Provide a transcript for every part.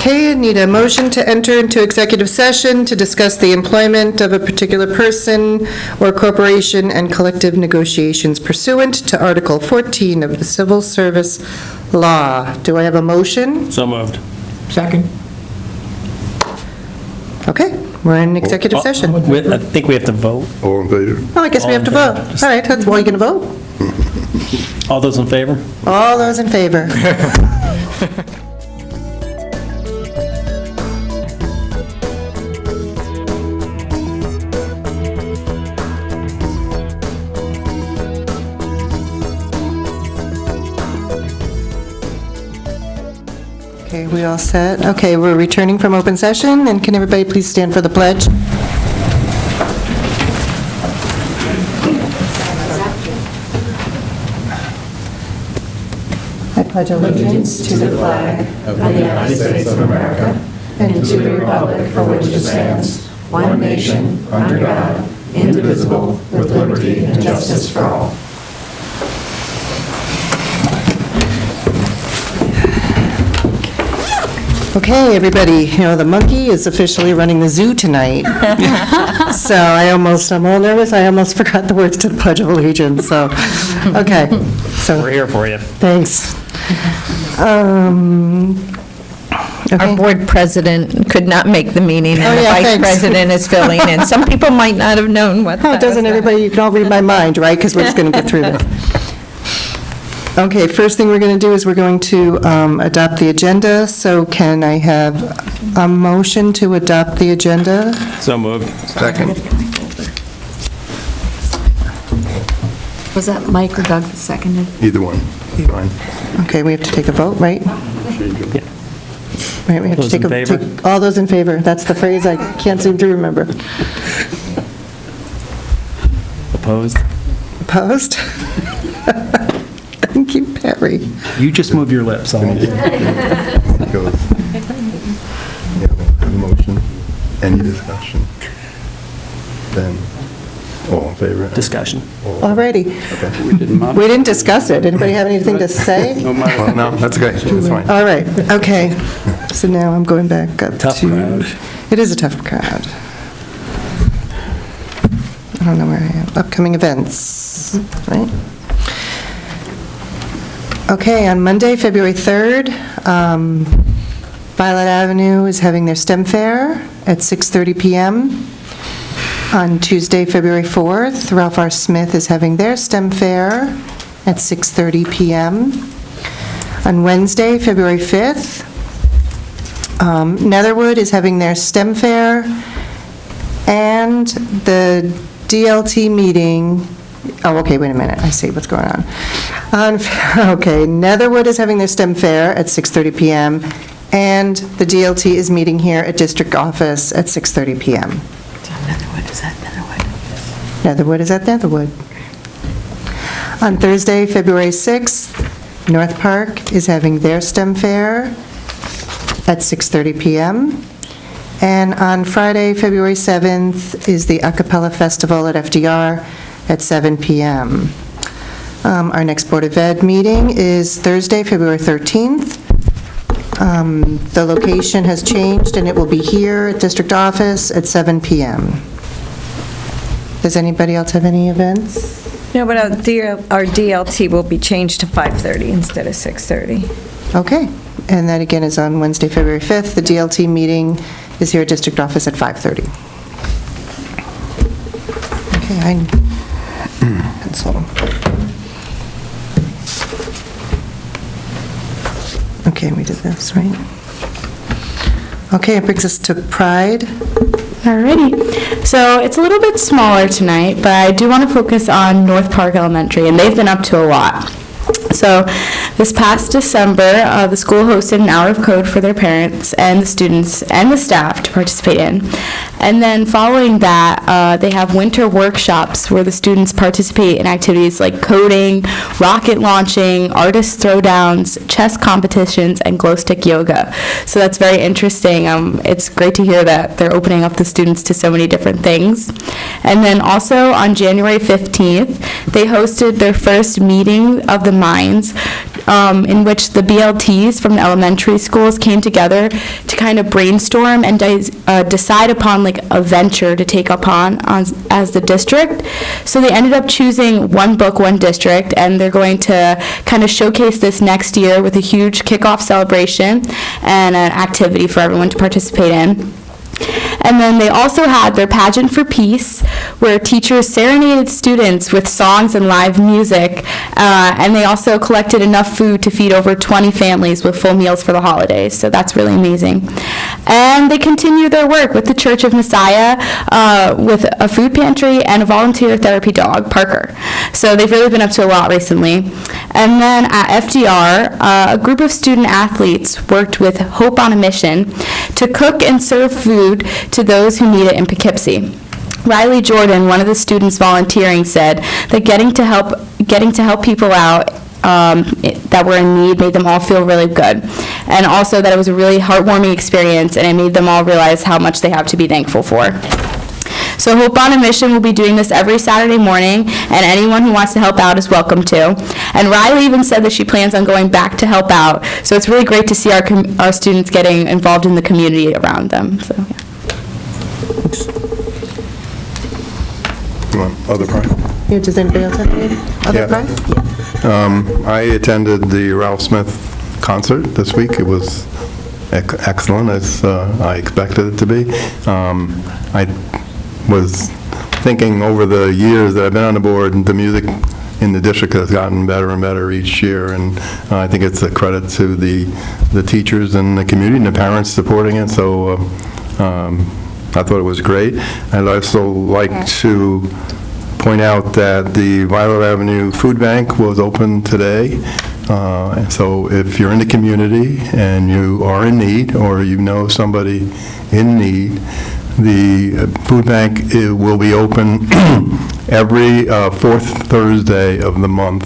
Okay, I need a motion to enter into executive session to discuss the employment of a particular person or corporation and collective negotiations pursuant to Article 14 of the Civil Service Law. Do I have a motion? So moved. Second. Okay, we're in executive session. I think we have to vote. All in favor? Oh, I guess we have to vote. All right, that's, well, you going to vote? All those in favor? All those in favor? Okay, we all set? Okay, we're returning from open session, and can everybody please stand for the pledge? I pledge allegiance to the flag of the United States of America and to the republic for which it stands, one nation, under God, indivisible, with liberty and justice for all. Okay, everybody, the monkey is officially running the zoo tonight. So I'm a little nervous, I almost forgot the words to the Pledge of Allegiance, so, okay. So We're here for you. thanks. Okay. Our board president could not make the meeting, and the vice thanks. president is filling in. Some people might not have known what Oh, that doesn't was. everybody, you can all read my mind, right? Because we're just going to get through this. Okay, first thing we're going to do is we're going to adopt the agenda. So can I have a motion to adopt the agenda? So moved. Second. Was that Mike or Doug that seconded? Either one. Fine. Okay, we have to take a vote, right? Yeah. Right, we have to Those take in favor? all those in favor. That's the phrase I can't seem to remember. Opposed? Opposed? Thank you, Perry. You just move your lips. It goes. Yeah, the motion, any discussion? Then, all in favor? Discussion. Alrighty. Okay. We didn't discuss it. Anybody have anything to say? Well, no, that's okay, that's fine. All right, okay. So now I'm going back up to... Tough crowd. It is a tough crowd. I don't know where I am. Upcoming events, right? Okay, on Monday, February 3rd, Violet Avenue is having their STEM fair at 6:30 p.m. On Tuesday, February 4th, Ralph R. Smith is having their STEM fair at 6:30 p.m. On Wednesday, February 5th, Netherwood is having their STEM fair, and the DLT meeting, oh, okay, wait a minute, I see what's going on. Okay, Netherwood is having their STEM fair at 6:30 p.m., and the DLT is meeting here at District Office at 6:30 p.m. Netherwood, is that Netherwood? Netherwood is at Netherwood. On Thursday, February 6th, North Park is having their STEM fair at 6:30 p.m. And on Friday, February 7th, is the A Cappella Festival at FDR at 7 p.m. Our next Board of Ed meeting is Thursday, February 13th. The location has changed, and it will be here at District Office at 7 p.m. Does anybody else have any events? No, but our DLT will be changed to 5:30 instead of 6:30. Okay, and that again is on Wednesday, February 5th. The DLT meeting is here at District Office at 5:30. Okay, pencil. Okay, we did this, right? Okay, it brings us to Pride. Alrighty, so it's a little bit smaller tonight, but I do want to focus on North Park Elementary, and they've been up to a lot. So this past December, the school hosted an hour of code for their parents and the students and the staff to participate in. And then following that, they have winter workshops where the students participate in activities like coding, rocket launching, artist throwdowns, chess competitions, and glow stick yoga. So that's very interesting. It's great to hear that they're opening up the students to so many different things. And then also on January 15th, they hosted their first meeting of the minds in which the BLTs from the elementary schools came together to kind of brainstorm and decide upon like a venture to take upon as the district. So they ended up choosing One Book, One District, and they're going to kind of showcase this next year with a huge kickoff celebration and an activity for everyone to participate in. And then they also had their Pageant for Peace, where teachers serenaded students with songs and live music, and they also collected enough food to feed over 20 families with full meals for the holidays, so that's really amazing. And they continue their work with the Church of Messiah with a food pantry and a volunteer therapy dog, Parker. So they've really been up to a lot recently. And then at FDR, a group of student athletes worked with Hope on a Mission to cook and serve food to those who need it in Poughkeepsie. Riley Jordan, one of the students volunteering, said that getting to help people out that were in need made them all feel really good, and also that it was a really heartwarming experience, and it made them all realize how much they have to be thankful for. So Hope on a Mission will be doing this every Saturday morning, and anyone who wants to help out is welcome to. And Riley even said that she plans on going back to help out, so it's really great to see our students getting involved in the community around them. So, yeah. You want other part? Yeah, does anybody else have any other Yeah. part? I attended the Ralph Smith concert this week. It was excellent, as I expected it to be. I was thinking over the years that I've been on the board, the music in the district has gotten better and better each year, and I think it's a credit to the teachers and the community and the parents supporting it, so I thought it was great. I'd also like to point out that the Violet Avenue Food Bank was open today. So if you're in the community and you are in need, or you know somebody in need, the food bank will be open every fourth Thursday of the month.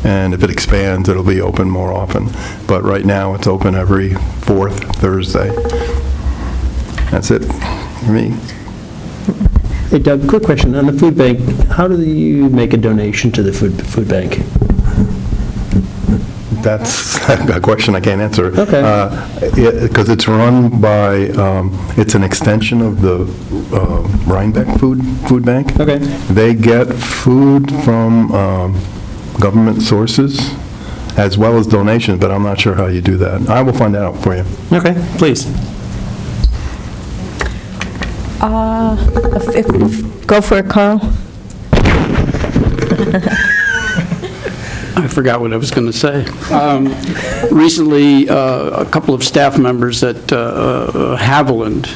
And if it expands, it'll be open more often. But right now, it's open every fourth Thursday. That's it for me. Hey Doug, quick question. On the food bank, how do you make a donation to the food bank? That's a question I can't answer. Okay. Because it's run by, it's an extension of the Rhinebeck Food Bank. Okay. They get food from government sources as well as donations, but I'm not sure how you do that. I will find out for you. Okay, please. Go for it, Carl. I forgot what I was going to say. Recently, a couple of staff members at Haviland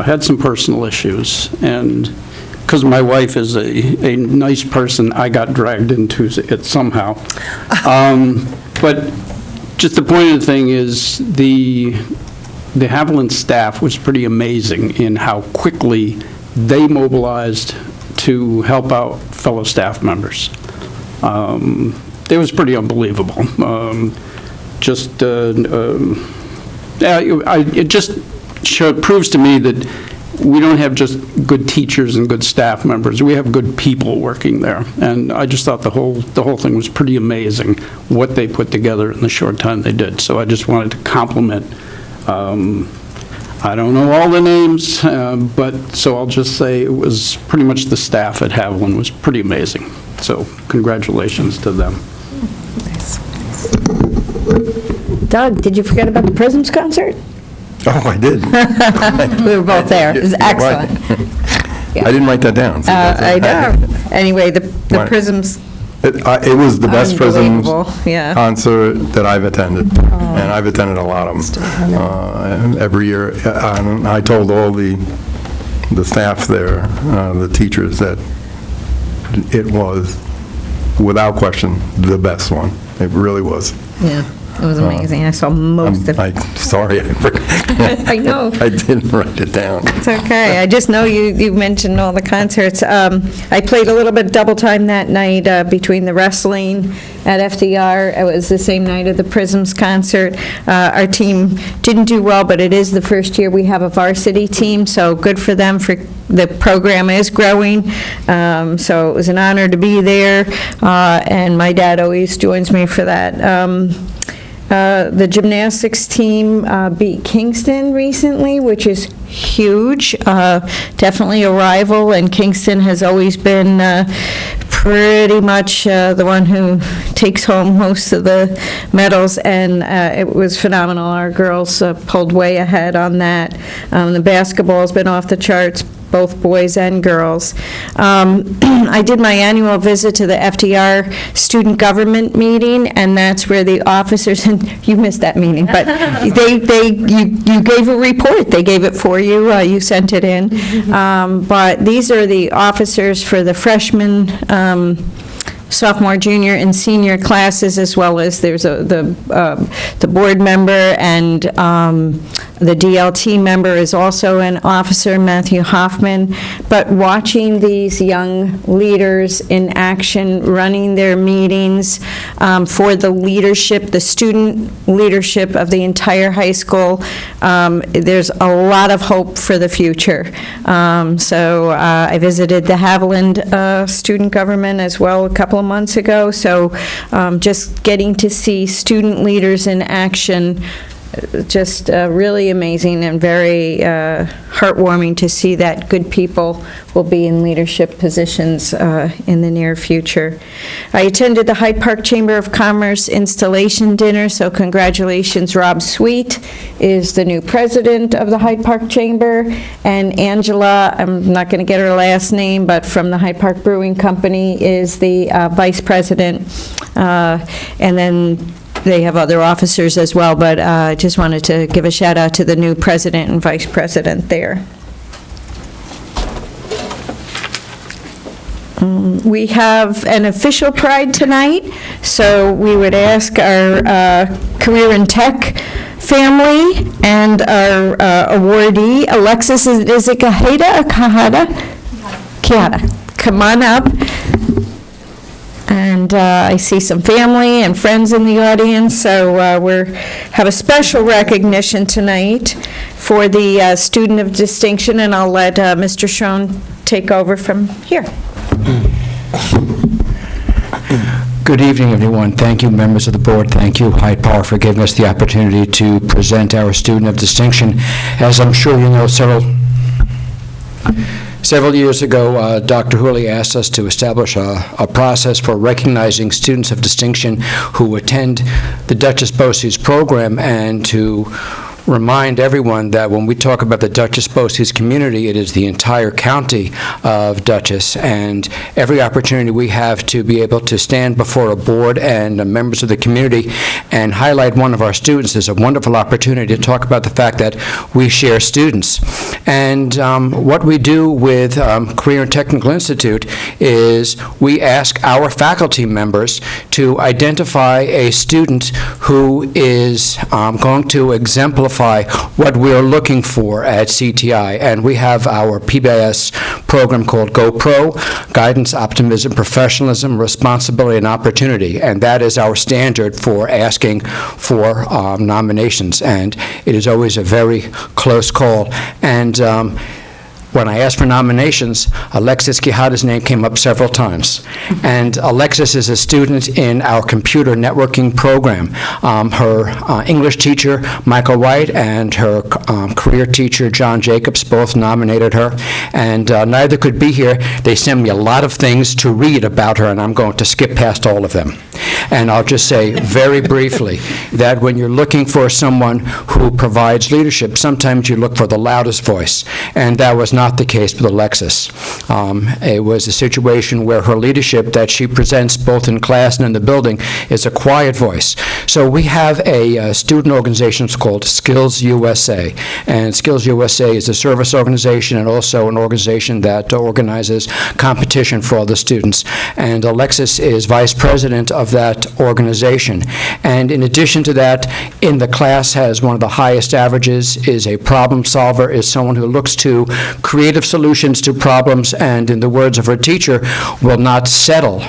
had some personal issues, and because my wife is a nice person, I got dragged into it somehow. But just the point of the thing is the Haviland staff was pretty amazing in how quickly they mobilized to help out fellow staff members. It was pretty unbelievable. It just proves to me that we don't have just good teachers and good staff members. We have good people working there. And I just thought the whole thing was pretty amazing, what they put together in the short time they did. So I just wanted to compliment. I don't know all the names, but so I'll just say it was pretty much the staff at Haviland was pretty amazing. So congratulations to them. Doug, did you forget about the Prisms concert? Oh, I did. We were both there. It was You're right. excellent. I didn't write that down. so I that's- know. Anyway, the Right. Prisms, It was the best Prisms Unbelievable, yeah. concert that I've attended, and I've attended a lot of them every year. And I told all the staff there, the teachers, that it was, without question, the best one. It really was. yeah. It was amazing. I saw most of it. Sorry, I forgot. I know. I didn't write it down. It's okay. I just know you mentioned all the concerts. I played a little bit double time that night between the wrestling at FDR. It was the same night of the Prisms concert. Our team didn't do well, but it is the first year we have a varsity team, so good for them. For the program is growing, so it was an honor to be there, and my dad always joins me for that. The gymnastics team beat Kingston recently, which is huge. Definitely a rival, and Kingston has always been pretty much the one who takes home most of the medals, and it was phenomenal. Our girls pulled way ahead on that. The basketball's been off the charts, both boys and girls. I did my annual visit to the FDR student government meeting, and that's where the officers, and you missed that meeting, but you gave a report. They gave it for you. You sent it in. But these are the officers for the freshmen, sophomore, junior, and senior classes, as well as there's the board member, and the DLT member is also an officer, Matthew Hoffman. But watching these young leaders in action, running their meetings for the leadership, the student leadership of the entire high school, there's a lot of hope for the future. So I visited the Haviland student government as well a couple of months ago, so just getting to see student leaders in action, just really amazing and very heartwarming to see that good people will be in leadership positions in the near future. I attended the Hyde Park Chamber of Commerce installation dinner, so congratulations. Rob Sweet is the new president of the Hyde Park Chamber, and Angela, I'm not going to get her last name, but from the Hyde Park Brewing Company, is the vice president. And then they have other officers as well, but I just wanted to give a shout out to the new president and vice president there. We have an official pride tonight, so we would ask our Career in Tech family and our awardee, Alexis, is it Kahada or Kahada? Kahada. Come on up. And I see some family and friends in the audience, so we have a special recognition tonight for the Student of Distinction, and I'll let Mr. Schoen take over from here. Good evening, everyone. Thank you, members of the board. Thank you, Hyde Park, for giving us the opportunity to present our Student of Distinction. As I'm sure you know, several years ago, Dr. Hooley asked us to establish a process for recognizing students of distinction who attend the Duchess Bosse's program, and to remind everyone that when we talk about the Duchess Bosse's community, it is the entire county of Dutchess, and every opportunity we have to be able to stand before a board and members of the community and highlight one of our students is a wonderful opportunity to talk about the fact that we share students. And what we do with Career and Technical Institute is we ask our faculty members to identify a student who is going to exemplify what we're looking for at CTI. And we have our PBIS program called GoPro, Guidance, Optimism, Professionalism, Responsibility, and Opportunity. And that is our standard for asking for nominations. And it is always a very close call. And when I asked for nominations, Alexis Quijada's name came up several times. And Alexis is a student in our computer networking program. Her English teacher, Michael White, and her career teacher, John Jacobs, both nominated her. And neither could be here. They sent me a lot of things to read about her, and I'm going to skip past all of them. And I'll just say very briefly that when you're looking for someone who provides leadership, sometimes you look for the loudest voice. And that was not not the case with Alexis. It was a situation where her leadership that she presents both in class and in the building is a quiet voice. So we have a student organization called Skills USA, and Skills USA is a service organization and also an organization that organizes competition for all the students. And Alexis is vice president of that organization. And in addition to that, in the class has one of the highest averages, is a problem solver, is someone who looks to creative solutions to problems, and in the words of her teacher, will not settle,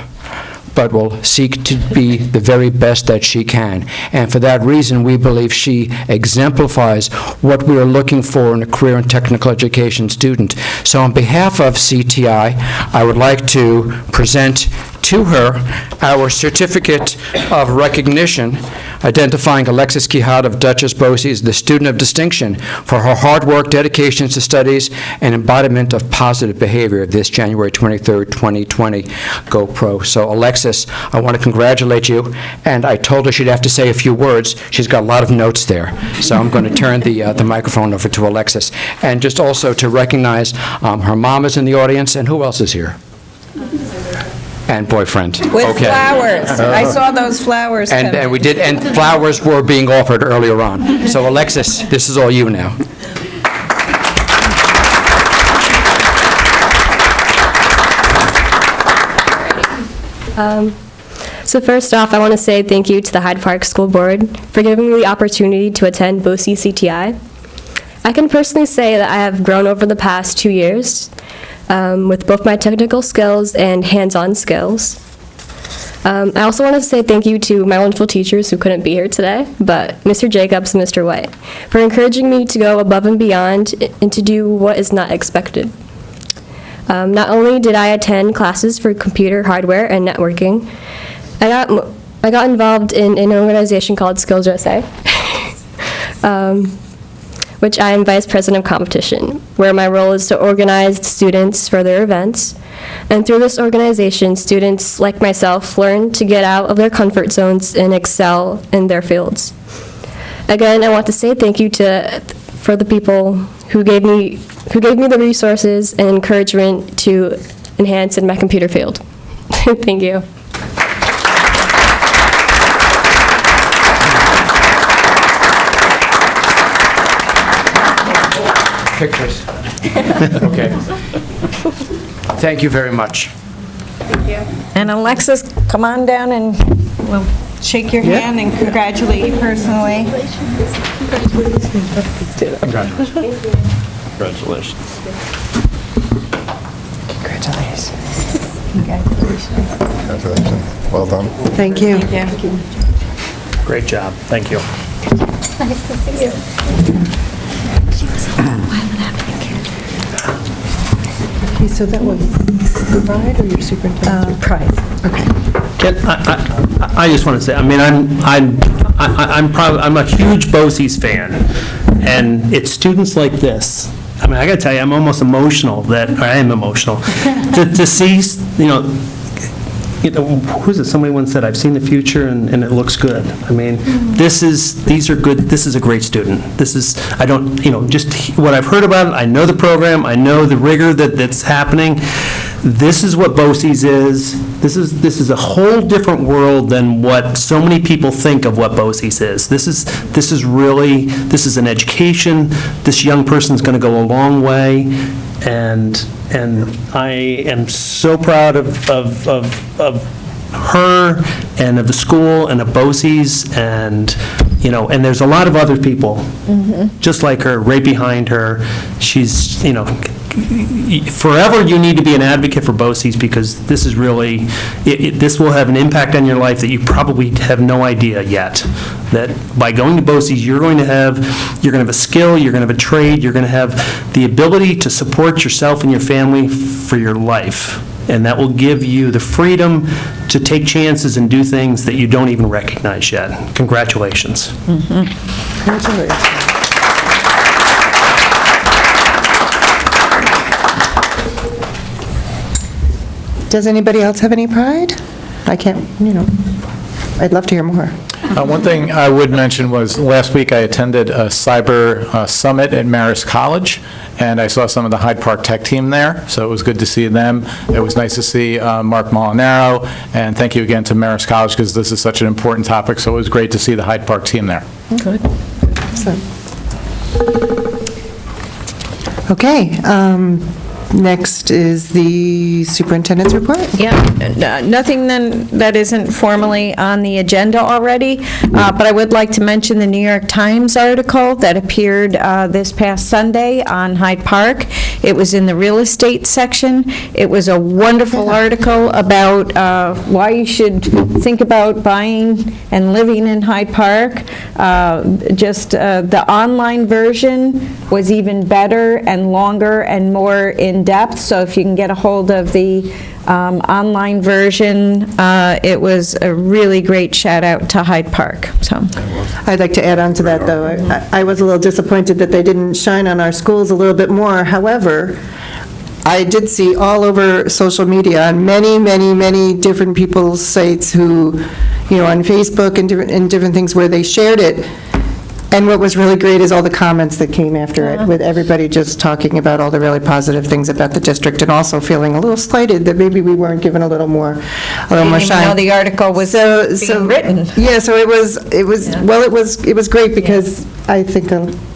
but will seek to be the very best that she can. And for that reason, we believe she exemplifies what we are looking for in a career and technical education student. So on behalf of CTI, I would like to present to her our certificate of recognition identifying Alexis Quijada of Dutchess Bosse as the student of distinction for her hard work, dedication to studies, and embodiment of positive behavior this January 23rd, 2020. Go Pro. So Alexis, I want to congratulate you, and I told her she'd have to say a few words. She's got a lot of notes there. So I'm going to turn the microphone over to Alexis. And just also to recognize her mom is in the audience, and who else is here? And boyfriend. With flowers. I saw those flowers come And we did, and flowers were being offered earlier on. So Alexis, this is all you now. So first off, I want to say thank you to the Hyde Park School Board for giving me the opportunity to attend Bosse CTI. I can personally say that I have grown over the past 2 years with both my technical skills and hands-on skills. I also want to say thank you to my wonderful teachers who couldn't be here today, but Mr. Jacobs and Mr. White, for encouraging me to go above and beyond and to do what is not expected. Not only did I attend classes for computer hardware and networking, I got involved in an organization called Skills USA, which I am Vice President of Competition, where my role is to organize students for their events. And through this organization, students like myself learn to get out of their comfort zones and excel in their fields. Again, I want to say thank you for the people who gave me the resources and encouragement to enhance in my computer field. Thank you. Pictures. Okay. Thank you very much. And Alexis, come on down and we'll shake your hand and congratulate you personally. Congratulations. Congratulations. Well done. Thank you. Great job. Thank you. Nice to see you. Okay, so that was the bride or your superintendent? Pride. Okay. I just want to say, I mean, I'm a huge Bosse's fan, and it's students like this. I mean, I got to tell you, I'm almost emotional that, or I am emotional, to see, who's it, somebody once said, I've seen the future and it looks good. I mean, these are good, this is a great student. This is, I don't, just what I've heard about it, I know the program, I know the rigor that's happening. This is what Bosse's is. This is a whole different world than what so many people think of what Bosse's is. This is an education. This young person's going to go a long way, and I am so proud of her and of the school and of Bosse's, and there's a lot of other people just like her right behind her. She's forever you need to be an advocate for Bosse's, because this is really, this will have an impact on your life that you probably have no idea yet. That by going to Bosse's, you're going to have a skill, you're going to have a trade, you're going to have the ability to support yourself and your family for your life. And that will give you the freedom to take chances and do things that you don't even recognize yet. Congratulations. Congratulations. Does anybody else have any pride? I can't, I'd love to hear more. One thing I would mention was, last week I attended a cyber summit at Marist College, and I saw some of the Hyde Park Tech team there, so it was good to see them. It was nice to see Mark Molinaro, and thank you again to Marist College, because this is such an important topic, so it was great to see the Hyde Park team there. Good. Excellent. Okay, next is the superintendent's report. Yeah, nothing then that isn't formally on the agenda already, but I would like to mention the New York Times article that appeared this past Sunday on Hyde Park. It was in the real estate section. It was a wonderful article about why you should think about buying and living in Hyde Park. Just the online version was even better and longer and more in-depth, so if you can get a hold of the online version, it was a really great shout-out to Hyde Park, so. I'd like to add on to that, though. I was a little disappointed that they didn't shine on our schools a little bit more. However, I did see all over social media, on many, many, many different people's sites who, on Facebook and different things where they shared it. And what was really great is all the comments that came after it, with everybody just talking about all the really positive things about the district, and also feeling a little slighted that maybe we weren't given a little more shine. Didn't even know the article was being written. Yeah, so it was great, because I think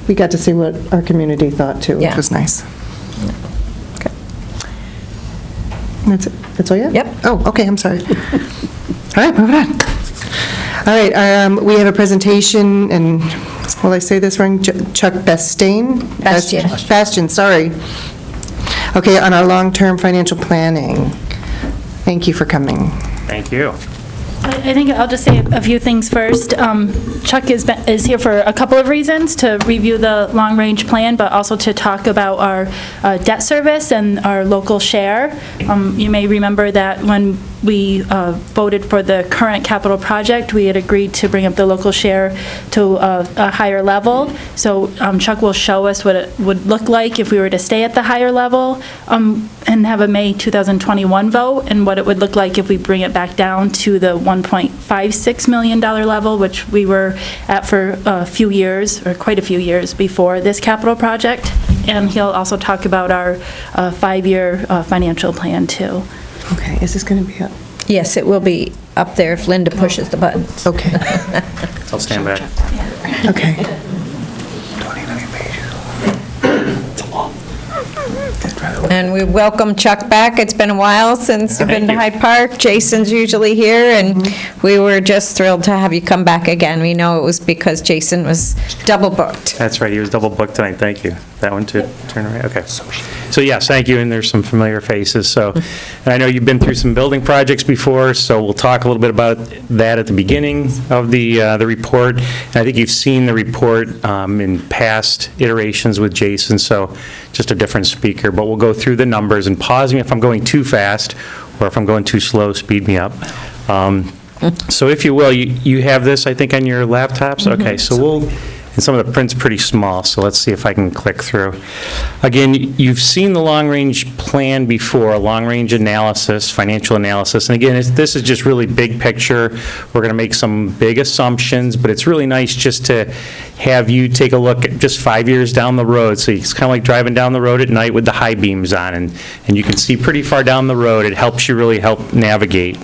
we got to see what our community thought too, which Yeah. was nice. Okay. That's it? That's all you have? Yep. Oh, okay, I'm sorry. All right, moving on. All right, we have a presentation, and will I say this wrong? Chuck Bastian, sorry. Okay, on our long-term financial planning. Thank you for coming. Thank you. I think I'll just say a few things first. Chuck is here for a couple of reasons: to review the long-range plan, but also to talk about our debt service and our local share. You may remember that when we voted for the current capital project, we had agreed to bring up the local share to a higher level. So Chuck will show us what it would look like if we were to stay at the higher level and have a May 2021 vote, and what it would look like if we bring it back down to the $1.56 million level, which we were at for a few years, or quite a few years before this capital project. And he'll also talk about our 5-year financial plan too. Okay, is this going to be up? Yes, it will be up there if Linda pushes the buttons. Okay. I'll stand back. Okay. And we welcome Chuck back. It's been a while since you've been to Hyde Park. Jason's usually here, and we were just thrilled to have you come back again. We know it was because Jason was double booked. That's right, he was double booked tonight, thank you. That one too, turn around, okay. So yes, thank you, and there's some familiar faces, so, and I know you've been through some building projects before, so we'll talk a little bit about that at the beginning of the report. And I think you've seen the report in past iterations with Jason, so just a different speaker, but we'll go through the numbers, and pause me if I'm going too fast, or if I'm going too slow, speed me up. So if you will, you have this, I think, on your laptops? Okay, so and some of the print's pretty small, so let's see if I can click through. Again, you've seen the long-range plan before, long-range analysis, financial analysis, and again, this is just really big picture. We're going to make some big assumptions, but it's really nice just to have you take a look at just 5 years down the road. So it's kind of like driving down the road at night with the high beams on, and you can see pretty far down the road. It helps you really help navigate.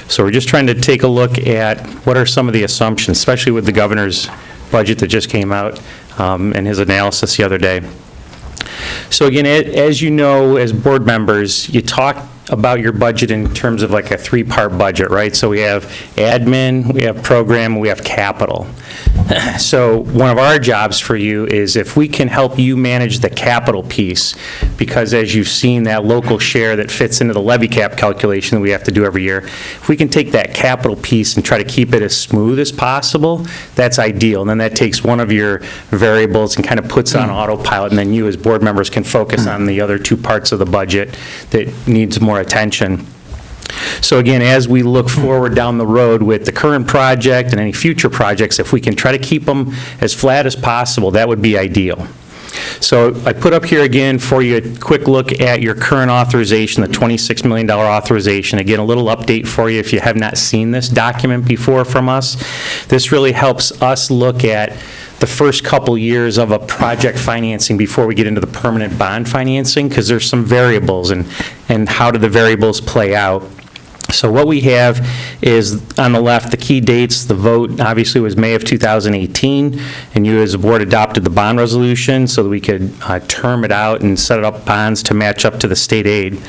So we're just trying to take a look at what are some of the assumptions, especially with the governor's budget that just came out and his analysis the other day. So again, as you know, as board members, you talk about your budget in terms of like a 3-part budget, right? So we have admin, we have program, we have capital. So one of our jobs for you is if we can help you manage the capital piece, because as you've seen, that local share that fits into the levy cap calculation that we have to do every year, if we can take that capital piece and try to keep it as smooth as possible, that's ideal. And then that takes one of your variables and kind of puts it on autopilot, and then you as board members can focus on the other 2 parts of the budget that needs more attention. So again, as we look forward down the road with the current project and any future projects, if we can try to keep them as flat as possible, that would be ideal. So I put up here again for you a quick look at your current authorization, the $26 million authorization. Again, a little update for you if you have not seen this document before from us. This really helps us look at the first couple years of a project financing before we get into the permanent bond financing, because there's some variables, and how do the variables play out. So what we have is, on the left, the key dates. The vote, obviously, was May of 2018, and you as a board adopted the bond resolution so that we could term it out and set up bonds to match up to the state aid.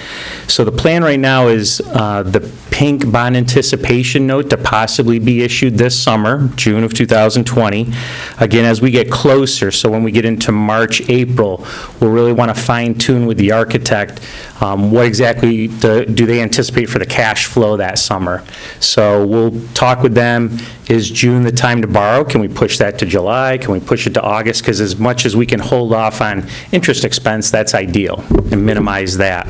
So the plan right now is the pink bond anticipation note to possibly be issued this summer, June of 2020. Again, as we get closer, so when we get into March, April, we'll really want to fine-tune with the architect what exactly do they anticipate for the cash flow that summer. So we'll talk with them. Is June the time to borrow? Can we push that to July? Can we push it to August? Because as much as we can hold off on interest expense, that's ideal, and minimize that.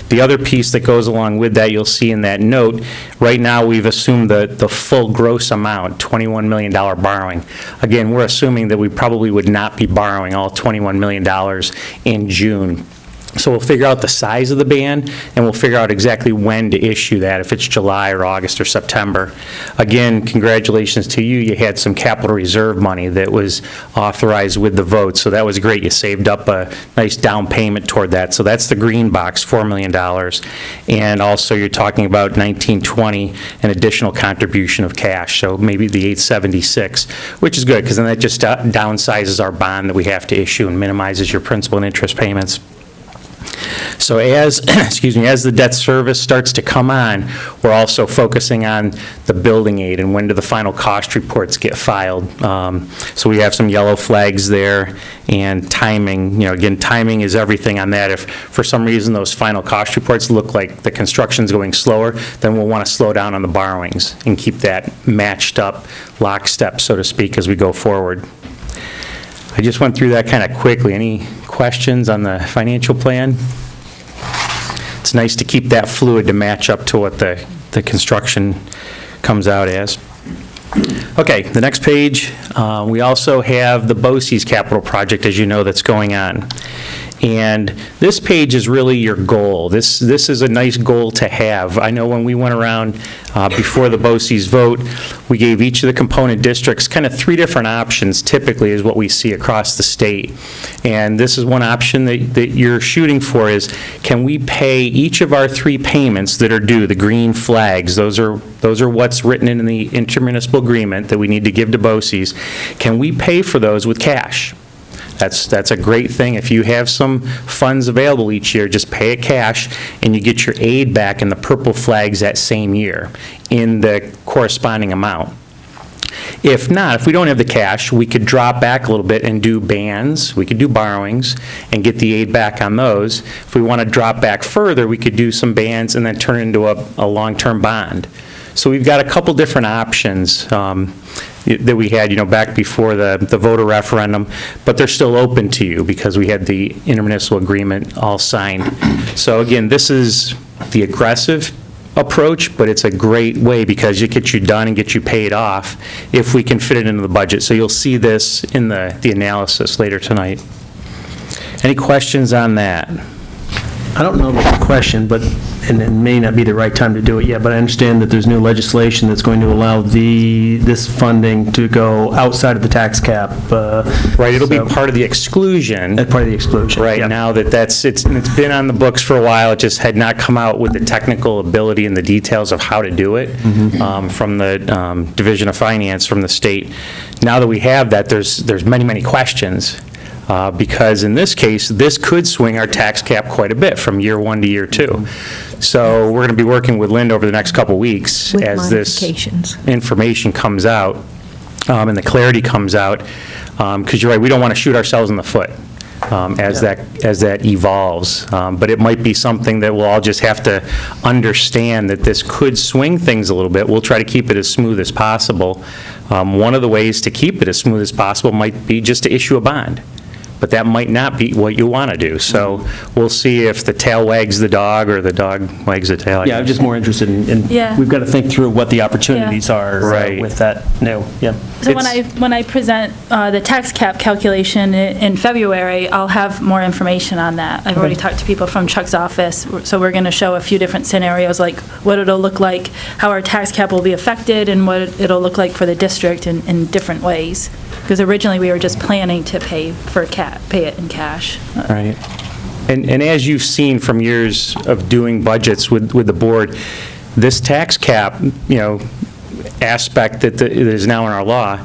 The other piece that goes along with that, you'll see in that note, right now we've assumed the full gross amount, $21 million borrowing. Again, we're assuming that we probably would not be borrowing all $21 million in June. So we'll figure out the size of the band, and we'll figure out exactly when to issue that, if it's July or August or September. Again, congratulations to you. You had some capital reserve money that was authorized with the vote, so that was great. You saved up a nice down payment toward that. So that's the green box, $4 million. And also, you're talking about 1920, an additional contribution of cash, so maybe the 876, which is good, because then that just downsizes our bond that we have to issue and minimizes your principal and interest payments. So as, as the debt service starts to come on, we're also focusing on the building aid and when do the final cost reports get filed. So we have some yellow flags there, and timing, again, timing is everything on that. If for some reason those final cost reports look like the construction's going slower, then we'll want to slow down on the borrowings and keep that matched up, lockstep, so to speak, as we go forward. I just went through that kind of quickly. Any questions on the financial plan? It's nice to keep that fluid to match up to what the construction comes out as. Okay, the next page, we also have the BOCES capital project, as you know, that's going on. And this page is really your goal. This is a nice goal to have. I know when we went around before the BOCES vote, we gave each of the component districts kind of 3 different options, typically, is what we see across the state. And this is one option that you're shooting for is, can we pay each of our 3 payments that are due, the green flags, those are what's written in the intermunicipal agreement that we need to give to BOCES, can we pay for those with cash? That's a great thing. If you have some funds available each year, just pay it cash, and you get your aid back in the purple flags that same year in the corresponding amount. If not, if we don't have the cash, we could drop back a little bit and do bands. We could do borrowings and get the aid back on those. If we want to drop back further, we could do some bands and then turn it into a long-term bond. So we've got a couple different options that we had, back before the voter referendum, but they're still open to you because we had the intermunicipal agreement all signed. So again, this is the aggressive approach, but it's a great way because it gets you done and gets you paid off if we can fit it into the budget. So you'll see this in the analysis later tonight. Any questions on that? I don't know about the question, and it may not be the right time to do it yet, but I understand that there's new legislation that's going to allow this funding to go outside of the tax cap. Right, it'll be part of the exclusion. Part of the exclusion. Right, yeah. now it's been on the books for a while, it just had not come out with the technical ability and the details of how to do it from the Division of Finance from the state. Now that we have that, there's many, many questions. Because in this case, this could swing our tax cap quite a bit from year 1 to year 2. So we're going to be working with Linda over the next couple weeks with as this information comes out and the clarity comes out. Because you're right, we don't want to shoot ourselves in the foot as that evolves. But it might be something that we'll all just have to understand that this could swing things a little bit. We'll try to keep it as smooth as possible. One of the ways to keep it as smooth as possible might be just to issue a bond. but that might not be what you want to do. So we'll see if the tail wags the dog or the dog wags the tail. Yeah, I'm just more interested in, Yeah. we've got to think through what the opportunities are Right. with that new, yeah. So when I present the tax cap calculation in February, I'll have more information on that. I've already talked to people from Chuck's office, so we're going to show a few different scenarios, like what it'll look like, how our tax cap will be affected, and what it'll look like for the district in different ways. Because originally, we were just planning to pay it in cash. Right. And as you've seen from years of doing budgets with the board, this tax cap, aspect that is now in our law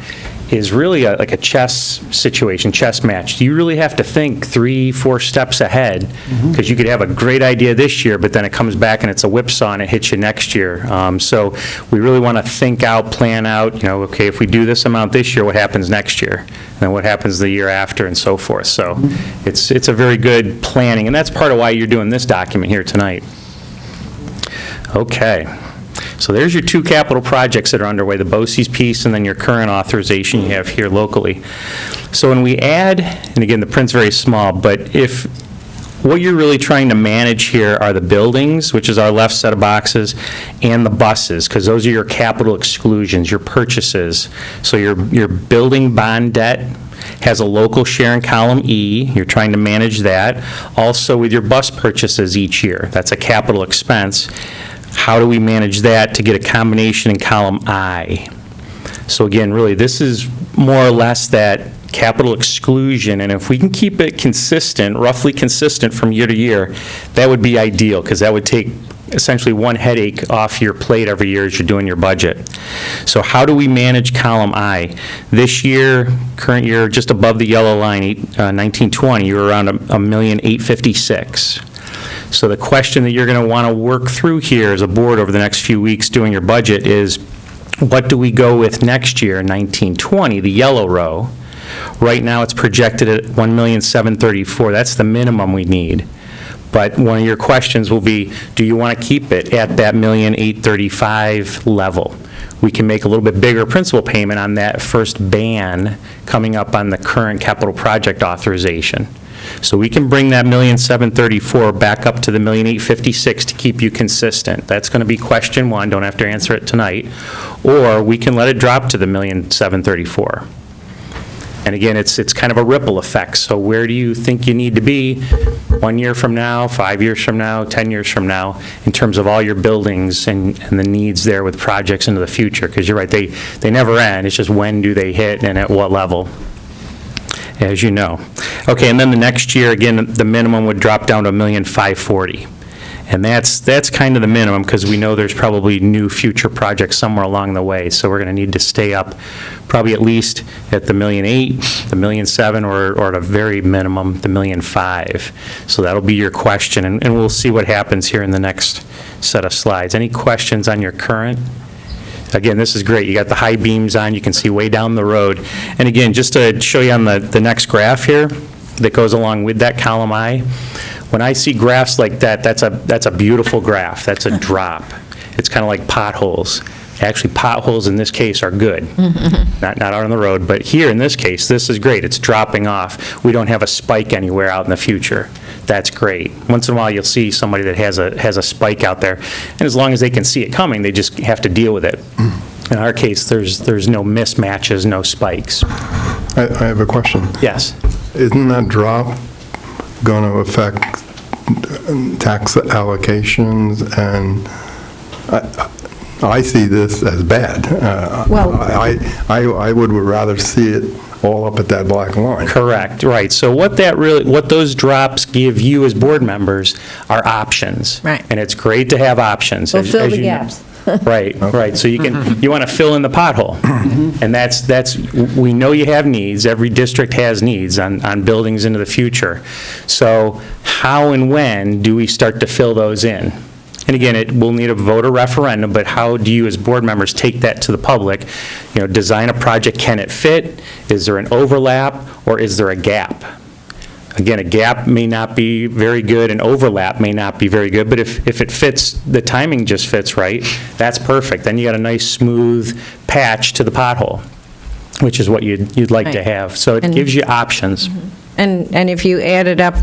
is really like a chess situation, chess match. Do you really have to think 3-4 steps ahead? Because you could have a great idea this year, but then it comes back and it's a whipsaw and it hits you next year. So we really want to think out, plan out, okay, if we do this amount this year, what happens next year? And then what happens the year after, and so forth. So it's a very good planning, and that's part of why you're doing this document here tonight. Okay. So there's your 2 capital projects that are underway, the BOCES piece and then your current authorization you have here locally. So when we add, and again, the print's very small, but if what you're really trying to manage here are the buildings, which is our left set of boxes, and the buses, because those are your capital exclusions, your purchases. So your building bond debt has a local share in column E. You're trying to manage that. Also with your bus purchases each year. That's a capital expense. How do we manage that to get a combination in column I? So again, really, this is more or less that capital exclusion, and if we can keep it consistent, roughly consistent from year to year, that would be ideal, because that would take essentially one headache off your plate every year as you're doing your budget. So how do we manage column I? This year, current year, just above the yellow line, 1920, you're around $1,856,000. So the question that you're going to want to work through here as a board over the next few weeks doing your budget is, what do we go with next year, 1920, the yellow row? Right now, it's projected at $1,734,000. That's the minimum we need. But one of your questions will be, do you want to keep it at that $1,835,000 level? We can make a little bit bigger principal payment on that first ban coming up on the current capital project authorization. So we can bring that $1,734,000 back up to the $1,856,000 to keep you consistent. That's going to be question 1. Don't have to answer it tonight. Or we can let it drop to the $1,734,000. And again, it's kind of a ripple effect. So where do you think you need to be 1 year from now, 5 years from now, 10 years from now, in terms of all your buildings and the needs there with projects into the future? Because you're right, they never end. It's just when do they hit and at what level, as you know. Okay, and then the next year, again, the minimum would drop down to $1,540,000. And that's kind of the minimum, because we know there's probably new future projects somewhere along the way. So we're going to need to stay up probably at least at the $1,800,000, the $1,700,000, or at a very minimum, the $1,500,000. So that'll be your question, and we'll see what happens here in the next set of slides. Any questions on your current? Again, this is great. You got the high beams on. You can see way down the road. And again, just to show you on the next graph here that goes along with that column I, when I see graphs like that, that's a beautiful graph. That's a drop. It's kind of like potholes. Actually, potholes in this case are good. Not out on the road, but here in this case, this is great. It's dropping off. We don't have a spike anywhere out in the future. That's great. Once in a while, you'll see somebody that has a spike out there, and as long as they can see it coming, they just have to deal with it. In our case, there's no mismatches, no spikes. I have a question. Yes. Isn't that drop going to affect tax allocations? And I see this as bad. Well- I would rather see it all up at that black line. Correct, right. So what those drops give you as board members are options. Right. And it's great to have options. We'll as- fill as the you know. gaps. Right, right. So you want to fill in the pothole. And we know you have needs. Every district has needs on buildings into the future. So how and when do we start to fill those in? And again, we'll need a voter referendum, but how do you as board members take that to the public? Design a project, can it fit? Is there an overlap, or is there a gap? Again, a gap may not be very good, an overlap may not be very good, but if it fits, the timing just fits right, that's perfect. Then you got a nice smooth patch to the pothole, which is what you'd like to Right. have. So it gives you options. And if you added up,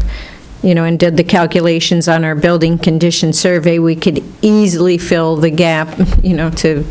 and did the calculations on our building condition survey, we could easily fill the gap, to,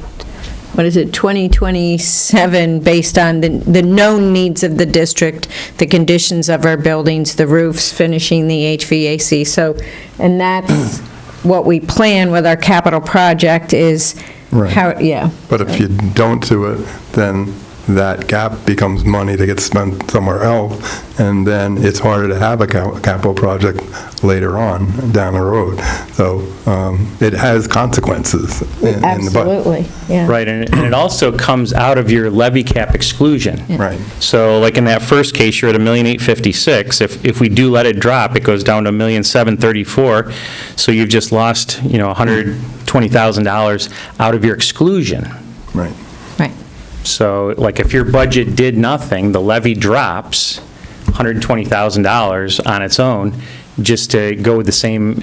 2027, based on the known needs of the district, the conditions of our buildings, the roofs, finishing the HVAC. So, and that's what we plan with our capital project is Right. how, yeah. But if you don't do it, then that gap becomes money to get spent somewhere else, and then it's harder to have a capital project later on down the road. So it has consequences in the budget. Absolutely, yeah. Right, and it also comes out of your levy cap exclusion. Right. So like in that first case, you're at $1,856,000. If we do let it drop, it goes down to $1,734,000. So you've just lost, $120,000 out of your exclusion. Right. Right. So like if your budget did nothing, the levy drops $120,000 on its own just to go with the same,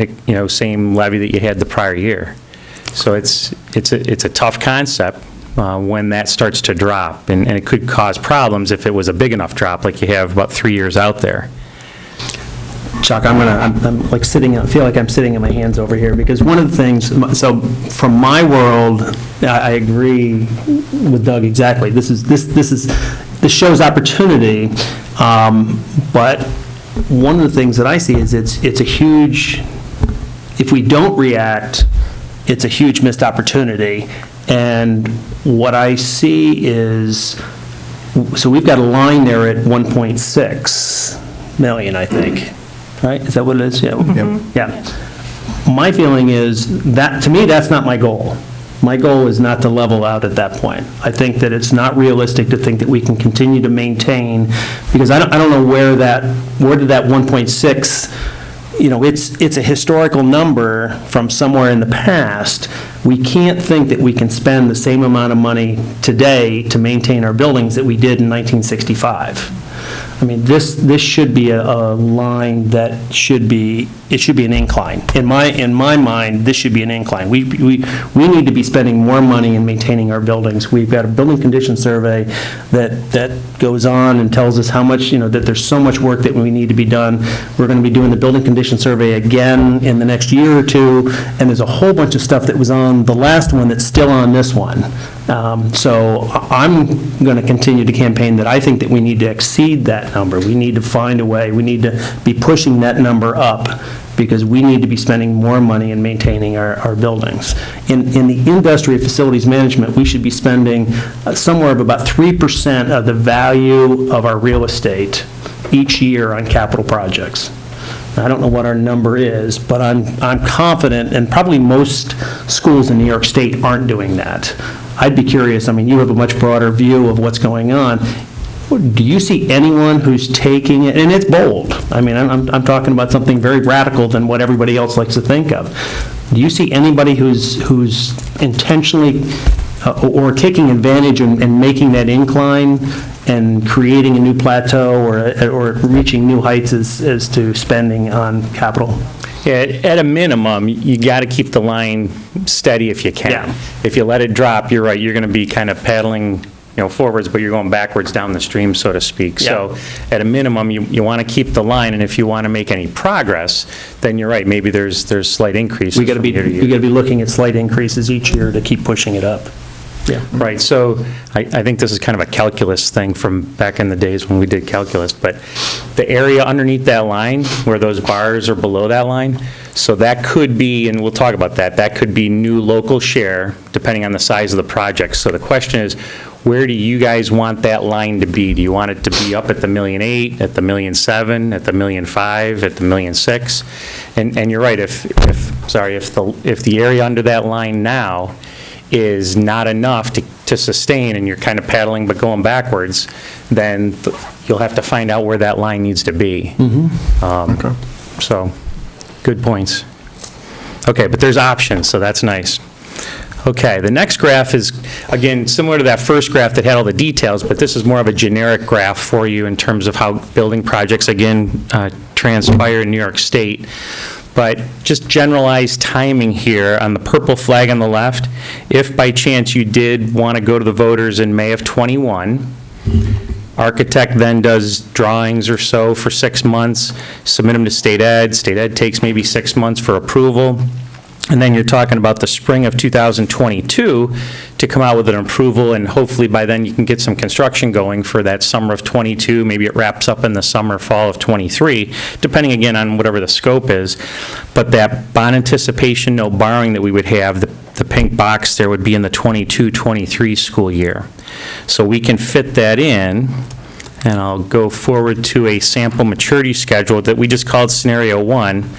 same levy that you had the prior year. So it's a tough concept when that starts to drop, and it could cause problems if it was a big enough drop, like you have about 3 years out there. Chuck, I'm like sitting, I feel like I'm sitting in my hands over here, because one of the things, so from my world, I agree with Doug exactly. This shows opportunity, but one of the things that I see is it's a huge, if we don't react, it's a huge missed opportunity. And what I see is, so we've got a line there at 1.6 million, I think. Right? Is that what it is? Yeah. Yeah. My feeling is that, to me, that's not my goal. My goal is not to level out at that point. I think that it's not realistic to think that we can continue to maintain, because I don't know where did that 1.6, it's a historical number from somewhere in the past. We can't think that we can spend the same amount of money today to maintain our buildings that we did in 1965. I mean, this should be a line that should be an incline. In my mind, this should be an incline. We need to be spending more money in maintaining our buildings. We've got a building condition survey that goes on and tells us how much, that there's so much work that we need to be done. We're going to be doing the building condition survey again in the next year or two, and there's a whole bunch of stuff that was on the last one that's still on this one. So I'm going to continue to campaign that I think that we need to exceed that number. We need to find a way. We need to be pushing that number up, because we need to be spending more money in maintaining our buildings. In the industry of facilities management, we should be spending somewhere of about 3% of the value of our real estate each year on capital projects. I don't know what our number is, but I'm confident, and probably most schools in New York State aren't doing that. I'd be curious, you have a much broader view of what's going on. Do you see anyone who's taking it, and it's bold, I'm talking about something very radical than what everybody else likes to think of. Do you see anybody who's intentionally or taking advantage and making that incline and creating a new plateau or reaching new heights as to spending on capital? Yeah, at a minimum, you got to keep the line steady if you can. Yeah. If you let it drop, you're right, you're going to be kind of paddling forwards, but you're going backwards down the stream, so to speak. Yeah. So at a minimum, you want to keep the line, and if you want to make any progress, then you're right, maybe there's slight increases We got to from be year to year. looking at slight increases each year to keep pushing it up. Yeah. Right, so I think this is kind of a calculus thing from back in the days when we did calculus, but the area underneath that line, where those bars are below that line, so that could be, and we'll talk about that could be new local share, depending on the size of the project. So the question is, where do you guys want that line to be? Do you want it to be up at the $1.8 million, at the $1.7 million, at the $1.5 million, at the $1.6 million? And you're right, if the area under that line now is not enough to sustain, and you're kind of paddling but going backwards, then you'll have to find out where that line needs to be. Okay. So, good points. Okay, but there's options, so that's nice. Okay, the next graph is, again, similar to that first graph that had all the details, but this is more of a generic graph for you in terms of how building projects, again, transpire in New York State. But just generalized timing here on the purple flag on the left, if by chance you did want to go to the voters in May of '21, Architect then does drawings or so for 6 months, submit them to state ed. State ed takes maybe 6 months for approval. And then you're talking about the spring of 2022 to come out with an approval, and hopefully by then you can get some construction going for that summer of '22. Maybe it wraps up in the summer, fall of '23, depending again on whatever the scope is. But that bond anticipation, no borrowing that we would have, the pink box there would be in the '22-23 school year. So we can fit that in, and I'll go forward to a sample maturity schedule that we just called Scenario 1.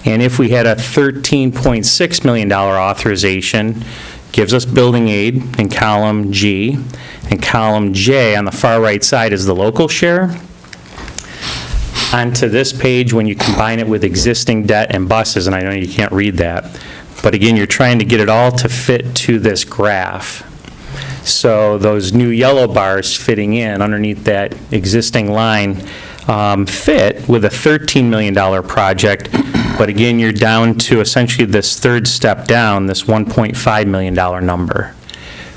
And if we had a $13.6 million authorization, gives us building aid in column G, and column J on the far right side is the local share. Onto this page, when you combine it with existing debt and buses, and I know you can't read that, but again, you're trying to get it all to fit to this graph. So those new yellow bars fitting in underneath that existing line fit with a $13 million project, but again, you're down to essentially this third step down, this $1.5 million number,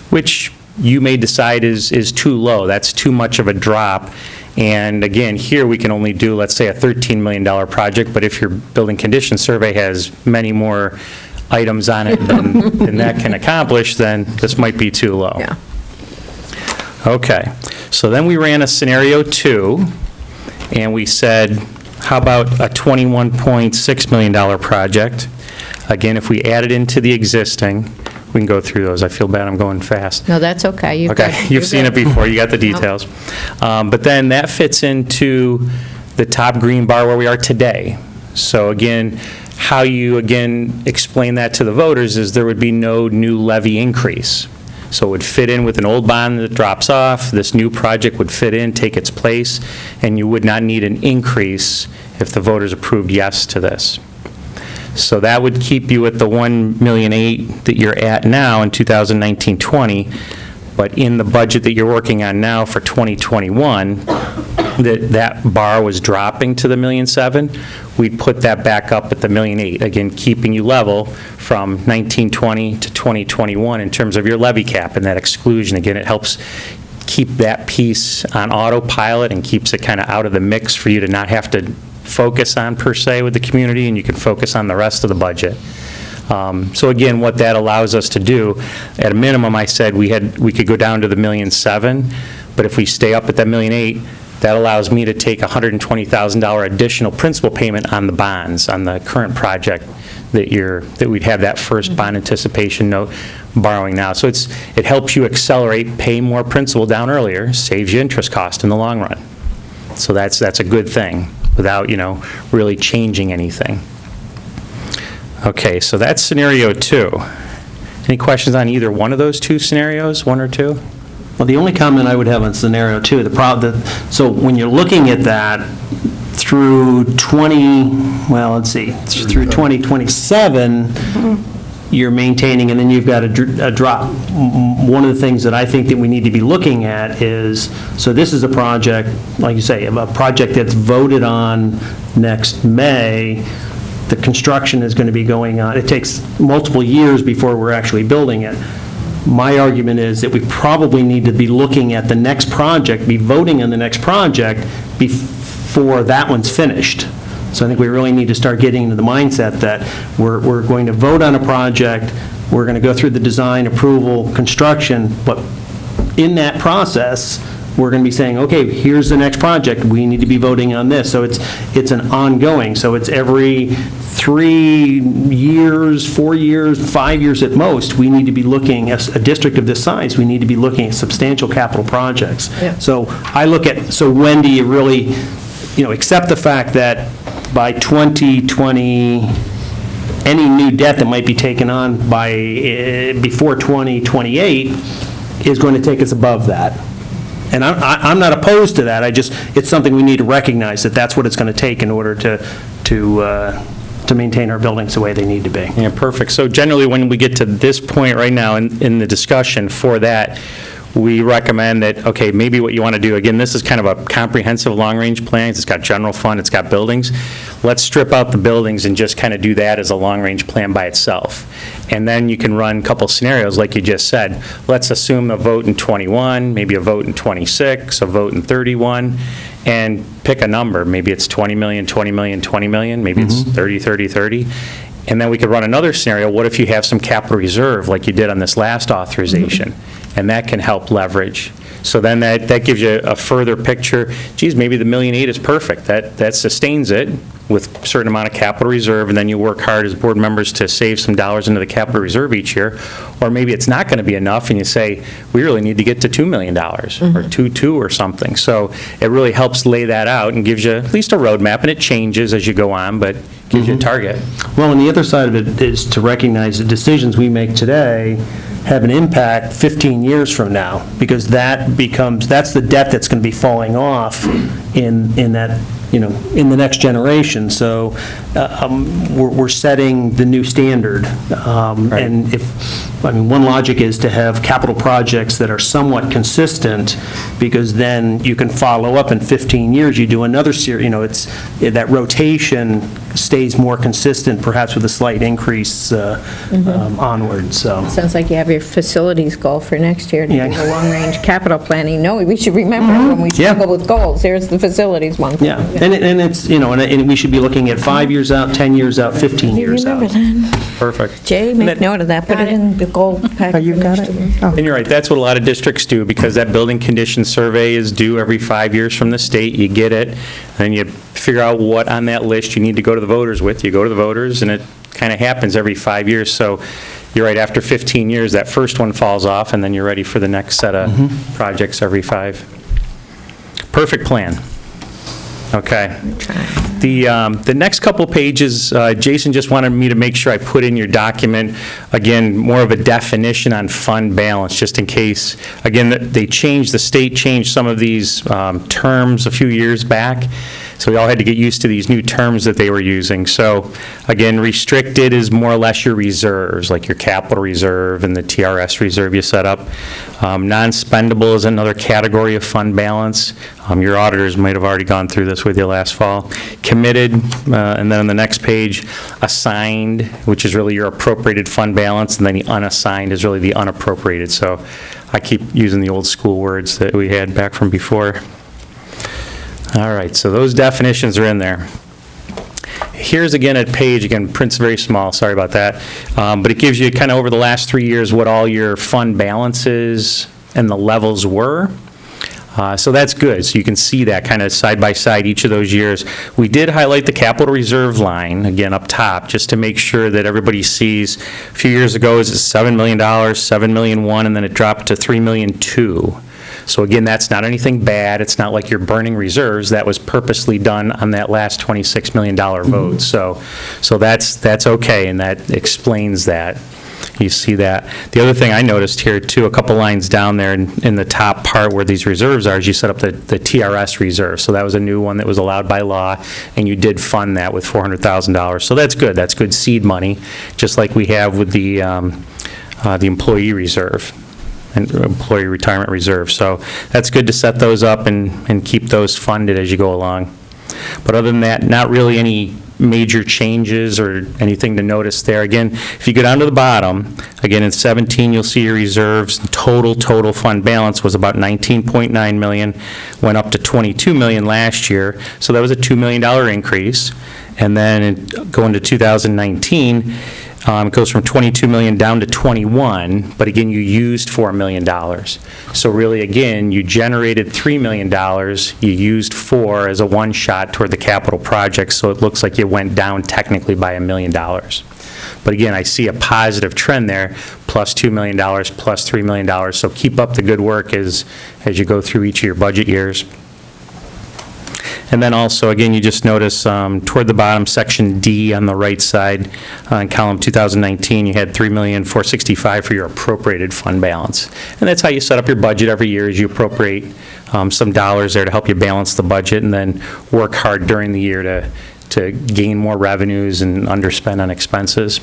which you may decide is too low. That's too much of a drop. And again, here we can only do, let's say, a $13 million project, but if your building condition survey has many more items on it than that can accomplish, then this might be too low. Yeah. Okay, so then we ran a Scenario 2, and we said, how about a $21.6 million project? Again, if we add it into the existing, we can go through those. I feel bad I'm going fast. No, that's okay. Okay, you've seen it before, you got the details. But then that fits into the top green bar where we are today. So again, how you, again, explain that to the voters is there would be no new levy increase. So it would fit in with an old bond that drops off, this new project would fit in, take its place, and you would not need an increase if the voters approved yes to this. So that would keep you at the $1.8 million that you're at now in 2019-20, but in the budget that you're working on now for 2021, that bar was dropping to the $1.7 million, we'd put that back up at the $1.8 million, again, keeping you level from 1920 to 2021 in terms of your levy cap and that exclusion. Again, it helps keep that piece on autopilot and keeps it kind of out of the mix for you to not have to focus on per se with the community, and you can focus on the rest of the budget. So again, what that allows us to do, at a minimum, I said we could go down to the $1.7 million, but if we stay up at that $1.8 million, that allows me to take a $120,000 additional principal payment on the bonds, on the current project that we'd have that first bond anticipation note borrowing now. So it helps you accelerate, pay more principal down earlier, saves you interest cost in the long run. So that's a good thing without, really changing anything. Okay, so that's Scenario 2. Any questions on either one of those two scenarios, one or two? Well, the only comment I would have on Scenario 2, so when you're looking at that through through 2027, you're maintaining, and then you've got a drop. One of the things that I think that we need to be looking at is, so this is a project, like you say, a project that's voted on next May. The construction is going to be going on. It takes multiple years before we're actually building it. My argument is that we probably need to be looking at the next project, be voting on the next project before that one's finished. So I think we really need to start getting into the mindset that we're going to vote on a project, we're going to go through the design, approval, construction, but in that process, we're going to be saying, okay, here's the next project, we need to be voting on this. So it's an ongoing, so it's every 3 years, 4 years, 5 years at most, we need to be looking, as a district of this size, we need to be looking at substantial capital projects. Yeah. So I look at, so when do you really, accept the fact that by 2020, any new debt that might be taken on before 2028 is going to take us above that. And I'm not opposed to that, it's something we need to recognize, that that's what it's going to take in order to maintain our buildings the way they need to be. Yeah, perfect. So generally, when we get to this point right now in the discussion for that, we recommend that, okay, maybe what you want to do, again, this is kind of a comprehensive long-range plan. It's got general fund, it's got buildings. Let's strip out the buildings and just kind of do that as a long-range plan by itself. And then you can run a couple scenarios, like you just said. Let's assume a vote in 21, maybe a vote in 26, a vote in 31, and pick a number. Maybe it's 20 million, 20 million, 20 million, maybe it's 30, 30, 30. And then we could run another scenario. What if you have some capital reserve like you did on this last authorization? And that can help leverage. So then that gives you a further picture. Geez, maybe the $1.8 million is perfect. That sustains it with a certain amount of capital reserve, and then you work hard as board members to save some dollars into the capital reserve each year. Or maybe it's not going to be enough, and you say, we really need to get to $2 million, or 2.2 or something. So it really helps lay that out and gives you at least a roadmap, and it changes as you go on, but gives you a target. Well, and the other side of it is to recognize the decisions we make today have an impact 15 years from now, because that's the debt that's going to be falling off in that, in the next generation. So we're setting the new standard. And one logic is to have capital projects that are somewhat consistent, because then you can follow up in 15 years, you do another series, that rotation stays more consistent, perhaps with a slight increase onward, so. Sounds like you have your facilities goal for next year to do Yeah. the long-range capital planning. No, we should remember when we struggle with goals, there's the facilities one. Yeah, and it's, and we should be looking at 5 years out, 10 years out, 15 years out. Remember that. Perfect. Jay, make note of that, put it in the goal pack. Oh, you got it? Oh. And you're right, that's what a lot of districts do, because that building condition survey is due every 5 years from the state. You get it, and you figure out what on that list you need to go to the voters with. You go to the voters, and it kind of happens every 5 years. So you're right, after 15 years, that first one falls off, and then you're ready for the next set of projects every 5. Perfect plan. Okay. The next couple pages, Jason just wanted me to make sure I put in your document, again, more of a definition on fund balance, just in case, again, the state changed some of these terms a few years back, so we all had to get used to these new terms that they were using. So, again, restricted is more or less your reserves, like your capital reserve and the TRS reserve you set up. Non-spendable is another category of fund balance. Your auditors might have already gone through this with you last fall. Committed, and then on the next page, assigned, which is really your appropriated fund balance, and then the unassigned is really the unappropriated. So I keep using the old school words that we had back from before. All right, so those definitions are in there. Here's again a page, again, print's very small, sorry about that, but it gives you kind of over the last 3 years what all your fund balances and the levels were. So that's good, so you can see that kind of side by side each of those years. We did highlight the capital reserve line, again, up top, just to make sure that everybody sees. A few years ago, it was $7 million, $7.1 million, and then it dropped to $3.2 million. So again, that's not anything bad. It's not like you're burning reserves. That was purposely done on that last $26 million vote. So that's okay, and that explains that. You see that. The other thing I noticed here, too, a couple lines down there in the top part where these reserves are, is you set up the TRS reserve. So that was a new one that was allowed by law, and you did fund that with $400,000. So that's good. That's good seed money, just like we have with the employee reserve and employee retirement reserve. So that's good to set those up and keep those funded as you go along. But other than that, not really any major changes or anything to notice there. Again, if you go down to the bottom, again, in 17, you'll see your reserves. Total fund balance was about $19.9 million, went up to $22 million last year, so that was a $2 million increase. And then going to 2019, it goes from $22 million down to $21, but again, you used $4 million. So really, again, you generated $3 million, you used $4 as a one-shot toward the capital project, so it looks like you went down technically by $1 million. But again, I see a positive trend there, plus $2 million, plus $3 million, so keep up the good work as you go through each of your budget years. And then also, again, you just notice toward the bottom, section D on the right side, in column 2019, you had $3,465,000 for your appropriated fund balance. And that's how you set up your budget every year, is you appropriate some dollars there to help you balance the budget, and then work hard during the year to gain more revenues and underspend on expenses.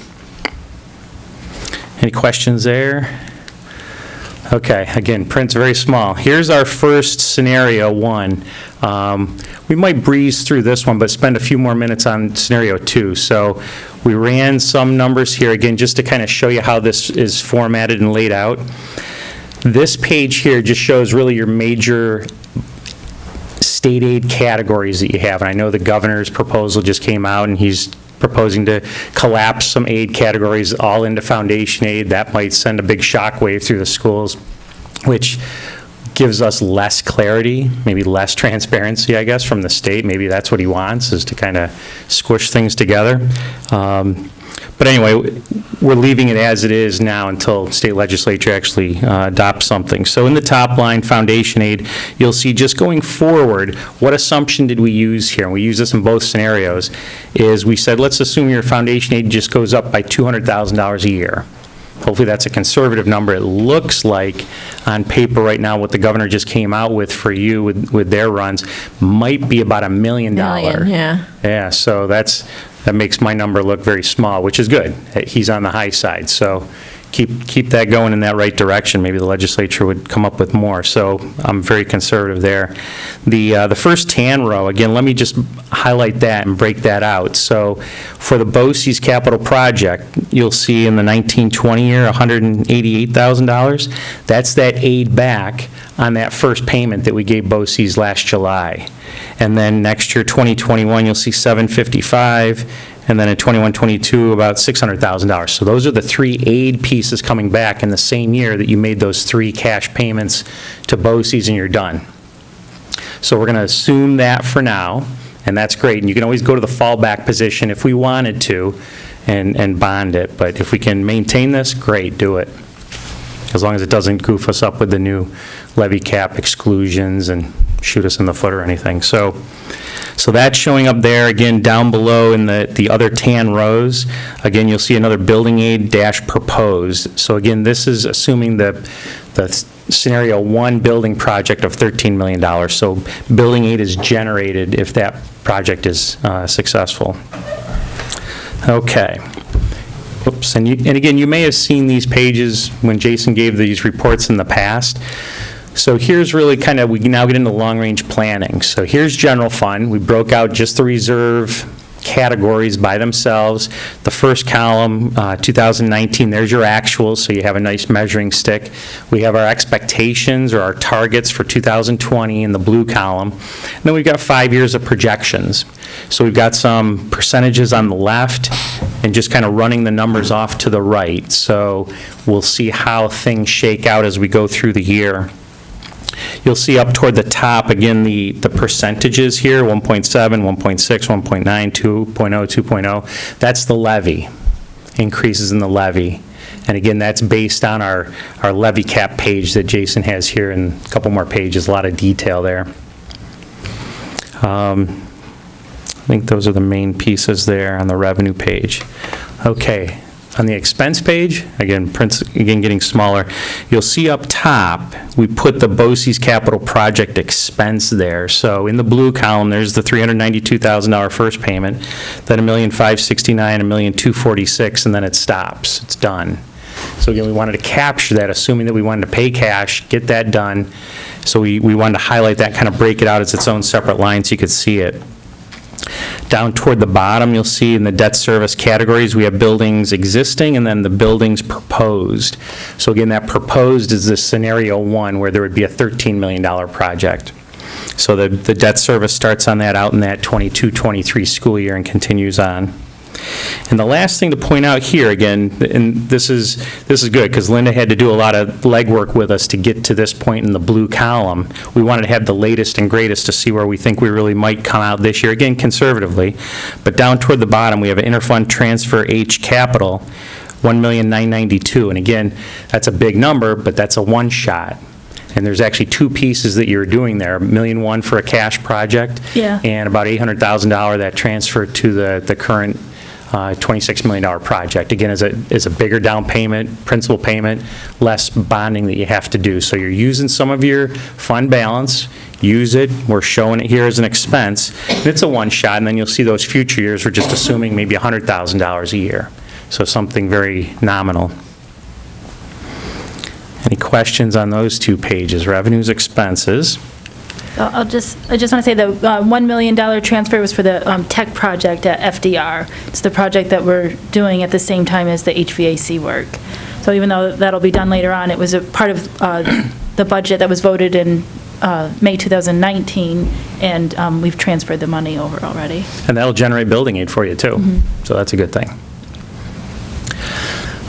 Any questions there? Okay, again, print's very small. Here's our first scenario one. We might breeze through this one, but spend a few more minutes on scenario two. So we ran some numbers here, again, just to kind of show you how this is formatted and laid out. This page here just shows really your major state aid categories that you have. And I know the governor's proposal just came out, and he's proposing to collapse some aid categories all into foundation aid. That might send a big shockwave through the schools, which gives us less clarity, maybe less transparency, I guess, from the state. Maybe that's what he wants, is to kind of squish things together. But anyway, we're leaving it as it is now until state legislature actually adopts something. So in the top line, foundation aid, you'll see just going forward, what assumption did we use here? And we use this in both scenarios, is we said, let's assume your foundation aid just goes up by $200,000 a year. Hopefully that's a conservative number. It looks like on paper right now what the governor just came out with for you with their runs might be about $1 million. Yeah. Yeah, so that makes my number look very small, which is good. He's on the high side, so keep that going in that right direction. Maybe the legislature would come up with more, so I'm very conservative there. The first tan row, again, let me just highlight that and break that out. So for the BOCES capital project, you'll see in the 1920 year, $188,000. That's that aid back on that first payment that we gave BOCES last July. And then next year, 2021, you'll see $755,000, and then in 21-22, about $600,000. So those are the three aid pieces coming back in the same year that you made those three cash payments to BOCES, and you're done. So we're going to assume that for now, and that's great. And you can always go to the fallback position if we wanted to and bond it. But if we can maintain this, great, do it. As long as it doesn't goof us up with the new levy cap exclusions and shoot us in the foot or anything. So that's showing up there. Again, down below in the other tan rows, again, you'll see another building aid dash proposed. So again, this is assuming the scenario one building project of $13 million. So building aid is generated if that project is successful. Okay. Oops, and again, you may have seen these pages when Jason gave these reports in the past. So here's really kind of, we now get into long-range planning. So here's general fund. We broke out just the reserve categories by themselves. The first column, 2019, there's your actuals, so you have a nice measuring stick. We have our expectations or our targets for 2020 in the blue column. And then we've got 5 years of projections. So we've got some percentages on the left and just kind of running the numbers off to the right. So we'll see how things shake out as we go through the year. You'll see up toward the top, again, the percentages here, 1.7, 1.6, 1.9, 2.0, 2.0. That's the levy, increases in the levy. And again, that's based on our levy cap page that Jason has here, and a couple more pages, a lot of detail there. I think those are the main pieces there on the revenue page. Okay. On the expense page, again, getting smaller, you'll see up top, we put the BOCES capital project expense there. So in the blue column, there's the $392,000 first payment, then $1,569,000, $1,246,000, and then it stops. It's done. So again, we wanted to capture that, assuming that we wanted to pay cash, get that done. So we wanted to highlight that, kind of break it out as its own separate line so you could see it. Down toward the bottom, you'll see in the debt service categories, we have buildings existing and then the buildings proposed. So again, that proposed is the scenario one where there would be a $13 million project. So the debt service starts on that out in that 22-23 school year and continues on. And the last thing to point out here, again, and this is good because Linda had to do a lot of legwork with us to get to this point in the blue column. We wanted to have the latest and greatest to see where we think we really might come out this year, again, conservatively. But down toward the bottom, we have an interfund transfer H capital, $1,992,000. And again, that's a big number, but that's a one-shot. And there's actually two pieces that you're doing there, $1.1 million for a cash project, Yeah. and about $800,000 that transfer to the current $26 million project. Again, is a bigger down payment, principal payment, less bonding that you have to do. So you're using some of your fund balance, use it, we're showing it here as an expense, and it's a one-shot, and then you'll see those future years, we're just assuming maybe $100,000 a year. So something very nominal. Any questions on those two pages, revenues, expenses? I just want to say the $1 million transfer was for the tech project at FDR. It's the project that we're doing at the same time as the HVAC work. So even though that'll be done later on, it was a part of the budget that was voted in May 2019, and we've transferred the money over already. And that'll generate building aid for you, too. So that's a good thing.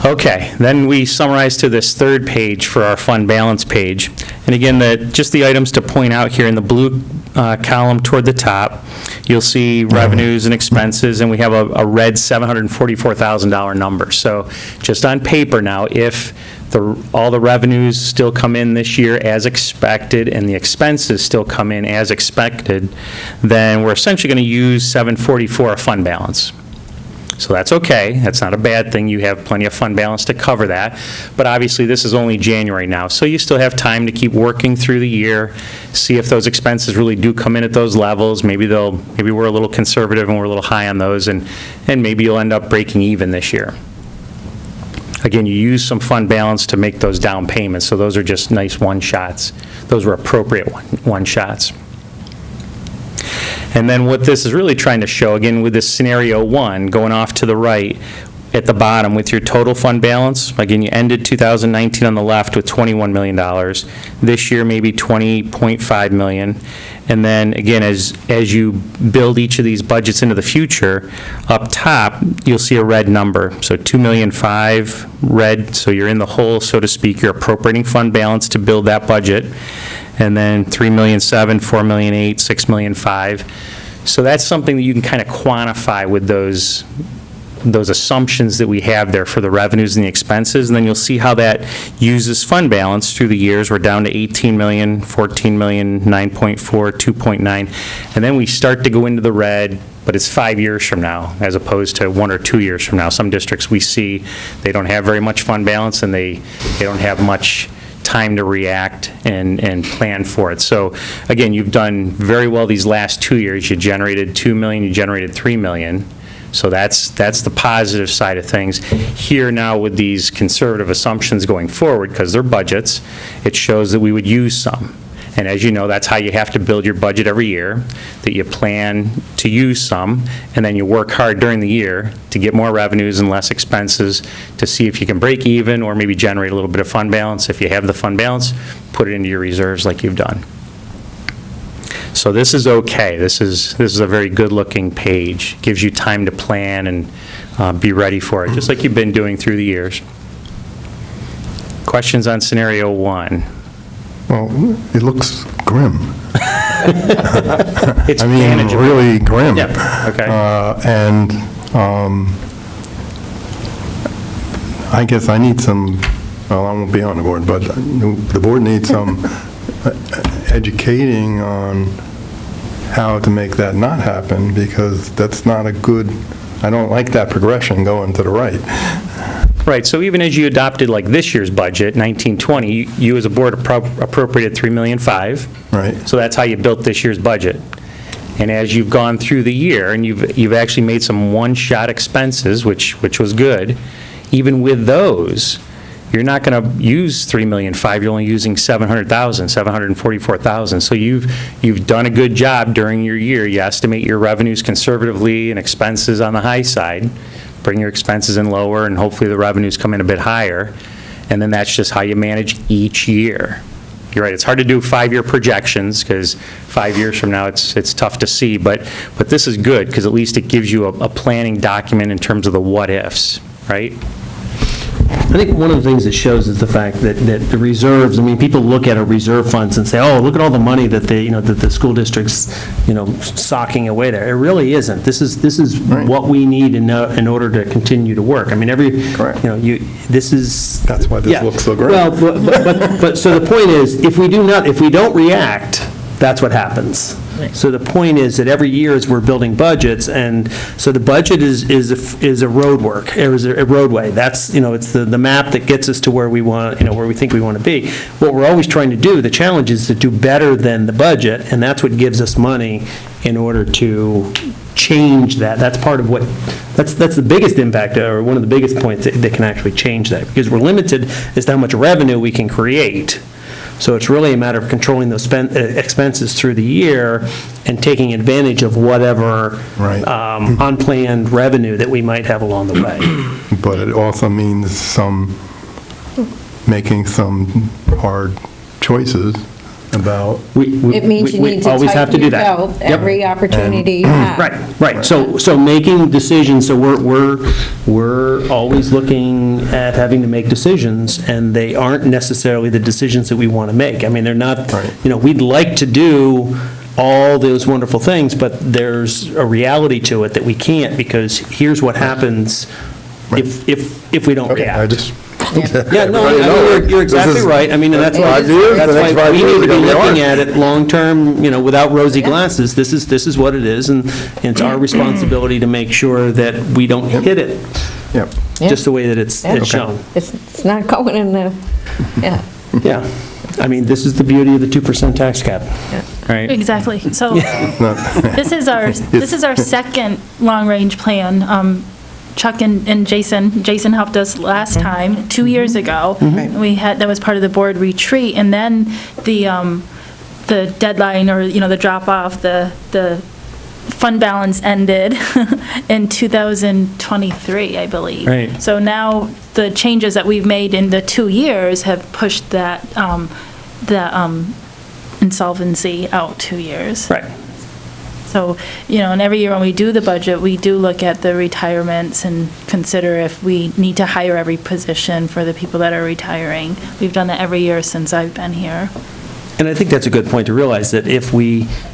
Okay, then we summarize to this third page for our fund balance page. And again, just the items to point out here in the blue column toward the top, you'll see revenues and expenses, and we have a red $744,000 number. So just on paper now, if all the revenues still come in this year as expected and the expenses still come in as expected, then we're essentially going to use 744 of fund balance. So that's okay. That's not a bad thing. You have plenty of fund balance to cover that. But obviously, this is only January now, so you still have time to keep working through the year, see if those expenses really do come in at those levels. Maybe we're a little conservative and we're a little high on those, and maybe you'll end up breaking even this year. Again, you use some fund balance to make those down payments, so those are just nice one-shots. Those were appropriate one-shots. And then what this is really trying to show, again, with this scenario 1, going off to the right, at the bottom with your total fund balance, again, you ended 2019 on the left with $21 million. This year, maybe $20.5 million. And then, again, as you build each of these budgets into the future, up top, you'll see a red number. So $2.5 million red, so you're in the hole, so to speak. You're appropriating fund balance to build that budget. And then $3.7 million, $4.8 million, $6.5 million. So that's something that you can kind of quantify with those assumptions that we have there for the revenues and the expenses, and then you'll see how that uses fund balance through the years. We're down to $18 million, $14 million, 9.4, 2.9, and then we start to go into the red, but it's 5 years from now as opposed to 1 or 2 years from now. Some districts we see, they don't have very much fund balance, and they don't have much time to react and plan for it. So again, you've done very well these last 2 years. You generated $2 million, you generated $3 million. So that's the positive side of things. Here now with these conservative assumptions going forward, because they're budgets, it shows that we would use some. And as you know, that's how you have to build your budget every year, that you plan to use some, and then you work hard during the year to get more revenues and less expenses to see if you can break even or maybe generate a little bit of fund balance. If you have the fund balance, put it into your reserves like you've done. So this is okay. This is a very good-looking page. Gives you time to plan and be ready for it, just like you've been doing through the years. Questions on scenario 1? Well, it looks grim. It's I mean, manageable. really grim. Yeah, okay. And I guess I need some, well, I won't be on the board, but the board needs some educating on how to make that not happen, because that's not a good, I don't like that progression going to the right. Right, so even as you adopted like this year's budget, 1920, you as a board appropriated $3.5 million. Right. So that's how you built this year's budget. And as you've gone through the year, and you've actually made some one-shot expenses, which was good, even with those, you're not going to use $3.5 million. You're only using $700,000, $744,000. So you've done a good job during your year. You estimate your revenues conservatively and expenses on the high side. Bring your expenses in lower, and hopefully the revenues come in a bit higher. And then that's just how you manage each year. You're right, it's hard to do 5-year projections, because 5 years from now it's tough to see, but this is good, because at least it gives you a planning document in terms of the what-ifs, right? I think one of the things it shows is the fact that the reserves, I mean, people look at our reserve funds and say, oh, look at all the money that that the school district's, socking away there. It really isn't. This is Right. what we need in order to continue to work. I mean, Correct. this is. That's why this yeah. looks so great. Well, but so the point is, if we don't react, that's what happens. So the point is that every year as we're building budgets, and so the budget is a road work, or is a roadway. That's, it's the map that gets us to where we want, where we think we want to be. What we're always trying to do, the challenge is to do better than the budget, and that's what gives us money in order to change that. That's part of what, that's the biggest impact, or one of the biggest points that can actually change that, because we're limited as to how much revenue we can create. So it's really a matter of controlling those expenses through the year and taking advantage of whatever unplanned revenue that we might have along the way. But it also means making some hard choices about. It means you need to always have to tighten do your that. belt every opportunity you have. Right. So making decisions, so we're always looking at having to make decisions, and they aren't necessarily the decisions that we want to make. I mean, they're not, we'd like to do all those wonderful things, but there's a reality to it that we can't, because here's what happens if we don't react. Yeah, no, I mean, you're exactly right. I mean, and that's why we need to be looking at it long-term, without rosy glasses. This is what it is, and it's our responsibility to make sure that we don't hit it just the way that it's shown. It's not going in the, Yeah. I mean, this is the beauty of the 2% tax cap. Right. Exactly. So this is our second long-range plan. Chuck and Jason helped us last time, 2 years ago. That was part of the board retreat, and then the deadline, or the drop off, the fund balance ended in 2023, I believe. Right. So now the changes that we've made in the 2 years have pushed that insolvency out 2 years. Right. So, and every year when we do the budget, we do look at the retirements and consider if we need to hire every position for the people that are retiring. We've done that every year since I've been here. And I think that's a good point to realize, that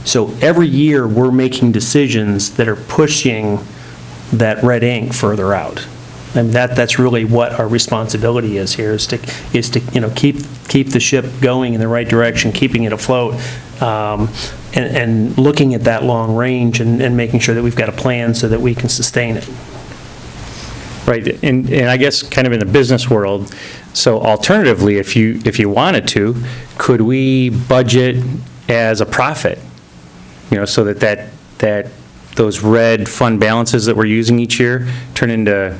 so every year, we're making decisions that are pushing that red ink further out. And that's really what our responsibility is here, is to keep the ship going in the right direction, keeping it afloat, and looking at that long range and making sure that we've got a plan so that we can sustain it. Right, and I guess kind of in the business world, so alternatively, if you wanted to, could we budget as a profit? So that those red fund balances that we're using each year turn into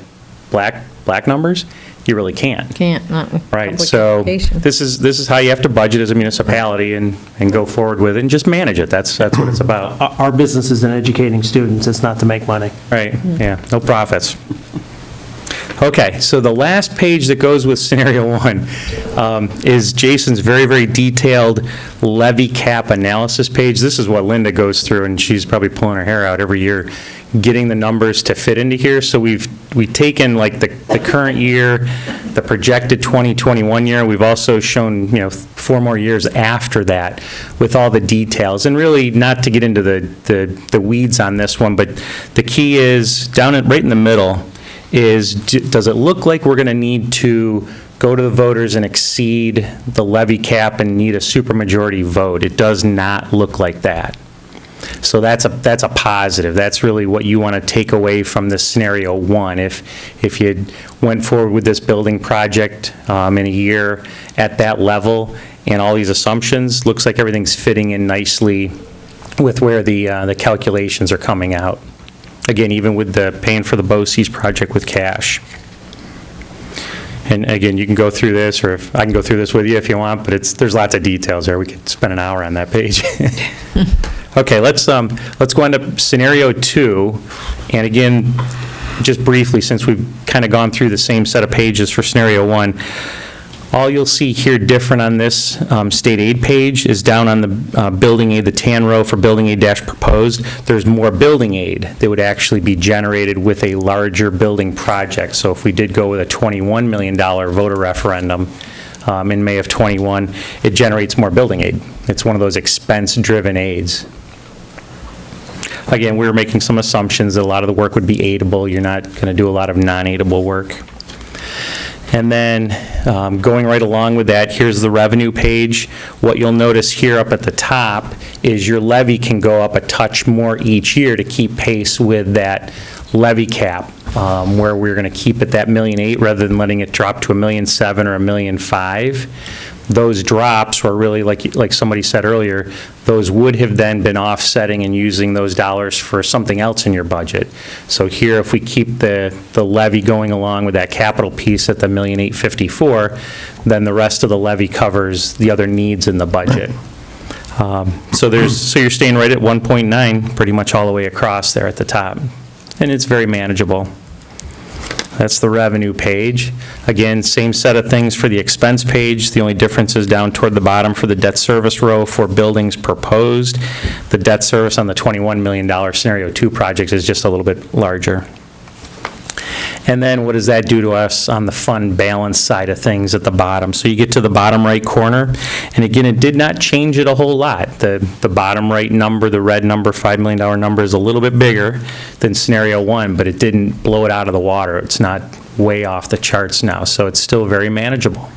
black numbers? You really can't. not with Right, public so education. this is how you have to budget as a municipality and go forward with it and just manage it. That's what it's about. Our business is in educating students, it's not to make money. Right, yeah, no profits. Okay, so the last page that goes with scenario one is Jason's very, very detailed levy cap analysis page. This is what Linda goes through, and she's probably pulling her hair out every year, getting the numbers to fit into here. So we've taken like the current year, the projected 2021 year. We've also shown 4 more years after that with all the details. And really, not to get into the weeds on this one, but the key is right in the middle is, does it look like we're going to need to go to the voters and exceed the levy cap and need a supermajority vote? It does not look like that. So that's a positive. That's really what you want to take away from this scenario one. If you went forward with this building project in a year at that level and all these assumptions, looks like everything's fitting in nicely with where the calculations are coming out. Again, even with the paying for the BOCES project with cash. And again, you can go through this, or if I can go through this with you if you want, but there's lots of details there. We could spend an hour on that page. Okay, let's go on to scenario 2. And again, just briefly, since we've kind of gone through the same set of pages for scenario 1, all you'll see here different on this state aid page is down on the building aid, the tan row for building aid dash proposed. There's more building aid that would actually be generated with a larger building project. So if we did go with a $21 million voter referendum in May of 21, it generates more building aid. It's one of those expense-driven aids. Again, we were making some assumptions that a lot of the work would be aidable. You're not going to do a lot of non-aidable work. And then going right along with that, here's the revenue page. What you'll notice here up at the top is your levy can go up a touch more each year to keep pace with that levy cap, where we're going to keep it that $1.8 million rather than letting it drop to $1.7 million or $1.5 million. those drops were really, like somebody said earlier, those would have then been offsetting and using those dollars for something else in your budget. So here, if we keep the levy going along with that capital piece at the $1,854,000, then the rest of the levy covers the other needs in the budget. So you're staying right at 1.9 pretty much all the way across there at the top. And it's very manageable. That's the revenue page. Again, same set of things for the expense page. The only difference is down toward the bottom for the debt service row for buildings proposed. The debt service on the $21 million Scenario 2 project is just a little bit larger. And then what does that do to us on the fund balance side of things at the bottom? So you get to the bottom right corner, and again, it did not change it a whole lot. The bottom right number, the red number, $5 million number, is a little bit bigger than Scenario 1, but it didn't blow it out of the water. It's not way off the charts now, so it's still very manageable.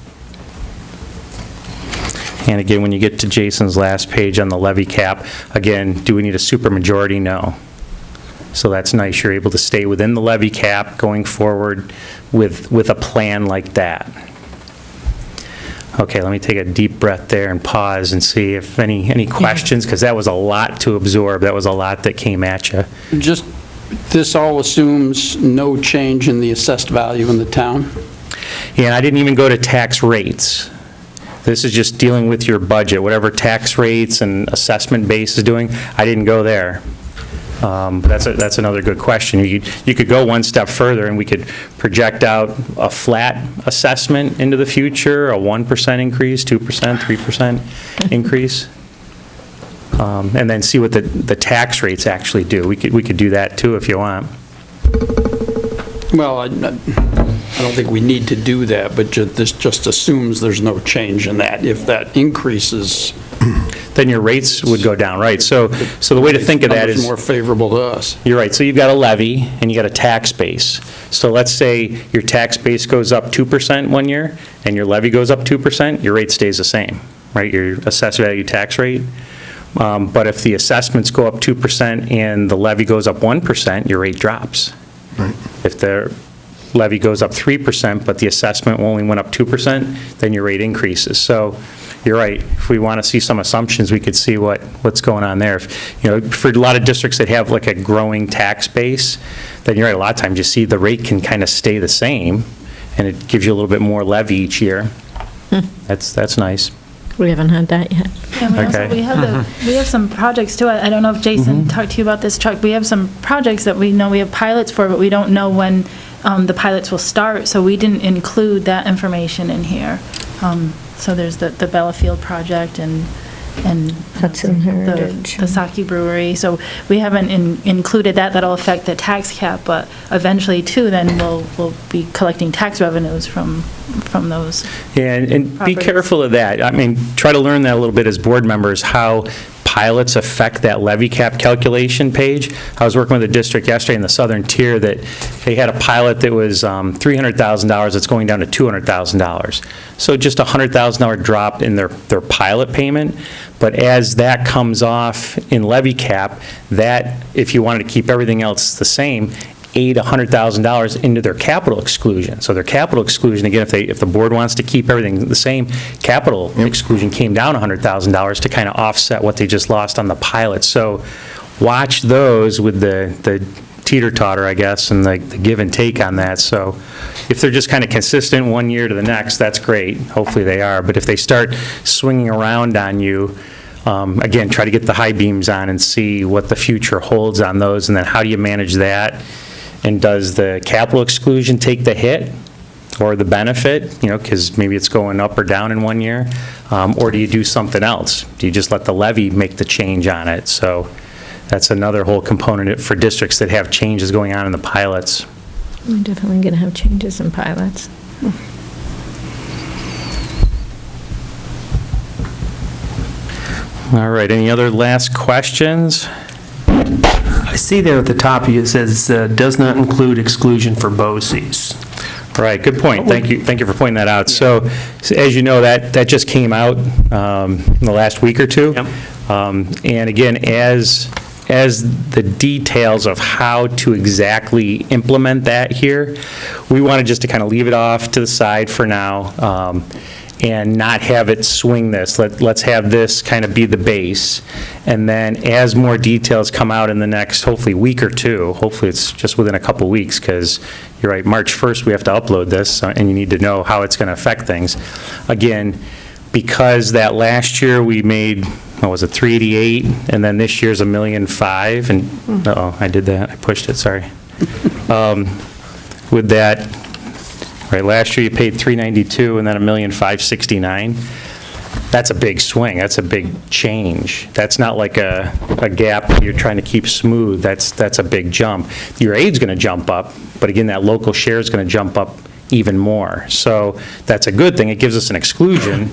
And again, when you get to Jason's last page on the levy cap, again, do we need a supermajority? No. So that's nice. You're able to stay within the levy cap going forward with a plan like that. Okay, let me take a deep breath there and pause and see if any questions, because that was a lot to absorb. That was a lot that came at you. Just, this all assumes no change in the assessed value in the town? Yeah, and I didn't even go to tax rates. This is just dealing with your budget. Whatever tax rates and assessment base is doing, I didn't go there. That's another good question. You could go one step further, and we could project out a flat assessment into the future, a 1% increase, 2%, 3% increase, and then see what the tax rates actually do. We could do that too if you want. Well, I don't think we need to do that, but this just assumes there's no change in that. If that increases, then your rates would go down, right? So the way to think of that is more favorable to us. You're right. So you've got a levy and you got a tax base. So let's say your tax base goes up 2% one year and your levy goes up 2%, your rate stays the same, right? Your assessed value tax rate. But if the assessments go up 2% and the levy goes up 1%, your rate drops. Right. If the levy goes up 3%, but the assessment only went up 2%, then your rate increases. So you're right. If we want to see some assumptions, we could see what's going on there. For a lot of districts that have like a growing tax base, then you're right. A lot of times you see the rate can kind of stay the same, and it gives you a little bit more levy each year. That's nice. We haven't had that yet. And we have some projects too. I don't know if Jason talked to you about this, Chuck. We have some projects that we know we have pilots for, but we don't know when the pilots will start, so we didn't include that information in here. So there's the Bellafield project and Hudson Heritage. the Sake Brewery. So we haven't included that. That'll affect the tax cap, but eventually too, then we'll be collecting tax revenues from those. Yeah, and be properties. careful of that. I mean, try to learn that a little bit as board members, how pilots affect that levy cap calculation page. I was working with a district yesterday in the southern tier that they had a pilot that was $300,000 that's going down to $200,000. So just a $100,000 drop in their pilot payment. But as that comes off in levy cap, that, if you wanted to keep everything else the same, ate $100,000 into their capital exclusion. So their capital exclusion, again, if the board wants to keep everything the same, capital exclusion came down $100,000 to kind of offset what they just lost on the pilot. So watch those with the teeter-totter, I guess, and the give and take on that. So if they're just kind of consistent one year to the next, that's great. Hopefully they are. But if they start swinging around on you, again, try to get the high beams on and see what the future holds on those, and then how do you manage that? And does the capital exclusion take the hit or the benefit, because maybe it's going up or down in one year? Or do you do something else? Do you just let the levy make the change on it? So that's another whole component for districts that have changes going on in the pilots. We're definitely going to have changes in pilots. All right, any other last questions? I see there at the top, it says, does not include exclusion for BOCES. Right, good point. Thank you for pointing that out. So as you know, that just came out in the last week or two. Yep. And again, as the details of how to exactly implement that here, we wanted just to kind of leave it off to the side for now. and not have it swing this. Let's have this kind of be the base. And then as more details come out in the next, hopefully, week or two, hopefully it's just within a couple weeks, because you're right, March 1st, we have to upload this, and you need to know how it's going to affect things. Again, because that last year we made, what was it, 388, and then this year's $1.5 million, and, uh-oh, I did that, I pushed it, sorry. With that, right, last year you paid 392 and then $1,569,000. That's a big swing, that's a big change. That's not like a gap that you're trying to keep smooth, that's a big jump. Your aid's gonna jump up, but again, that local share is gonna jump up even more. So that's a good thing, it gives us an exclusion,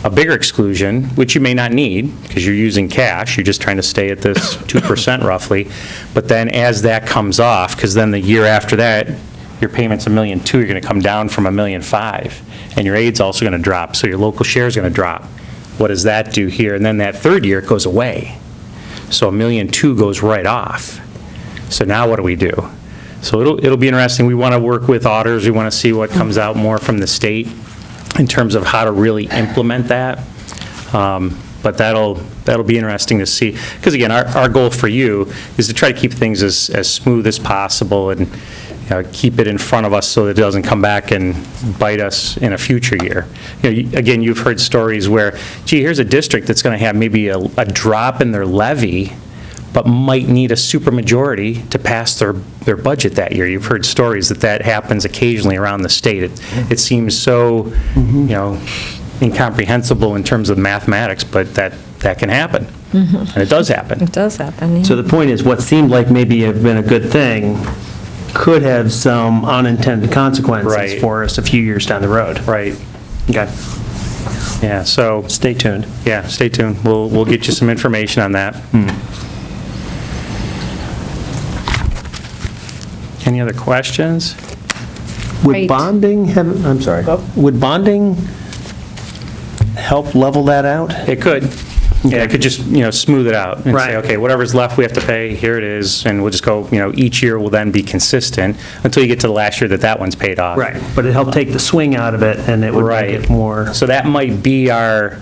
a bigger exclusion, which you may not need, because you're using cash, you're just trying to stay at this 2% roughly. But then as that comes off, because then the year after that, your payment's $1.2 million, you're going to come down from $1.5 million, and your aid's also going to drop, so your local share is going to drop. What does that do here? And then that third year, it goes away. So $1.2 million goes right off. So now what do we do? So it'll be interesting. We want to work with auditors. We want to see what comes out more from the state in terms of how to really implement that. But that'll be interesting to see. Because again, our goal for you is to try to keep things as smooth as possible and keep it in front of us so that it doesn't come back and bite us in a future year. Again, you've heard stories where, gee, here's a district that's going to have maybe a drop in their levy, but might need a supermajority to pass their budget that year. You've heard stories that happens occasionally around the state. It seems so, incomprehensible in terms of mathematics, but that can happen. And it does happen. It does happen, yeah. So the point is, what seemed like maybe have been a good thing could have some unintended consequences Right. for us a few years down the road. Right. Okay. Yeah, so, Stay tuned. yeah, stay tuned. We'll get you some information on that. Any other questions? Would Right. bonding have, I'm sorry, would bonding help level that out? It could. Yeah, it could just, smooth it out and Right. say, okay, whatever's left we have to pay, here it is, and we'll just go, each year will then be consistent until you get to the last year that one's paid off. Right, but it helped take the swing out of it, and it would make Right. it more, So that might be our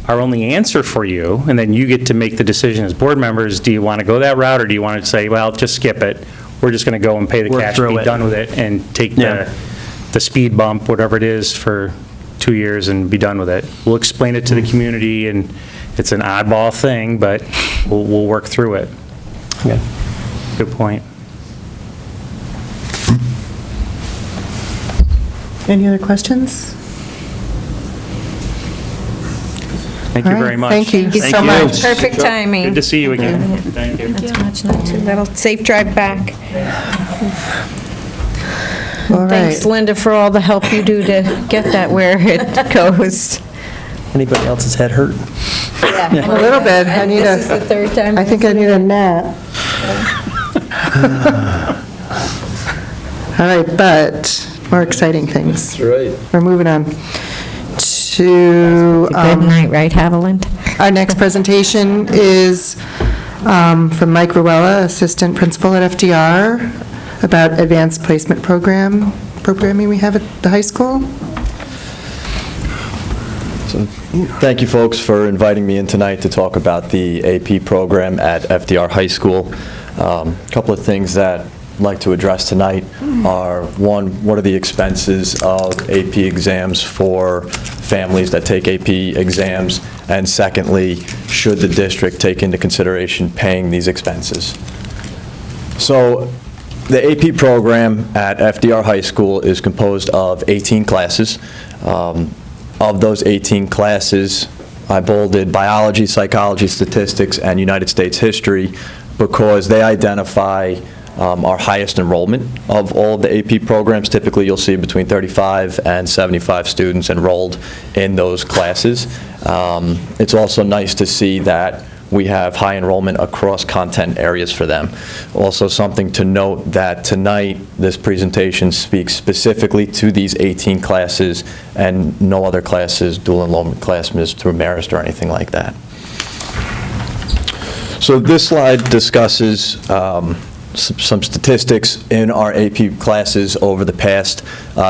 only answer for you, and then you get to make the decision as board members, do you want to go that route, or do you want to say, well, just skip it, we're just going to go and pay the Work cash, through be it. done with it, and take Yeah. the speed bump, whatever it is, for 2 years and be done with it. We'll explain it to the community, and it's an oddball thing, but we'll work through it. Okay. Good point. Any other questions? Thank you All right, very much. thank you. Thank you so Thank you. much. Perfect timing. Good to see you again. Thank you. That'll safe drive back. All right. Thanks, Linda, for all the help you do to get that where it goes. anybody else's head hurt? A little bit. I need This is the third time. I think I need a nap. All right, but more exciting things. That's right. We're moving on to Good night, right, Haviland? our next presentation is from Mike Ruella, Assistant Principal at FDR, about advanced placement programming we have at the high school. So, thank you, folks, for inviting me in tonight to talk about the AP program at FDR High School. A couple of things that I'd like to address tonight are, one, what are the expenses of AP exams for families that take AP exams? And secondly, should the district take into consideration paying these expenses? So, the AP program at FDR High School is composed of 18 classes. Of those 18 classes, I bolded biology, psychology, statistics, and United States history because they identify our highest enrollment of all of the AP programs. Typically, you'll see between 35 and 75 students enrolled in those classes. It's also nice to see that we have high enrollment across content areas for them. Also, something to note that tonight, this presentation speaks specifically to these 18 classes and no other classes, dual enrollment classes through Marist or anything like that. So this slide discusses some statistics in our AP classes over the past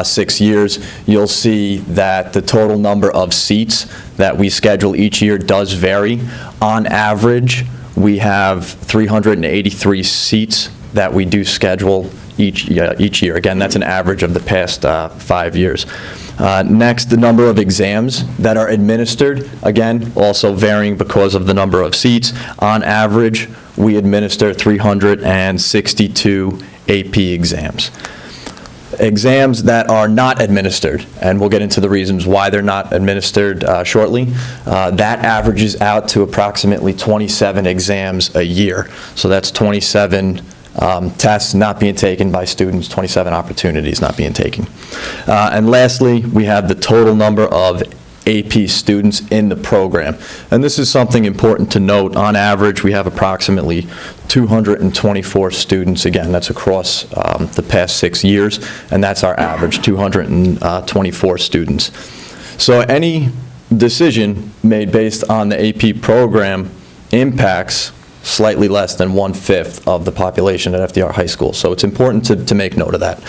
6 years, you'll see that the total number of seats that we schedule each year does vary. On average, we have 383 seats that we do schedule each year. Again, that's an average of the past 5 years. Next, the number of exams that are administered, again, also varying because of the number of seats. On average, we administer 362 AP exams. Exams that are not administered, and we'll get into the reasons why they're not administered shortly, that averages out to approximately 27 exams a year. So that's 27 tests not being taken by students, 27 opportunities not being taken. And lastly, we have the total number of AP students in the program. And this is something important to note. On average, we have approximately 224 students. Again, that's across the past 6 years, and that's our average, 224 students. So any decision made based on the AP program impacts slightly less than 1/5 of the population at FDR High School. So it's important to make note of that.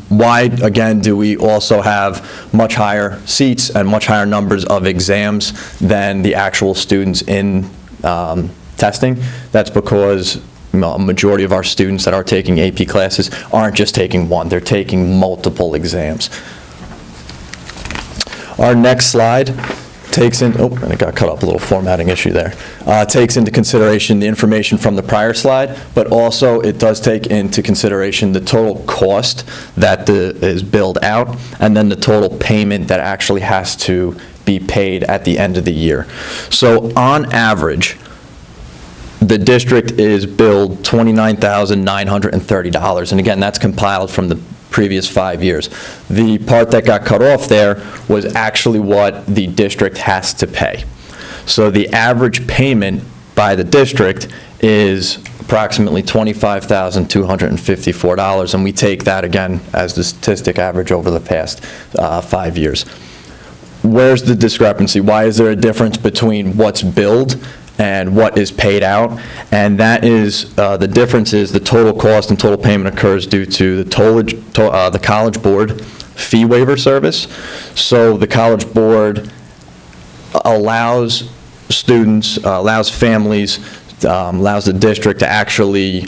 Why, again, do we also have much higher seats and much higher numbers of exams than the actual students in testing? That's because a majority of our students that are taking AP classes aren't just taking one, they're taking multiple exams. Our next slide takes in, oh, and it got cut up, a little formatting issue there, takes into consideration the information from the prior slide, but also it does take into consideration the total cost that is billed out, and then the total payment that actually has to be paid at the end of the year. So on average, the district is billed $29,930, and again, that's compiled from the previous 5 years. The part that got cut off there was actually what the district has to pay. So the average payment by the district is approximately $25,254, and we take that again as the statistic average over the past 5 years. Where's the discrepancy? Why is there a difference between what's billed and what is paid out? And that is, the difference is the total cost and total payment occurs due to the College Board fee waiver service. So the College Board allows students, allows families, allows the district to actually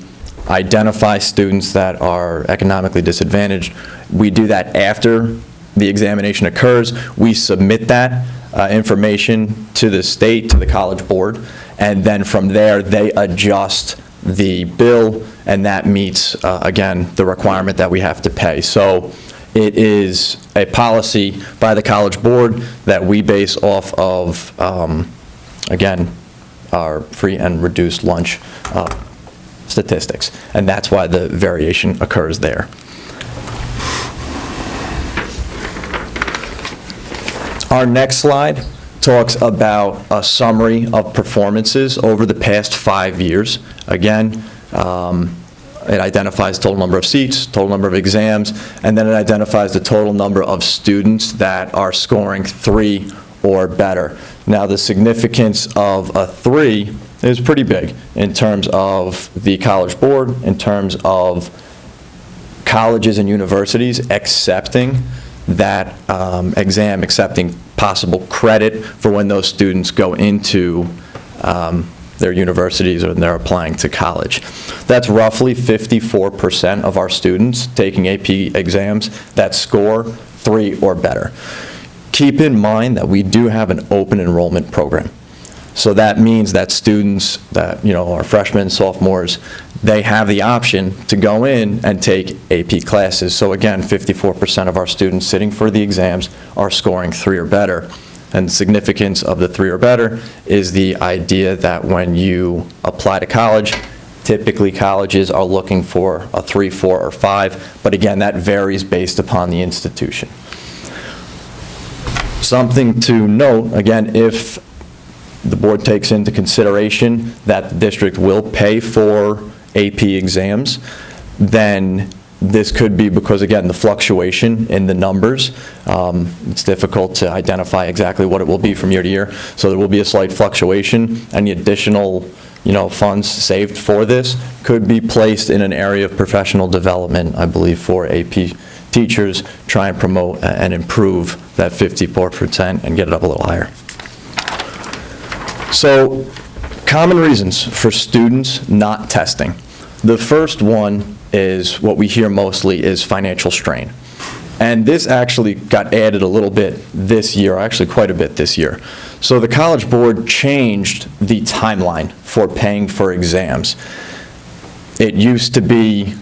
identify students that are economically disadvantaged. We do that after the examination occurs. We submit that information to the state, to the College Board, and then from there they adjust the bill, and that meets, again, the requirement that we have to pay. So it is a policy by the College Board that we base off of, again, our free and reduced lunch statistics, and that's why the variation occurs there. Our next slide talks about a summary of performances over the past 5 years. Again, it identifies total number of seats, total number of exams, and then it identifies the total number of students that are scoring 3 or better. Now, the significance of a 3 is pretty big in terms of the College Board, in terms of colleges and universities accepting that exam, accepting possible credit for when those students go into their universities or they're applying to college. That's roughly 54% of our students taking AP exams that score 3 or better. Keep in mind that we do have an open enrollment program. So that means that students that, are freshmen, sophomores, they have the option to go in and take AP classes. So again, 54% of our students sitting for the exams are scoring 3 or better. And the significance of the 3 or better is the idea that when you apply to college, typically colleges are looking for a 3, 4, or 5, but again, that varies based upon the institution. Something to note, again, if the board takes into consideration that the district will pay for AP exams, then this could be because, again, the fluctuation in the numbers, it's difficult to identify exactly what it will be from year to year, so there will be a slight fluctuation. Any additional funds saved for this could be placed in an area of professional development, I believe, for AP teachers, try and promote and improve that 54% and get it up a little higher. So, common reasons for students not testing. The first one is what we hear mostly is financial strain. And this actually got added a little bit this year, actually quite a bit this year. So the College Board changed the timeline for paying for exams. It used to be,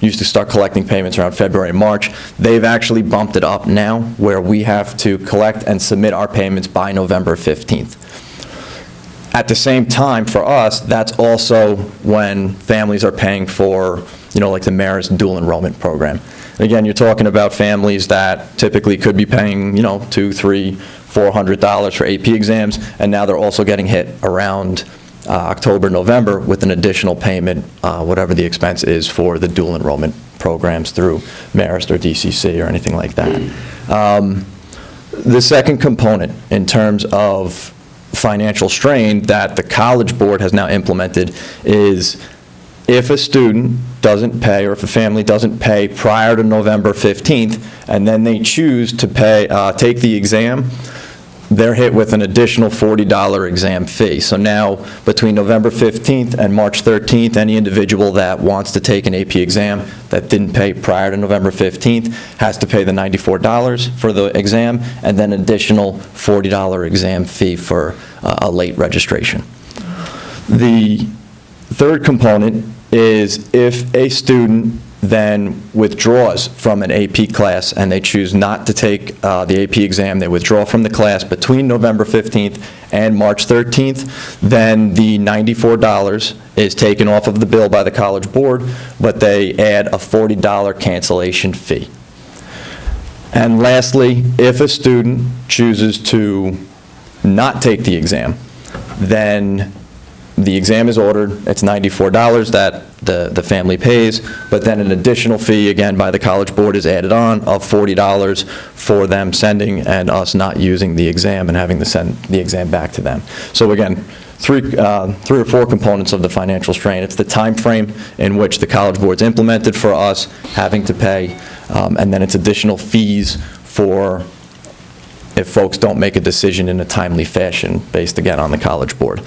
used to start collecting payments around February, March. They've actually bumped it up now where we have to collect and submit our payments by November 15th. At the same time, for us, that's also when families are paying for, like the Marist dual enrollment program. Again, you're talking about families that typically could be paying, $200, $300, $400 for AP exams, and now they're also getting hit around October, November with an additional payment, whatever the expense is for the dual enrollment programs through Marist or DCC or anything like that. The second component in terms of financial strain that the College Board has now implemented is if a student doesn't pay or if a family doesn't pay prior to November 15th and then they choose to take the exam, they're hit with an additional $40 exam fee. So now, between November 15th and March 13th, any individual that wants to take an AP exam that didn't pay prior to November 15th has to pay the $94 for the exam and then additional $40 exam fee for a late registration. The third component is if a student then withdraws from an AP class and they choose not to take the AP exam, they withdraw from the class between November 15th and March 13th, then the $94 is taken off of the bill by the College Board, but they add a $40 cancellation fee. And lastly, if a student chooses to not take the exam, then the exam is ordered, it's $94 that the family pays, but then an additional fee, again, by the College Board is added on of $40 for them sending and us not using the exam and having to send the exam back to them. So again, three or four components of the financial strain. It's the time frame in which the College Board's implemented for us having to pay, and then it's additional fees for if folks don't make a decision in a timely fashion based, again, on the College Board.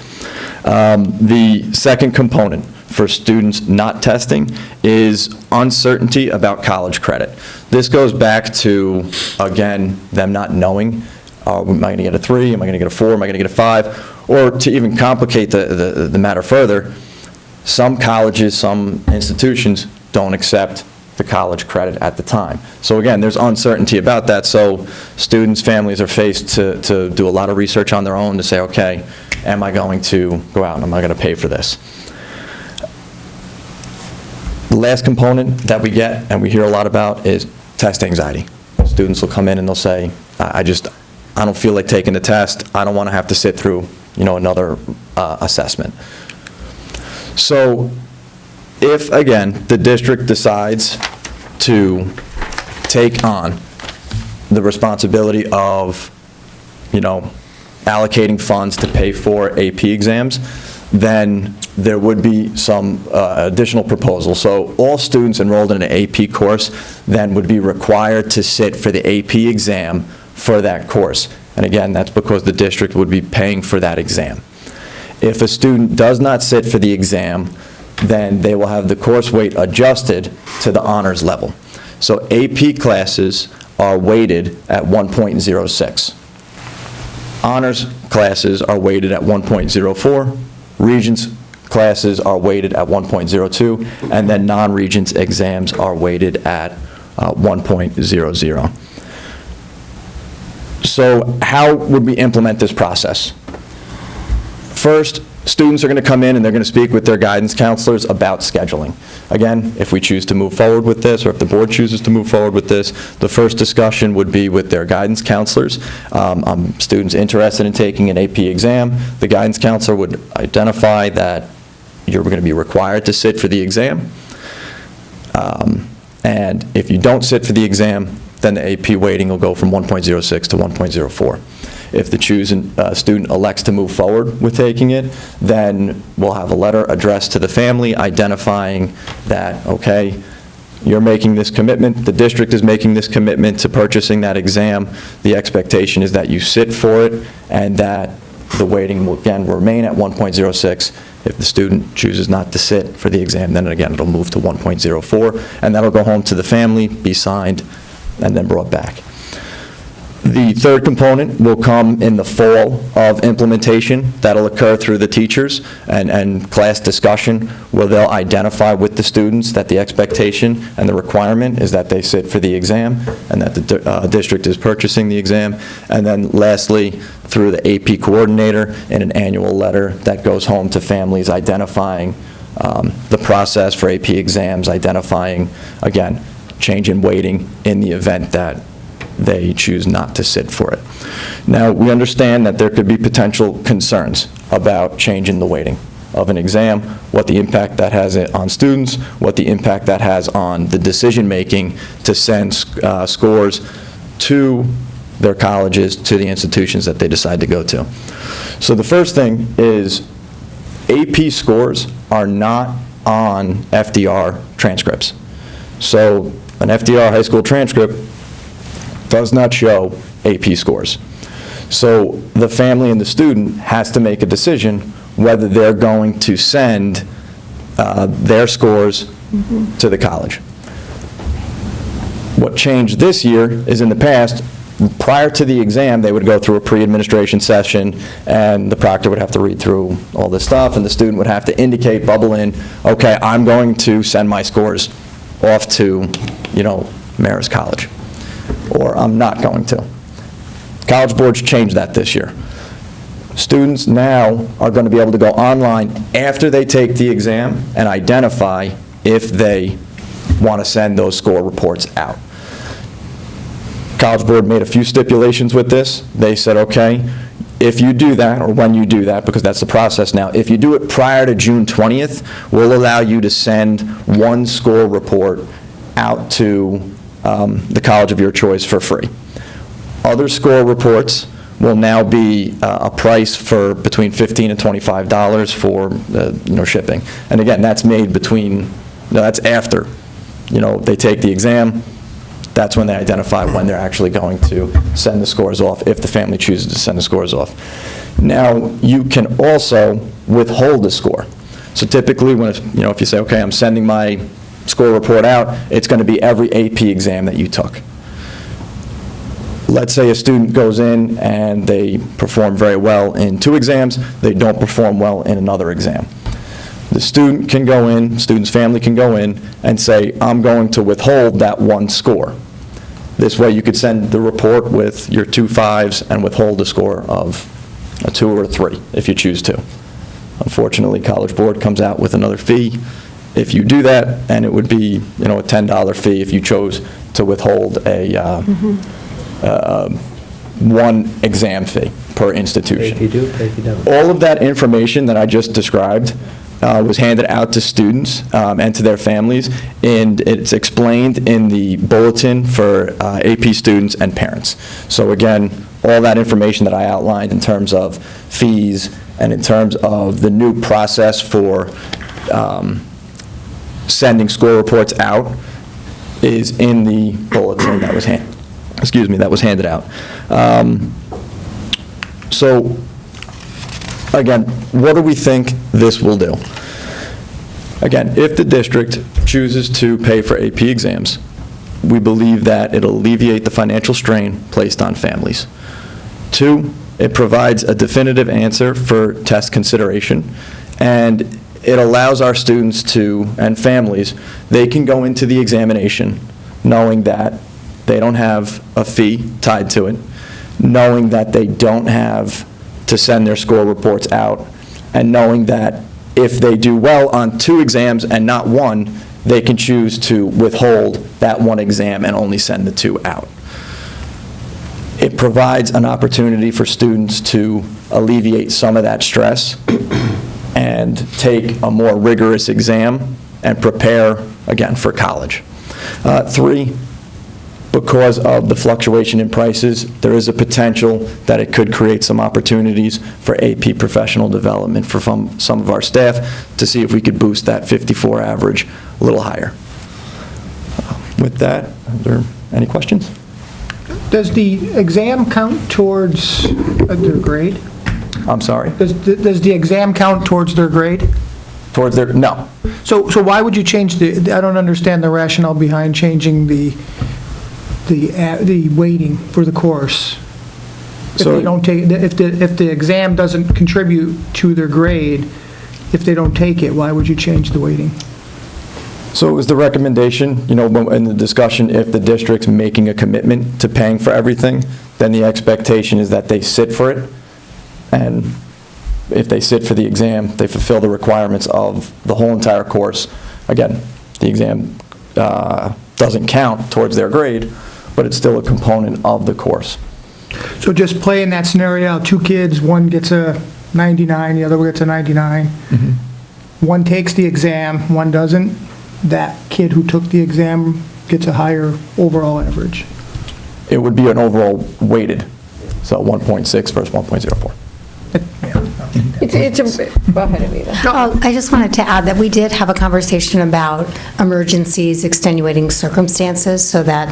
The second component for students not testing is uncertainty about college credit. This goes back to, again, them not knowing, am I going to get a 3, am I going to get a 4, am I going to get a 5? Or to even complicate the matter further, some colleges, some institutions don't accept the college credit at the time. So again, there's uncertainty about that, so students, families are faced to do a lot of research on their own to say, okay, am I going to go out and am I going to pay for this? The last component that we get and we hear a lot about is test anxiety. Students will come in and they'll say, I don't feel like taking the test. I don't want to have to sit through, another assessment. So if, again, the district decides to take on the responsibility of, allocating funds to pay for AP exams, then there would be some additional proposal. So all students enrolled in an AP course then would be required to sit for the AP exam for that course. And again, that's because the district would be paying for that exam. If a student does not sit for the exam, then they will have the course weight adjusted to the honors level. So AP classes are weighted at 1.06. Honors classes are weighted at 1.04. Regents classes are weighted at 1.02. And then non-Regents exams are weighted at 1.00. So how would we implement this process? First, students are going to come in and they're going to speak with their guidance counselors about scheduling. Again, if we choose to move forward with this, or if the board chooses to move forward with this, the first discussion would be with their guidance counselors. Students interested in taking an AP exam, the guidance counselor would identify that you're going to be required to sit for the exam. And if you don't sit for the exam, then the AP weighting will go from 1.06 to 1.04. If the student elects to move forward with taking it, then we'll have a letter addressed to the family identifying that, okay, you're making this commitment, the district is making this commitment to purchasing that exam. The expectation is that you sit for it and that the weighting will, again, remain at 1.06. If the student chooses not to sit for the exam, then again, it'll move to 1.04, and that'll go home to the family, be signed, and then brought back. The third component will come in the fall of implementation. That'll occur through the teachers and class discussion, where they'll identify with the students that the expectation and the requirement is that they sit for the exam and that the district is purchasing the exam. And then lastly, through the AP coordinator in an annual letter that goes home to families identifying the process for AP exams, identifying, again, change in weighting in the event that they choose not to sit for it. Now, we understand that there could be potential concerns about changing the weighting of an exam, what the impact that has on students, what the impact that has on the decision-making to send scores to their colleges, to the institutions that they decide to go to. So the first thing is AP scores are not on FDR transcripts. So an FDR high school transcript does not show AP scores. So the family and the student has to make a decision whether they're going to send their scores to the college. What changed this year is in the past, prior to the exam, they would go through a pre-administration session, and the proctor would have to read through all this stuff, and the student would have to indicate, bubble in, okay, I'm going to send my scores off to, Marist College, or I'm not going to. College boards changed that this year. Students now are going to be able to go online after they take the exam and identify if they want to send those score reports out. College board made a few stipulations with this. They said, okay, if you do that, or when you do that, because that's the process now, if you do it prior to June 20th, we'll allow you to send one score report out to the college of your choice for free. Other score reports will now be a price for between $15 and $25 for shipping. And again, that's made between, that's after, they take the exam. That's when they identify when they're actually going to send the scores off, if the family chooses to send the scores off. Now, you can also withhold a score. So typically, when if you say, okay, I'm sending my score report out, it's going to be every AP exam that you took. Let's say a student goes in and they perform very well in 2 exams, they don't perform well in another exam. The student can go in, student's family can go in and say, I'm going to withhold that 1 score. This way you could send the report with your 2 5s and withhold a score of a 2 or a 3 if you choose to. Unfortunately, College Board comes out with another fee if you do that, and it would be, a $10 fee if you chose to withhold a 1 exam fee per institution. If you do, if you don't. All of that information that I just described was handed out to students and to their families, and it's explained in the bulletin for AP students and parents. So again, all that information that I outlined in terms of fees and in terms of the new process for sending score reports out is in the bulletin that was handed out. So again, what do we think this will do? Again, if the district chooses to pay for AP exams, we believe that it'll alleviate the financial strain placed on families. 2, it provides a definitive answer for test consideration, and it allows our students and families, they can go into the examination knowing that they don't have a fee tied to it, knowing that they don't have to send their score reports out, and knowing that if they do well on 2 exams and not 1, they can choose to withhold that 1 exam and only send the 2 out. It provides an opportunity for students to alleviate some of that stress and take a more rigorous exam and prepare, again, for college. 3, because of the fluctuation in prices, there is a potential that it could create some opportunities for AP professional development for some of our staff to see if we could boost that 54 average a little higher. With that, are there any questions? Does the exam count towards their grade? I'm sorry? Does the exam count towards their grade? Towards their, no. So why would you change I don't understand the rationale behind changing the weighting for the course. If they don't take, if the exam doesn't contribute to their grade, if they don't take it, why would you change the weighting? So it was the recommendation, in the discussion, if the district's making a commitment to paying for everything, then the expectation is that they sit for it. And if they sit for the exam, they fulfill the requirements of the whole entire course. Again, the exam doesn't count towards their grade, but it's still a component of the course. So just play in that scenario, 2 kids, one gets a 99, the other one gets a 99. One takes the exam, one doesn't. That kid who took the exam gets a higher overall average. It would be an overall weighted, so 1.6 versus 1.04. Go ahead, Anita. I just wanted to add that we did have a conversation about emergencies, extenuating circumstances, so that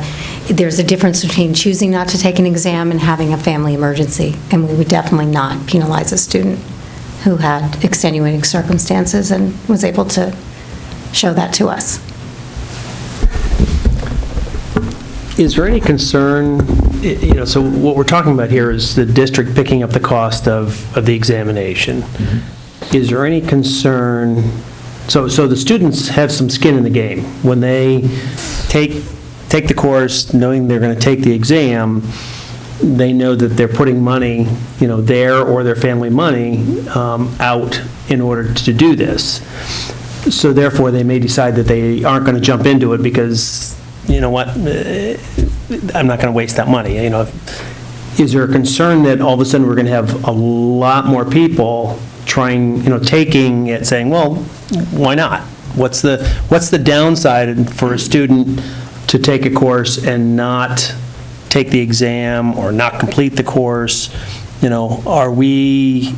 there's a difference between choosing not to take an exam and having a family emergency. And we would definitely not penalize a student who had extenuating circumstances and was able to show that to us. Is there any concern, so what we're talking about here is the district picking up the cost of the examination. Is there any concern, so the students have some skin in the game. When they take the course, knowing they're going to take the exam, they know that they're putting money, their or their family money out in order to do this. So therefore, they may decide that they aren't going to jump into it because, you know what, I'm not going to waste that money. Is there a concern that all of a sudden we're going to have a lot more people trying, taking it, saying, well, why not? What's the downside for a student to take a course and not take the exam or not complete the course? Are we,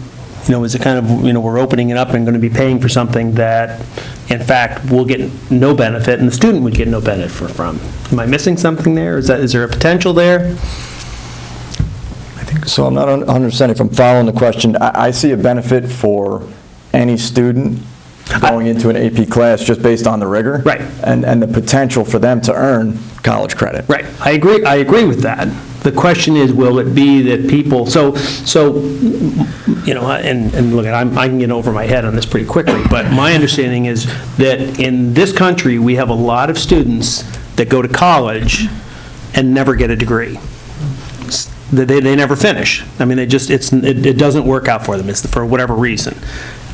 is it kind of, we're opening it up and going to be paying for something that, in fact, we'll get no benefit and the student would get no benefit from? Am I missing something there? Is there a potential there? So I'm not 100% if I'm following the question. I see a benefit for any student going into an AP class just based on the rigor. Right. And the potential for them to earn college credit. Right. I agree with that. The question is, will it be that people, and look, I can get over my head on this pretty quickly, but my understanding is that in this country, we have a lot of students that go to college and never get a degree. They never finish. I mean, it doesn't work out for them. It's for whatever reason.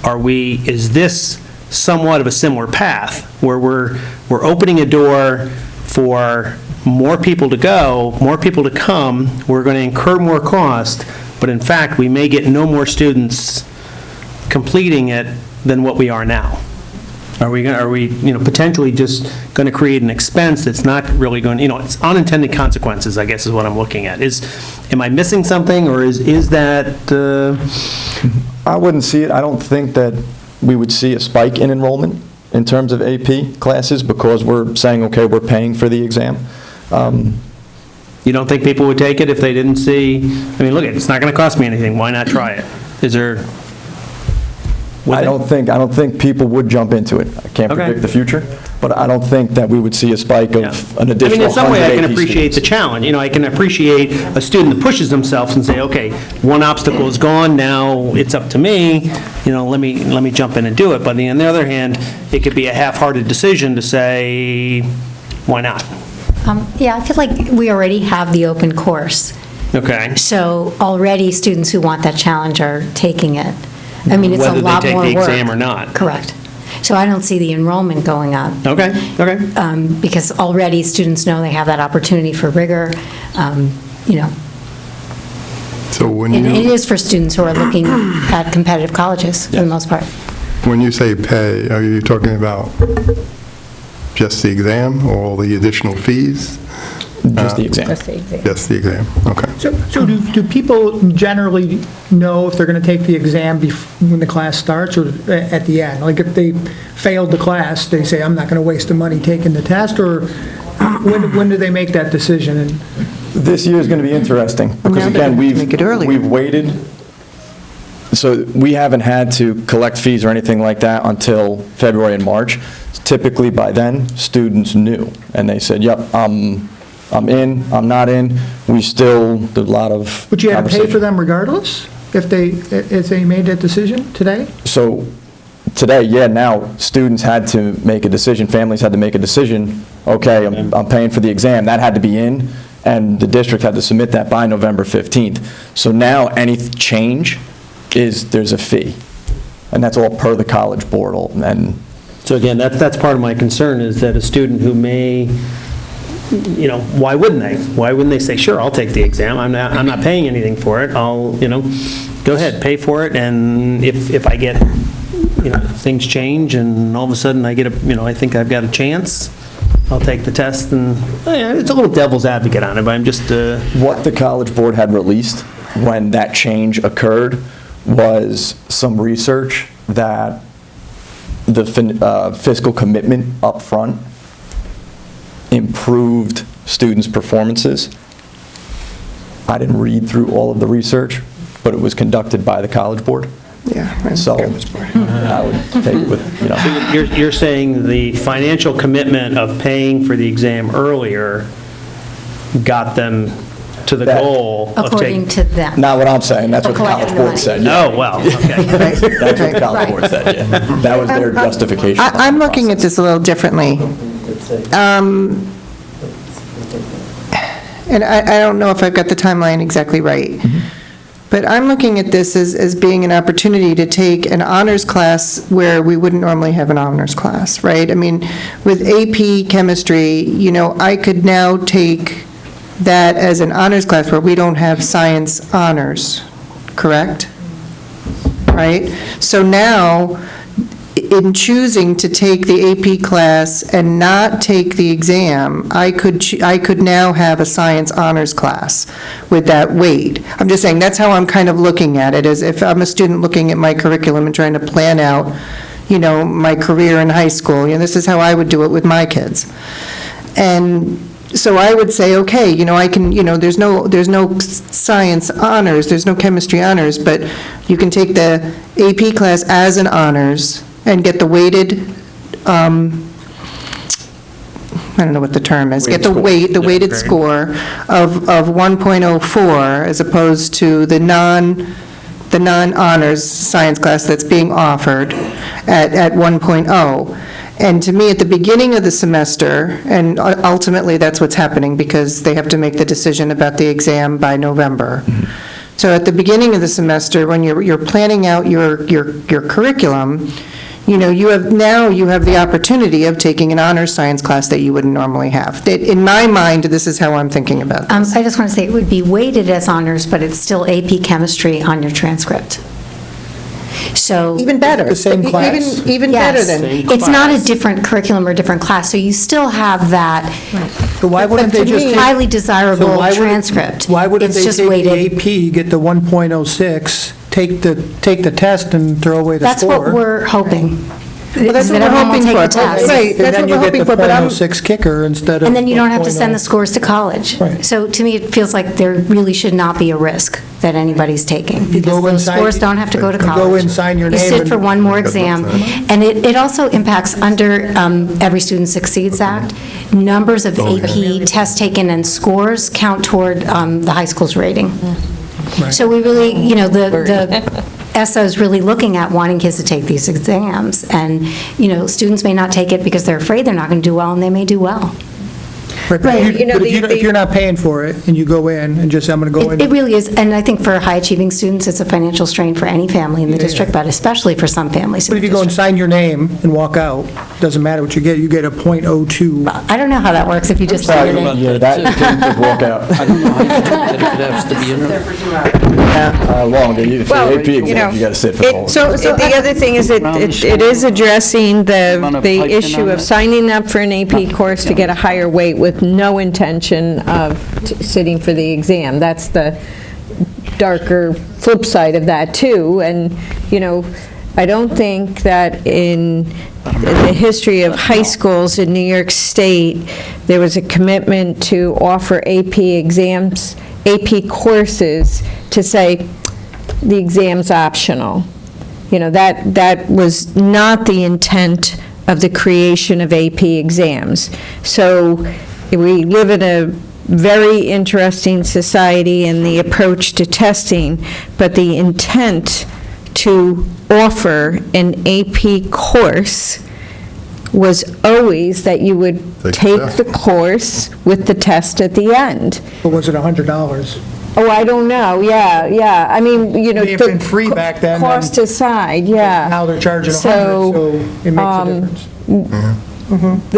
Is this somewhat of a similar path where we're opening a door for more people to go, more people to come, we're going to incur more cost, but in fact, we may get no more students completing it than what we are now? Are we potentially just going to create an expense that's not really going, it's unintended consequences, I guess is what I'm looking at. Am I missing something, or is that? I wouldn't see it. I don't think that we would see a spike in enrollment in terms of AP classes because we're saying, okay, we're paying for the exam. You don't think people would take it if they didn't see, look, it's not going to cost me anything, why not try it? Is there? I don't think people would jump into it. I can't predict the future, but I don't think that we would see a spike of an additional 100 in some way, I can AP appreciate students. the challenge. I can appreciate a student that pushes themselves and say, okay, one obstacle is gone, now it's up to me, let me jump in and do it. But on the other hand, it could be a half-hearted decision to say, why not? Yeah, I feel like we already have the open course. Okay. So already students who want that challenge are taking it. It's a lot more work. Whether they take the exam or not. Correct. So I don't see the enrollment going up. Okay. Because already students know they have that opportunity for rigor, So when And it you, is for students who are looking at competitive colleges, for the most part. when you say pay, are you talking about just the exam or all the additional fees? Just the exam. Just the exam, okay. So do people generally know if they're going to take the exam when the class starts or at the end? Like if they failed the class, they say, I'm not going to waste the money taking the test, or when do they make that decision? And This year is going to be interesting, because again, we've waited, so we haven't had to collect fees or anything like that until February and March. Typically, by then, students knew, and they said, yep, I'm in, I'm not in. We still, there's a lot of But you had to pay conversation. for them regardless, if they made that decision today? So today, yeah, now, students had to make a decision, families had to make a decision, okay, I'm paying for the exam, that had to be in, and the district had to submit that by November 15th. So now, any change there's a fee, and that's all per the College Board, and So again, that's part of my concern, is that a student who may, why wouldn't they? Why wouldn't they say, sure, I'll take the exam, I'm not paying anything for it, I'll, go ahead, pay for it, and if I get, things change, and all of a sudden I get I think I've got a chance, I'll take the test, and it's a little devil's advocate on it, but I'm just... What the College Board had released when that change occurred was some research that the fiscal commitment up front improved students' performances. I didn't read through all of the research, but it was conducted by the College Board. Yeah. So I would take it with, You're saying the financial commitment of paying for the exam earlier got them to the goal of According to them. Not what I'm saying, that's what the College Board said. yeah. Oh, well, okay. That's what the College Board said, yeah. That was their justification. I'm looking at this a little differently. And I don't know if I've got the timeline exactly right. But I'm looking at this as being an opportunity to take an honors class where we wouldn't normally have an honors class, right? I mean, with AP chemistry, I could now take that as an honors class where we don't have science honors, correct? Right? So now, in choosing to take the AP class and not take the exam, I could now have a science honors class with that weight. I'm just saying, that's how I'm kind of looking at it, as if I'm a student looking at my curriculum and trying to plan out, my career in high school. This is how I would do it with my kids. And so I would say, okay, I can, there's no science honors, there's no chemistry honors, but you can take the AP class as an honors and get the weighted, I don't know what the term is, get the weighted score of 1.04 as opposed to the non-honors science class that's being offered at 1.0. And to me, at the beginning of the semester, and ultimately that's what's happening because they have to make the decision about the exam by November. So at the beginning of the semester, when you're planning out your curriculum, you have the opportunity of taking an honors science class that you wouldn't normally have. In my mind, this is how I'm thinking about this. I just want to say it would be weighted as honors, but it's still AP chemistry on your transcript. So Even better. The same class. Even better than. It's not a different curriculum or different class, so you still have that So why wouldn't they just take... highly desirable So why wouldn't- transcript. Why wouldn't It's they just take weighted. the AP, get the 1.06, take the test and throw away the That's score? what we're hoping. Well, that's Is what that we're everyone will hoping take for. the test. Right, And that's then what you we're get hoping the for, but I'm... .06 kicker instead of... And then you don't have to send the 1.0. scores to college. Right. So to me, it feels like there really should not be a risk that anybody's taking, You go because those inside- scores don't have to go to you college. go in, sign your You name, sit and- for one more exam, and it also impacts under Every Student Succeeds Act, numbers of AP tests taken and scores count toward the high school's rating. So we really, the ESSA is really looking at wanting kids to take these exams, and, students may not take it because they're afraid they're not going to do well, and they may do well. Right, but if you're not paying for it, and you go in and just, say, I'm going to go in... It really is, and I think for high-achieving students, it's a financial strain for any family in the district, but especially for some families in But the if you go and district. sign your name and walk out, doesn't matter what you get a .02. I don't know how that works if you just sign your name. Yeah, that, just walk out. I don't know that it has to be in there. Longer, for the AP exam, you got to sit for the whole... So the other thing is it is addressing the issue of signing up for an AP course to get a higher weight with with no intention of sitting for the exam. That's the darker flip side of that, too. And, I don't think that in the history of high schools in New York State, there was a commitment to offer AP exams, AP courses, to say the exam's optional. That was not the intent of the creation of AP exams. So we live in a very interesting society in the approach to testing, but the intent to offer an AP course was always that you would take the course with the test at the end. Or was it $100? Oh, I don't know, yeah. I mean, May have been free back then. Cost aside, yeah. Now they're charging $100, so it makes a difference.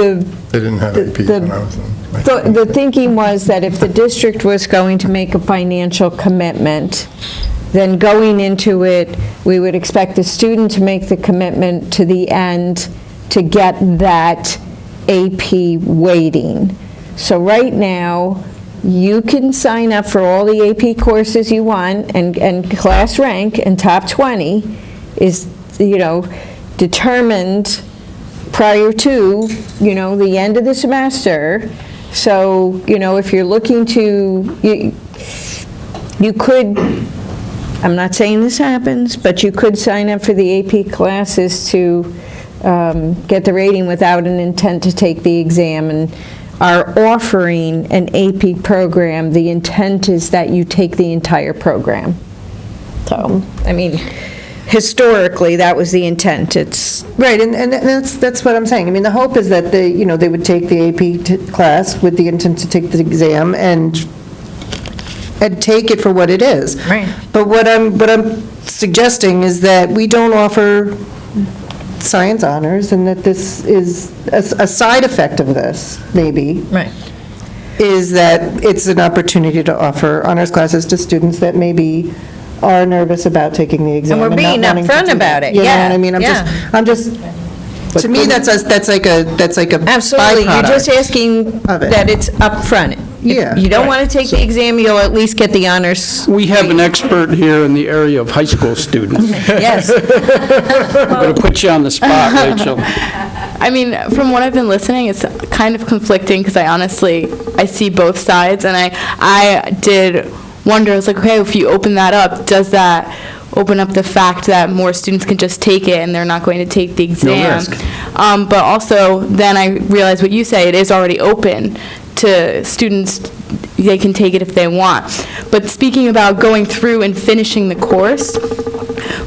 They didn't have AP when I was in. The thinking was that if the district was going to make a financial commitment, then going into it, we would expect the student to make the commitment to the end to get that AP weighting. So right now, you can sign up for all the AP courses you want, and class rank and top 20 is, determined prior to, the end of the semester. So, if you're looking to, you could, I'm not saying this happens, but you could sign up for the AP classes to get the rating without an intent to take the exam, and are offering an AP program. The intent is that you take the entire program. So, I mean, historically, that was the intent. It's Right, and that's what I'm saying. I mean, the hope is that they would take the AP class with the intent to take the exam and take it for what it is. Right. But what I'm suggesting is that we don't offer science honors, and that this is a side effect of this, maybe. Right. Is that it's an opportunity to offer honors classes to students that maybe are nervous about taking the exam. And we're being not wanting to upfront do about that. it, You know yeah, what I mean? yeah. I'm just, to me, that's like a Absolutely, you're just byproduct asking of it. that it's upfront. Yeah. If you don't want to take the exam, you'll at least get the honors. We have an expert here in the area of high school students. Yes. I'm going to put you on the spot, Rachel. I mean, from what I've been listening, it's kind of conflicting, because I see both sides, and I did wonder, I was like, okay, if you open that up, does that open up the fact that more students can just take it and they're not going to take the exam? risk. But also, then I realized what you say, it is already open to students, they can take it if they want. But speaking about going through and finishing the course,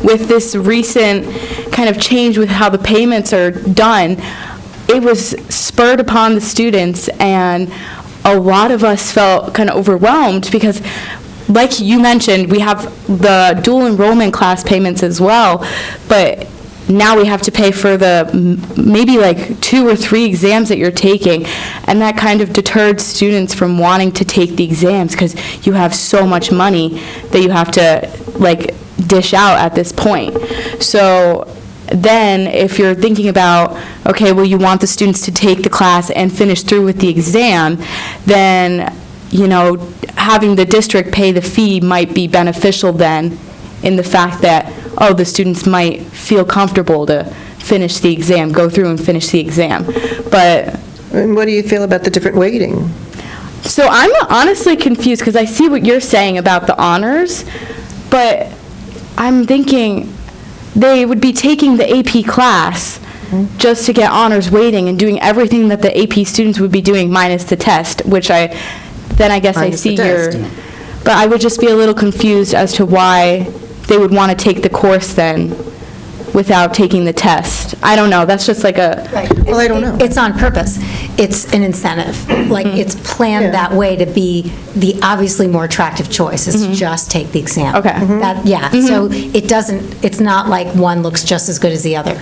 with this recent kind of change with how the payments are done, it was spurred upon the students, and a lot of us felt kind of overwhelmed because, like you mentioned, we have the dual enrollment class payments as well, but now we have to pay for the maybe like 2 or 3 exams that you're taking, and that kind of deterred students from wanting to take the exams because you have so much money that you have to dish out at this point. So then if you're thinking about, okay, well, you want the students to take the class and finish through with the exam, then, having the district pay the fee might be beneficial then, in the fact that, the students might feel comfortable to finish the exam, go through and finish the exam. But And what do you feel about the different weighting? so I'm honestly confused, because I see what you're saying about the honors, but I'm thinking they would be taking the AP class just to get honors weighting and doing everything that the AP students would be doing minus the test, which I guess I Minus the see test. but I would just be a little confused as to why they would want to take the course then without taking the test. I don't know, that's just like a... Well, I don't know. It's on purpose. It's an incentive. It's planned that way to be the obviously more attractive choice, is just take the exam. Okay. So it's not like one looks just as good as the other.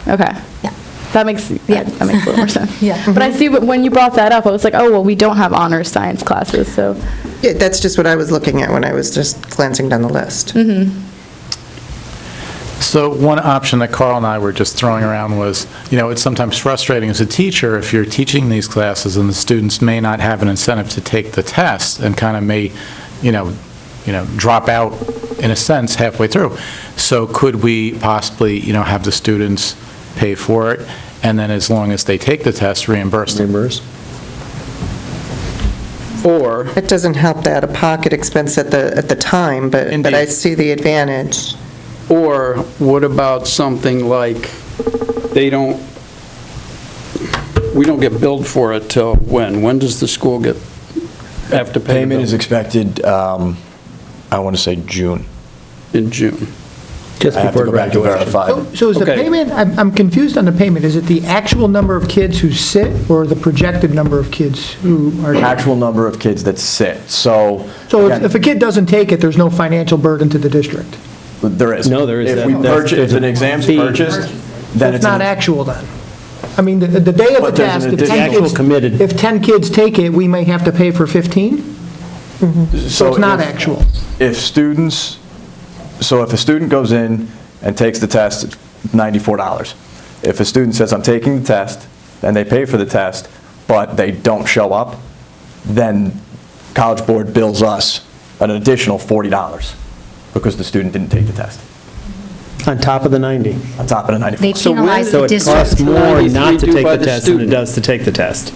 Okay. Yeah. That makes a little more sense. Yeah. But I see when you brought that up, I was like, oh, well, we don't have honors science classes, so... Yeah, that's just what I was looking at when I was just glancing down the list. So one option that Carl and I were just throwing around was, it's sometimes frustrating as a teacher if you're teaching these classes and the students may not have an incentive to take the test and kind of may, drop out, in a sense, halfway through. So could we possibly, have the students pay for it, and then as long as they take the test, reimburse them? Or, It doesn't help the out-of-pocket expense at the time, but I Indeed. see the advantage. or what about something like, we don't get billed for it till when? When does the school have to pay? Payment is expected, I want to say June. In June. Just I have to before go back to graduation. verify. So is the Okay. payment, I'm confused on the payment, is it the actual number of kids who sit, or the projected number of kids who are? Actual number of kids that sit, so. So again, if a kid doesn't take it, there's no financial burden to the district? There is. No, there is. If we purchase, if an exam's purchased, then It's it's. not actual then? I mean, the day of the But there's an test, if additional- 10 Actual kids, committed. if 10 kids take it, we may have to pay for 15? So it's not actual? If students, so if a student goes in and takes the test, it's $94. If a student says, I'm taking the test, and they pay for the test, but they don't show up, then College Board bills us an additional $40 because the student didn't take the test, On top of the 90. on top of the 94. They penalize So the it district. costs more not to 93 take by the the test than it student. does to take the test.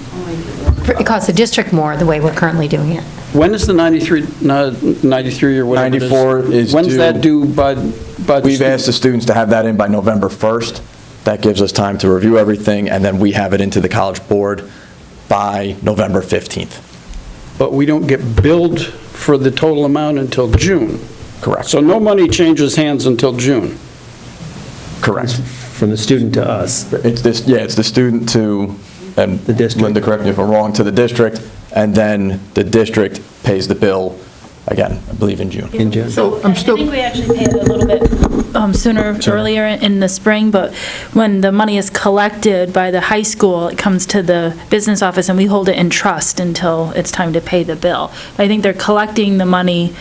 It costs the district more, the way we're currently doing it. When is the 93 or whatever it is? 94 is When's due- that due by the We've student? asked the students to have that in by November 1st. That gives us time to review everything, and then we have it into the College Board by November 15th. But we don't get billed for the total amount until June. Correct. So no money changes hands until June. Correct. From the student to us. It's this, yeah, it's the student to, and The district. Linda, correct me if I'm wrong, to the district, and then the district pays the bill, again, I believe in June. In June. So I'm still- I think we actually paid a little bit sooner, earlier in the spring, but when the money is collected by the high school, it comes to the business office, and we hold it in trust until it's time to pay the bill. I think they're collecting the money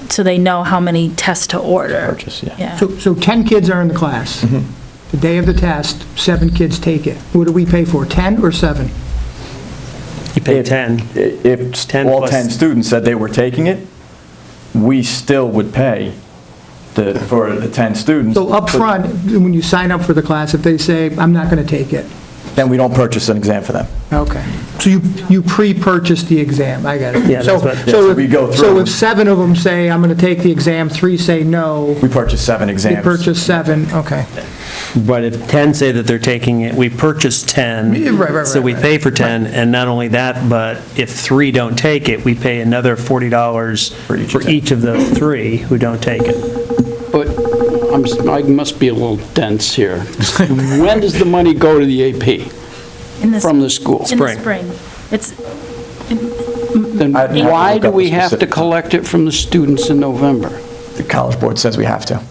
so they know how many tests to order. Purchase, yeah. Yeah. So 10 kids are in the class. The day of the test, 7 kids take it. What do we pay for, 10 or 7? You pay 10. If 10 all plus- 10 students said they were taking it, we still would pay for the 10 students. So up front, when you sign up for the class, if they say, I'm not going to take it, Then we don't purchase an exam for them. okay. So you pre-purchase the exam, I got it. Yeah, So- that's what- yeah, so so if- we go So through. if 7 of them say, I'm going to take the exam, 3 say no, We purchase 7 you exams. purchase 7, okay. But if 10 say that they're taking it, we purchase 10. Yeah, right, So we right. pay for 10, and not only that, but if 3 don't take it, we pay another $40 for each of those 3 who don't take it. But I must be a little dense here. When does the money go to the AP In from the school? In the Spring. spring. It's, Then I'd have to why look do up we the have to specific- collect it from the students in November? The College Board says we have to.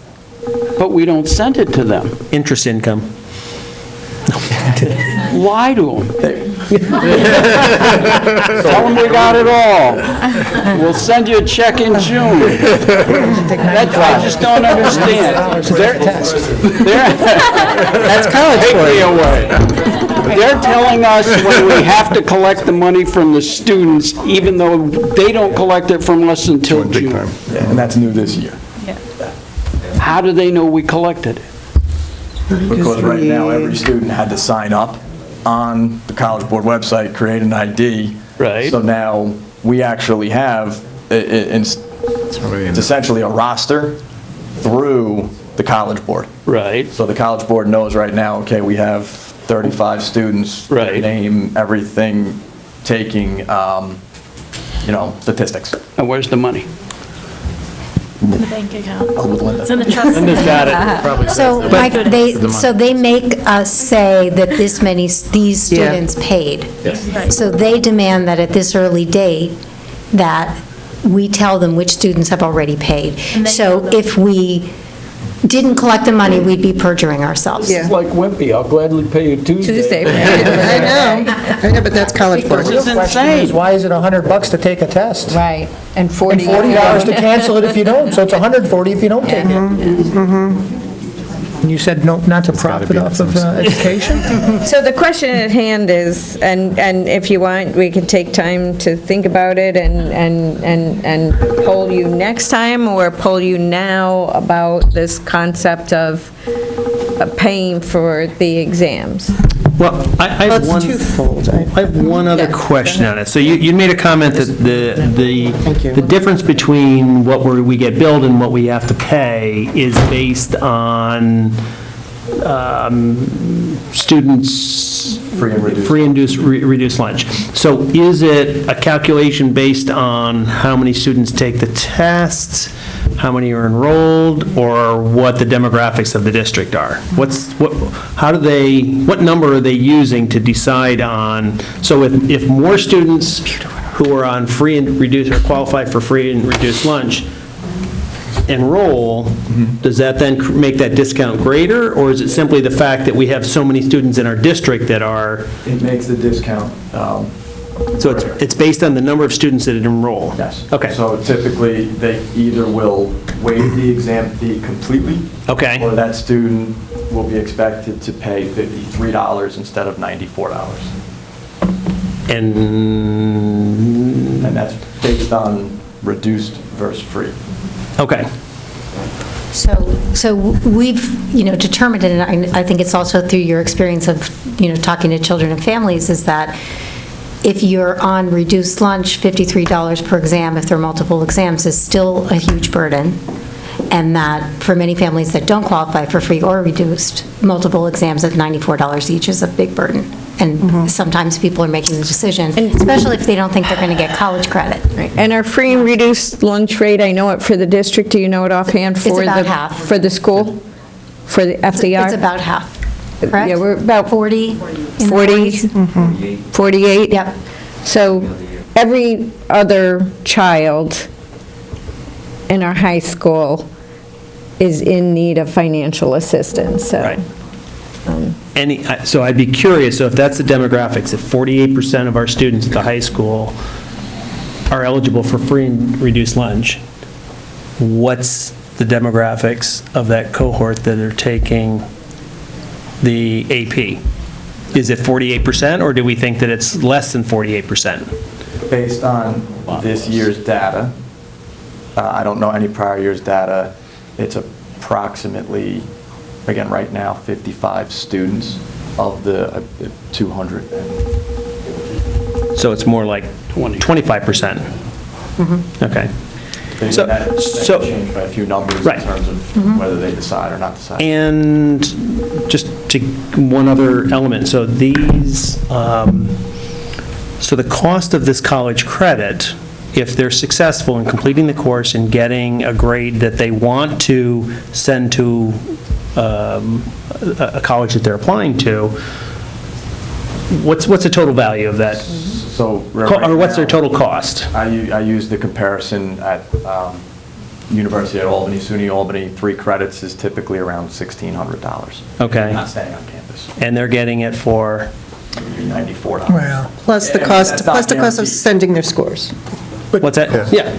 But we don't send it to them. Interest income. Lie to them. Tell them we got it all. We'll send you a check in June. That, I just don't understand. That's college. Take me away. They're telling us when we have to collect the money from the students, even though they don't collect it from us until Big June. time. Yeah, and that's new this year. How do they know we collected it? Because right now, every student had to sign up on the College Board website, create an ID. Right. So now, we actually have, it's essentially a roster through the College Board. Right. So the College Board knows right now, okay, we have 35 students. Right. Name, everything, taking, statistics. And where's the money? in the bank account. With Linda. It's in the trust. Linda's got it. Probably says So, that. Mike, they make us say that these students paid. Right. So they demand that at this early date, that we tell them which students have already paid. And they So tell them. if we didn't collect the money, we'd be perjuring ourselves. Yeah. It's like Wimpy, I'll gladly pay you Tuesday. I know, but that's College Board. This is insane. Why is it $100 to take a test? Right, and And $40. $40 to cancel it if you don't, so it's $140 if you don't take it. And you said no, not to profit off of education? So the question at hand is, and if you want, we could take time to think about it and poll you next time, or poll you now about this concept of paying for the exams. Well, I have one. twofold. I have one other Yes. question on it. So you made a comment that the difference between what we get billed and what we have to pay is based on students' free and reduced lunch. So is it a calculation based on how many students take the test, how many are enrolled, or what the demographics of the district are? What number are they using to decide on, so if more students who are on free and reduced, or qualify for free and reduced lunch enroll, does that then make that discount greater, or is it simply the fact that we have so many students in our district that are? It makes the discount. So it's based on the number of students that enroll? Yes. Okay. So typically, they either will waive the exam fee completely. Okay. Or that student will be expected to pay $53 instead of $94. And that's based on reduced versus free. Okay. So we've, determined, and I think it's also through your experience of, talking to children and families, is that if you're on reduced lunch, $53 per exam, if there are multiple exams, is still a huge burden. And that for many families that don't qualify for free or reduced, multiple exams at $94 each is a big burden. And sometimes people are making the decision, especially if they don't think they're going to get college credit. And our free and reduced lunch rate, I know it for the district, do you know it offhand? It's about half. For the school? For the FDR? It's about half, correct? Yeah, we're about 40. 48? Yep. So every other child in our high school is in need of financial assistance, so. Right. So I'd be curious, so if that's the demographics, if 48% of our students at the high school are eligible for free and reduced lunch, what's the demographics of that cohort that are taking the AP? Is it 48%, or do we think that it's less than 48%? Based on this year's data, I don't know any prior year's data, it's approximately, again, right now, 55 students of the 200. So it's more like 25%? Okay. So that changed by a few numbers in terms of whether they decide or not decide. And just to one other element, so these, so the cost of this college credit, if they're successful in completing the course and getting a grade that they want to send to a college that they're applying to, what's the total value of that? So Or what's their total cost? I use the comparison at University at Albany, SUNY Albany, 3 credits is typically around $1,600. Okay. Not staying on campus. And they're getting it for? $94. Well, Plus the cost of sending their scores. What's that? Yeah.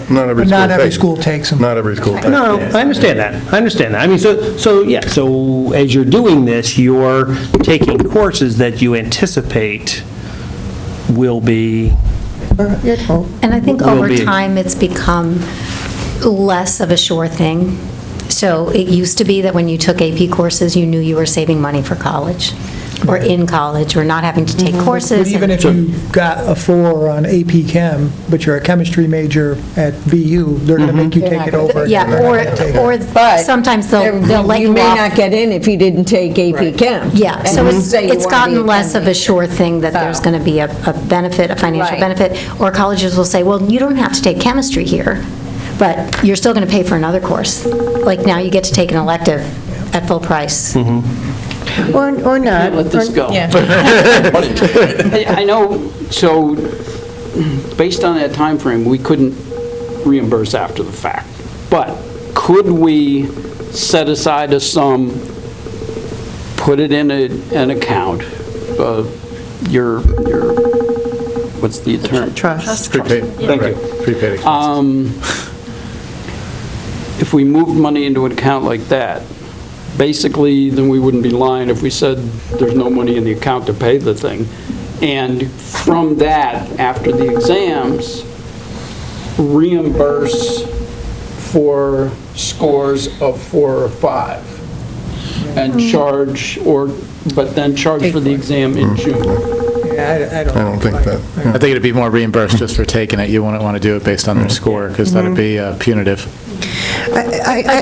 Not every school takes them. not every school takes them. Not every school takes them. No, I understand that. I understand that. I mean, so as you're doing this, you're taking courses that you anticipate will be. And I think Will over be- time, it's become less of a sure thing. So it used to be that when you took AP courses, you knew you were saving money for college, or in college, or not having to take courses. But even if you got a 4 on AP Chem, but you're a chemistry major at BU, they're going to make you take it over. Yeah, or sometimes they'll let you You may off. not get in if you didn't take AP Chem. Yeah, And so say you it's wanna be gotten less of a sure thing that there's going to be a benefit, a financial Right. benefit, or colleges will say, well, you don't have to take chemistry here, but you're still going to pay for another course. Like now you get to take an elective at full price. Or not. Let this go. Yeah. I know, so based on that time frame, we couldn't reimburse after the fact. But could we set aside a sum, put it in an account, what's the term? Trust. Prepaid. Thank you. Prepaid expenses. If we moved money into an account like that, basically, then we wouldn't be lying if we said there's no money in the account to pay the thing. And from that, after the exams, reimburse for scores of 4 or 5. And charge, but then charge for the exam in June. I I don't think that. I think it'd be more reimbursed just for taking it. You wouldn't want to do it based on their score, because that'd be punitive.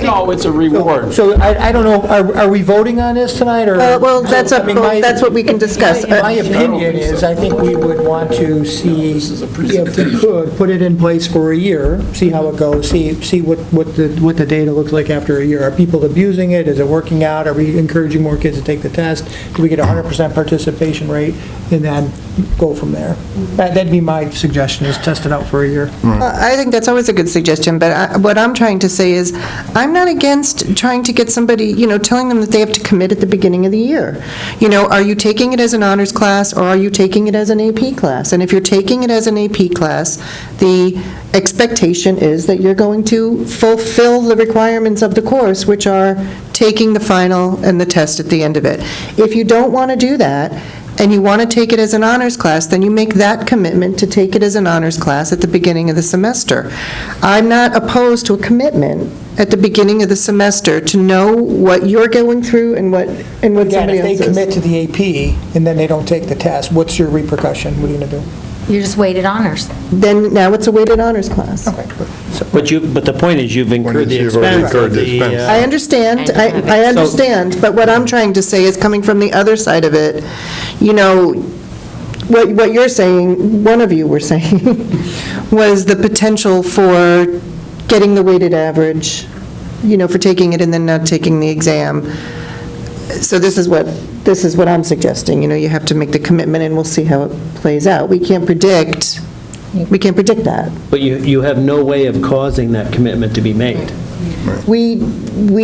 No, it's a reward. So I don't know, are we voting on this tonight, or? Well, that's I mean, my- that's what we can discuss. My opinion is, I think we would want to see, if we could, put it in place for a year, see how it goes, see what the data looks like after a year. Are people abusing it? Is it working out? Are we encouraging more kids to take the test? Do we get a 100% participation rate? And then go from there. That'd be my suggestion, is test it out for a year. I think that's always a good suggestion, but what I'm trying to say is, I'm not against trying to get somebody, telling them that they have to commit at the beginning of the year. Are you taking it as an honors class, or are you taking it as an AP class? And if you're taking it as an AP class, the expectation is that you're going to fulfill the requirements of the course, which are taking the final and the test at the end of it. If you don't want to do that, and you want to take it as an honors class, then you make that commitment to take it as an honors class at the beginning of the semester. I'm not opposed to a commitment at the beginning of the semester to know what you're going through and what Again, somebody if else they is. commit to the AP and then they don't take the test, what's your repercussion? What are you going to do? You're just weighted honors. Then now it's a weighted honors class. Okay. But the point is, you've incurred the You've already expense incurred of the the... expense. I understand, I understand, but what I'm trying to say is, coming from the other side of it, what you're saying, one of you were saying, was the potential for getting the weighted average, for taking it and then not taking the exam. So this is what I'm suggesting, you have to make the commitment, and we'll see how it plays out. We can't predict that. But you have no way of causing that commitment to be made. We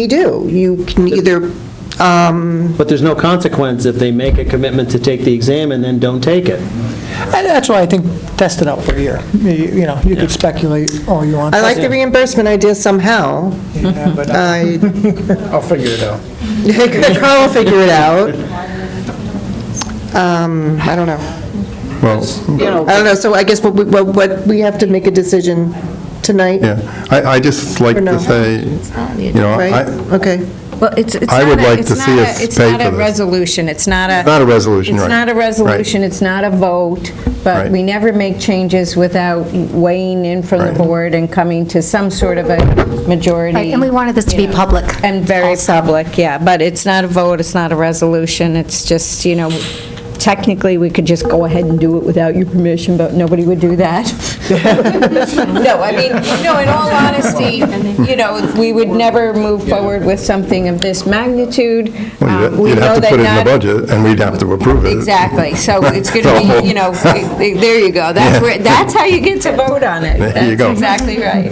do. You can either, But there's no consequence if they make a commitment to take the exam and then don't take it. And that's why I think test it out for a year. You could speculate all you want. I like the reimbursement idea somehow. Yeah, but I'll figure it out. Carl will figure it out. I don't know. Well, I don't know, so I guess what we have to make a decision tonight, yeah, I just like Or no? to say, right? Okay. Well, it's I would not a- like it's to not see a- us It's pay not for a this. resolution, it's not a... Not a resolution, right. It's not a resolution, Right. it's not a vote, but Right. we never make changes without weighing in from the Right. board and coming to some sort of a majority. Right, and we wanted this to be public. And very also. public, yeah, but it's not a vote, it's not a resolution, it's just, technically, we could just go ahead and do it without your permission, but nobody would do that. No, I mean, no, in all honesty, we would never move forward with something of this magnitude. Well, We you'd know have to that put it in the not- budget, and we'd have to approve it. Exactly, so it's going to be, there you go, that's how you get to vote on it. There you go. That's exactly right.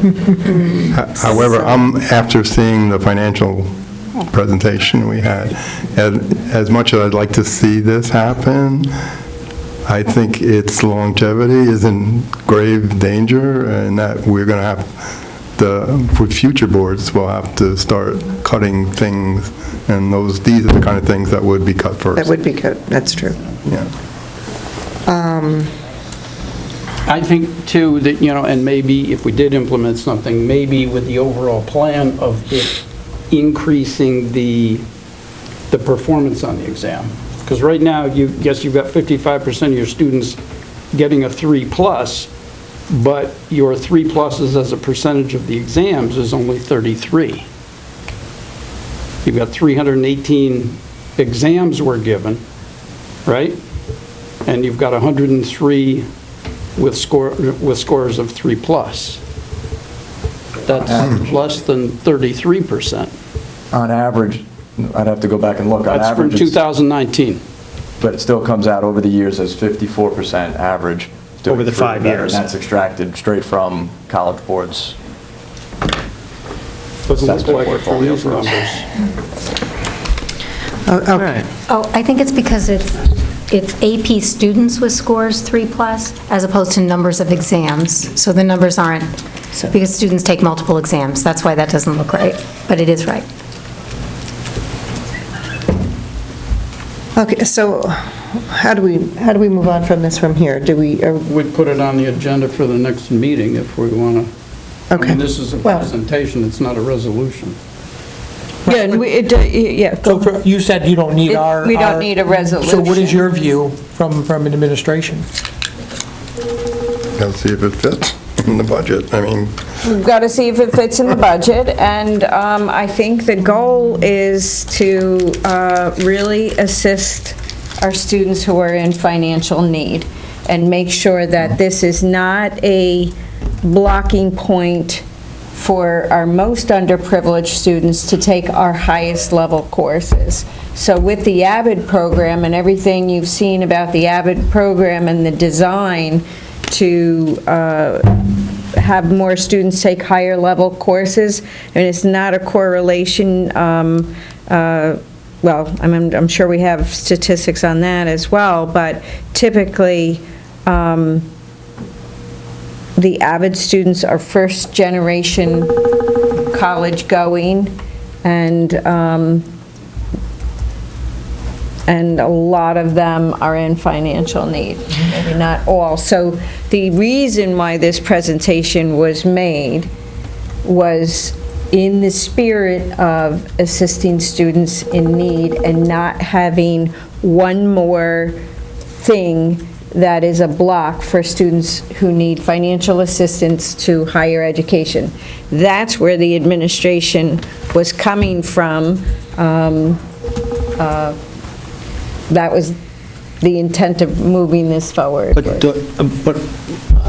However, after seeing the financial presentation we had, as much as I'd like to see this happen, I think its longevity is in grave danger, and that we're going to have for future boards, we'll have to start cutting things, and these are the kind of things that would be cut first. That would be good, that's true. Yeah. I think, too, that, and maybe if we did implement something, maybe with the overall plan of it increasing the performance on the exam. Because right now, you've got 55% of your students getting a 3+, but your 3+ as a percentage of the exams is only 33. You've got 318 exams were given, right? And you've got 103 with scores of 3+. That's less than 33%. On average, I'd have to go back and look. On That's from average, it's- 2019. But it still comes out over the years as 54% average. doing Over the 5 better, years. And that's extracted straight from College Board's Doesn't look assessment like it from portfolio these for us. numbers. Okay. Oh, I think it's because it's AP students with scores 3+, as opposed to numbers of exams. So the numbers aren't, because students take multiple exams. That's why that doesn't look right, but it is right. Okay, so how do we move on from this from here? Do we, We'd put it on the agenda for the next meeting if we want to. Okay. I mean, this is a Well- presentation, it's not a resolution. Yeah, and yeah. So you said you don't need our... We don't need a resolution. So what is your view from administration? Let's see if it fits in the budget. I mean, We've got to see if it fits in the budget, and I think the goal is to really assist our students who are in financial need, and make sure that this is not a blocking point for our most underprivileged students to take our highest level courses. So with the AVID program and everything you've seen about the AVID program and the design to have more students take higher level courses, and it's not a correlation, well, I'm sure we have statistics on that as well, but typically, the AVID students are first-generation college-going, and a lot of them are in financial need, maybe not all. So the reason why this presentation was made was in the spirit of assisting students in need and not having one more thing that is a block for students who need financial assistance to higher education. That's where the administration was coming from. That was the intent of moving this forward. But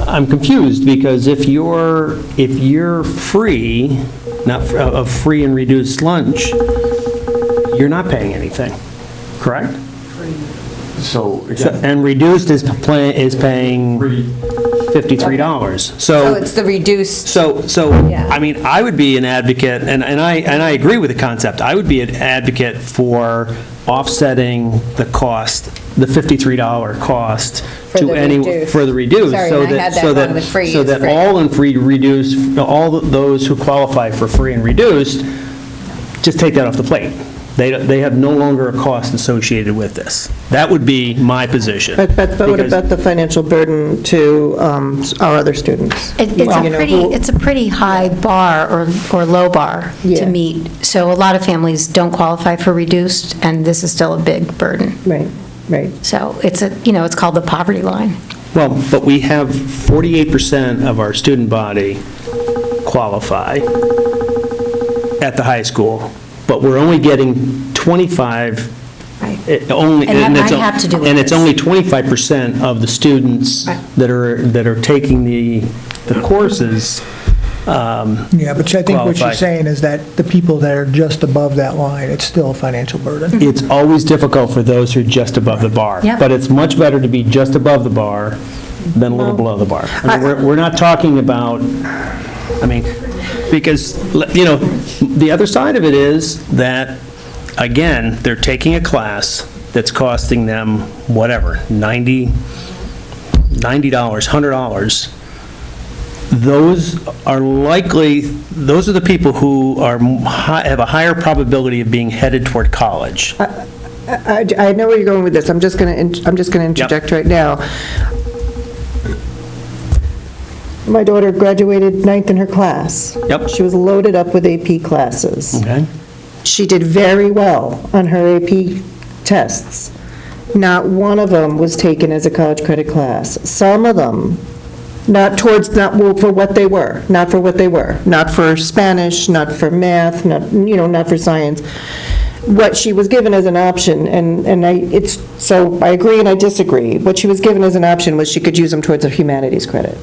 I'm confused, because if you're free, of free and reduced lunch, you're not paying anything, correct? So, And reduced is paying $53. So it's the reduced. So, Yeah. I mean, I would be an advocate, and I agree with the concept, I would be an advocate for offsetting the cost, the $53 cost For to the any, reduced. for the reduced. Sorry, so I had that so wrong, the free So is that free. all in free reduced, all those who qualify for free and reduced, just take that off the plate. They have no longer a cost associated with this. That would be my position. but what Because- about the financial burden to our other students? It's a pretty high bar or low bar Yeah. to meet. So a lot of families don't qualify for reduced, and this is still a big burden. Right, right. So it's it's called the poverty line. Well, but we have 48% of our student body qualify at the high school, but we're only getting 25, Right. only, And that it's might have to do with and it's this. only 25% of the students Right. that are taking the courses. Yeah, but I think what Qualify. you're saying is that the people that are just above that line, it's still a financial burden. It's always difficult for those who are just above the bar. Yep. But it's much better to be just above the bar than a little below the bar. I mean, we're not talking about, I mean, because, the other side of it is that, again, they're taking a class that's costing them, whatever, $90, $100. Those are the people who have a higher probability of being headed toward college. I know where you're going with this. I'm just going to interject right now. My daughter graduated ninth in her class. Yep. She was loaded up with AP classes. Okay? She did very well on her AP tests. Not one of them was taken as a college credit class. Some of them, not for what they were, not for Spanish, not for math, not for science. What she was given as an option, so I agree and I disagree. What she was given as an option was she could use them towards a humanities credit.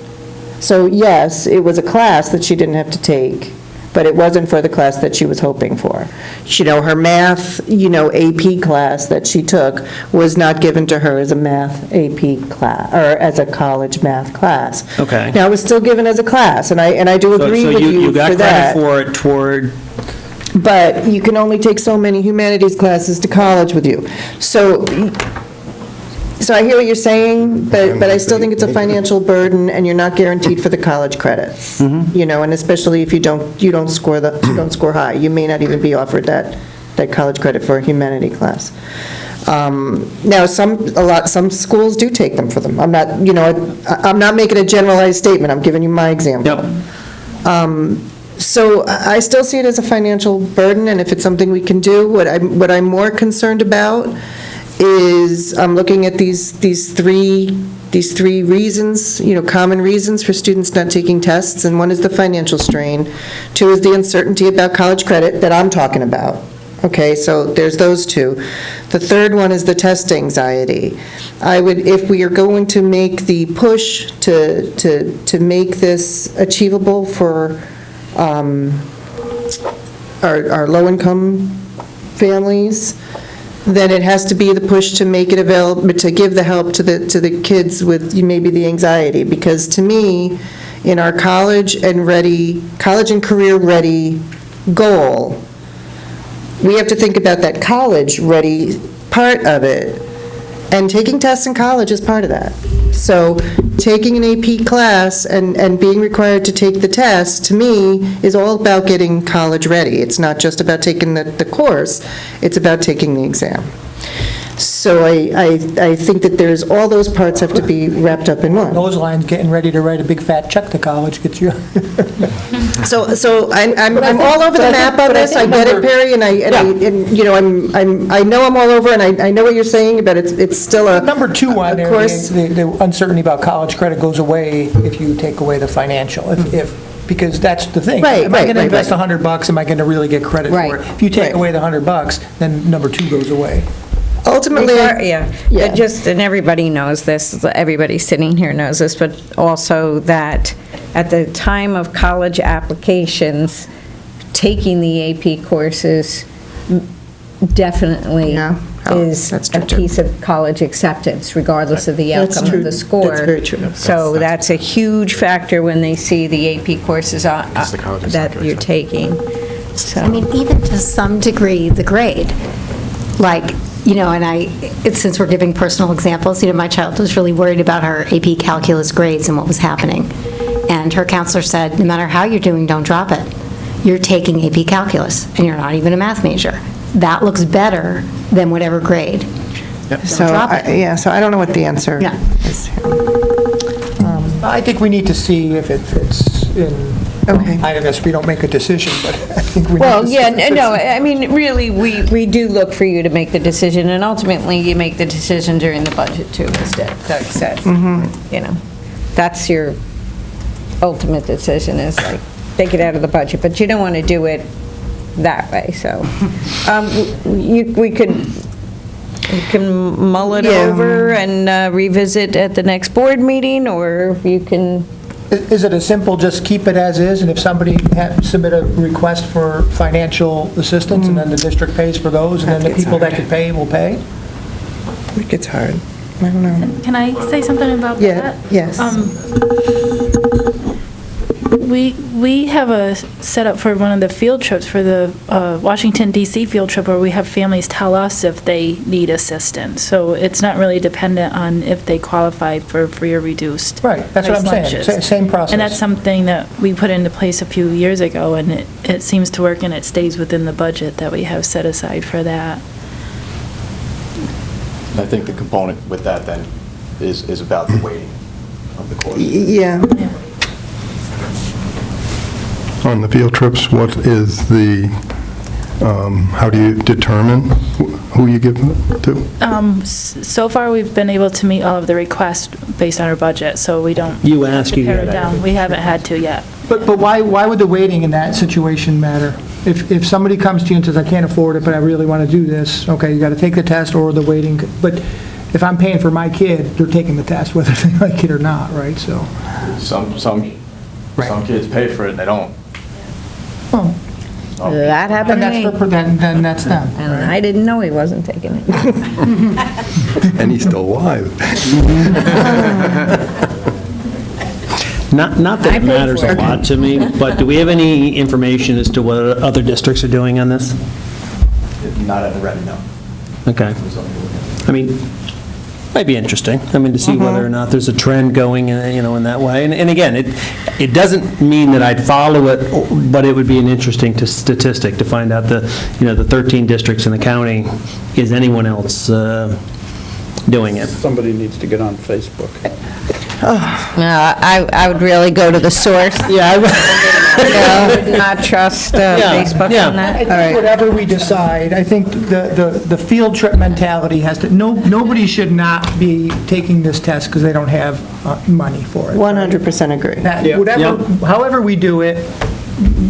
So yes, it was a class that she didn't have to take, but it wasn't for the class that she was hoping for. Her math, AP class that she took was not given to her as a math AP class, or as a college math class. Okay. Now, it was still given as a class, and I do agree with you got for that. credit for it toward, But you can only take so many humanities classes to college with you. So I hear what you're saying, but I still think it's a financial burden, and you're not guaranteed for the college credits. And especially if you don't score high, you may not even be offered that college credit for a humanity class. Now, some schools do take them for them. I'm not, I'm not making a generalized statement, I'm giving you my example. So I still see it as a financial burden, and if it's something we can do, what I'm more concerned about is I'm looking at these three reasons, common reasons for students not taking tests, and one is the financial strain, two is the uncertainty about college credit that I'm talking about. Okay, so there's those two. The third one is the test anxiety. If we are going to make the push to make this achievable for our low-income families, then it has to be the push to make it available, to give the help to the kids with maybe the anxiety. Because to me, in our college and career-ready goal, we have to think about that college-ready part of it, and taking tests in college is part of that. So taking an AP class and being required to take the test, to me, is all about getting college-ready. It's not just about taking the course, it's about taking the exam. So I think that there's, all those parts have to be wrapped up in one. Those lines, getting ready to write a big fat check to college gets you. So I'm all over the map on this, I get it, Perry, and I know I'm all over, and I know what you're saying, but it's still a... Number two on there, course. the uncertainty about college credit goes away if you take away the financial, because that's the thing. Right, Am I going to right, invest right. $100, am I going to really get credit for Right. it? If you take Right. away the $100, then number two goes away. Ultimately, Yeah, and everybody knows this, everybody sitting here knows this, but also that at the time of college applications, taking the AP courses definitely is a piece of college acceptance, regardless of the That's outcome true. of the score. That's very true. So that's a huge factor when they see the AP courses that you're taking. So. I mean, even to some degree, the grade, like, since we're giving personal examples, my child was really worried about her AP calculus grades and what was happening. And her counselor said, no matter how you're doing, don't drop it. You're taking AP calculus, and you're not even a math major. That looks better than whatever grade. so I don't know what the answer is. I think we need to see if it fits in. Okay. I guess we don't make a decision, but I think we need Well, to see yeah, if it fits no, in. I mean, really, we do look for you to make the decision, and ultimately, you make the decision during the budget, too, as Doug said. That's your ultimate decision, is like, take it out of the budget, but you don't want to do it that way, so. We can mull it over and revisit at the next board meeting, or you can... Is it a simple, just keep it as is, and if somebody submit a request for financial assistance, and then the district pays for those, and then the people that can pay will pay? It gets hard. I don't know. Can I say something about that? Yes. We have a setup for one of the field trips, for the Washington DC field trip, where we have families tell us if they need assistance. So it's not really dependent on if they qualify for free or reduced. Right, that's what I'm price saying, lunches. same process. And that's something that we put into place a few years ago, and it seems to work, and it stays within the budget that we have set aside for that. I think the component with that then is about the weighting of the course. Yeah. On the field trips, what is the, how do you determine who you give them to? So far, we've been able to meet all of the requests based on our budget, so we don't. You ask, you pare it get. down. We haven't had to yet. But why would the waiting in that situation matter? If somebody comes to you and says, I can't afford it, but I really want to do this, okay, you got to take the test or the waiting, but if I'm paying for my kid, they're taking the test whether they like it or not, right, so. Some kids pay for it and they don't. Well, That happened to me. Then that's them. And I didn't know he wasn't taking it. And he's still alive. Not that I it paid matters for a it. lot to me, but do we have any information as to what other districts are doing on this? Not at the ready, no. Okay. I mean, Might be interesting, I mean, to see whether or not there's a trend going, in that way. And again, it doesn't mean that I'd follow it, but it would be an interesting statistic to find out the 13 districts in the county, is anyone else doing it? Somebody needs to get on Facebook. No, I would really go to the source. Yeah. I would not trust Facebook on that. I think whatever we decide, I think the field trip mentality has to, nobody should not be taking this test because they don't have money for it. 100% agree. However we do it,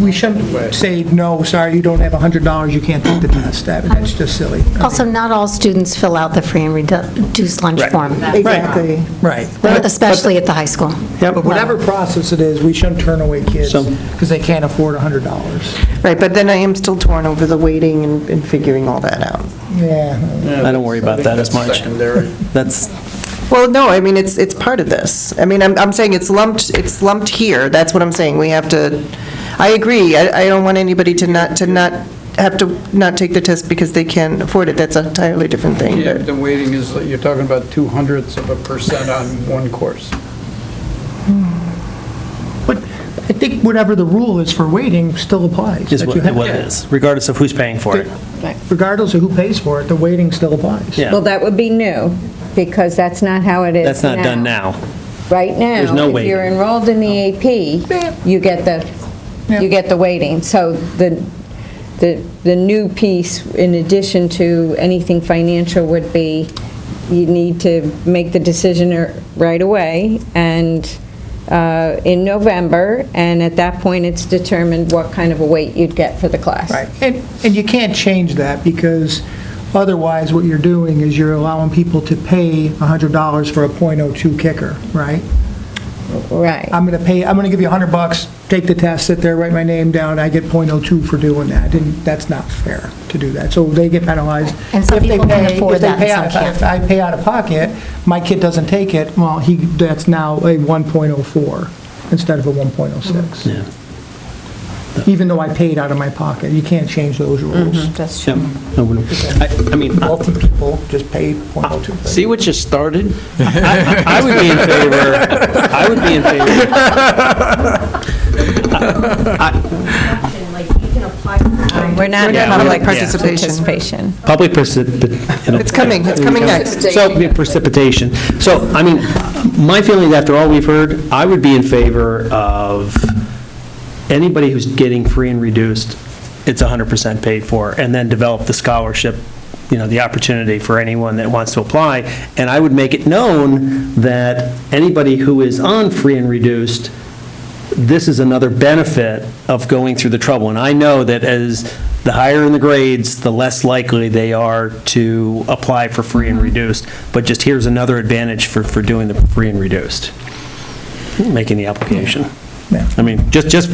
we shouldn't say, no, sorry, you don't have $100, you can't take the test. That's just silly. Also, not all students fill out the free and reduced lunch form. Exactly. Right. Especially at the high school. But whatever process it is, we shouldn't turn away kids because they can't afford $100. Right, but then I am still torn over the waiting and figuring all that out. Yeah. I don't worry about that as much. Secondary. Well, no, I mean, it's part of this. I mean, I'm saying it's lumped here, that's what I'm saying. We have to, I agree, I don't want anybody to not have to not take the test because they can't afford it. That's an entirely different thing. Yeah, but- the weighting is, you're talking about 0.02% on one course. But I think whatever the rule is for waiting still applies. Is that what you have- it is, regardless of who's paying for it. Regardless of who pays for it, the waiting still applies. Yeah. Well, that would be new, because that's not how it is That's not done now. Right now, There's no if you're waiting. enrolled in the AP, you get the waiting. So the new piece, in addition to anything financial, would be you need to make the decision right away and in November, and at that point, it's determined what kind of a weight you'd get for the class. Right, and you can't change that because otherwise what you're doing is you're allowing people to pay $100 for a .02 kicker, right? Right. I'm going to give you $100, take the test, sit there, write my name down, I get .02 for doing that. And that's not fair to do that. So they get penalized. And some If they people can pay- afford if they that pay and out- some can't. If I pay out of pocket, my kid doesn't take it, well, that's now a 1.04 instead of a 1.06. Yeah. Even though I paid out of my pocket. You can't change those rules. That's Yep. I mean, Wealthy people just pay .02. See what you started? I would be in favor. We're not Yeah, in public yeah. participation. Public precipitation. It's coming next. So, precipitation. So, I mean, my feeling after all we've heard, I would be in favor of anybody who's getting free and reduced, it's 100% paid for, and then develop the scholarship, the opportunity for anyone that wants to apply. And I would make it known that anybody who is on free and reduced, this is another benefit of going through the trouble. And I know that as the higher in the grades, the less likely they are to apply for free and reduced. But just here's another advantage for doing the free and reduced, making the application. Yeah. I mean, just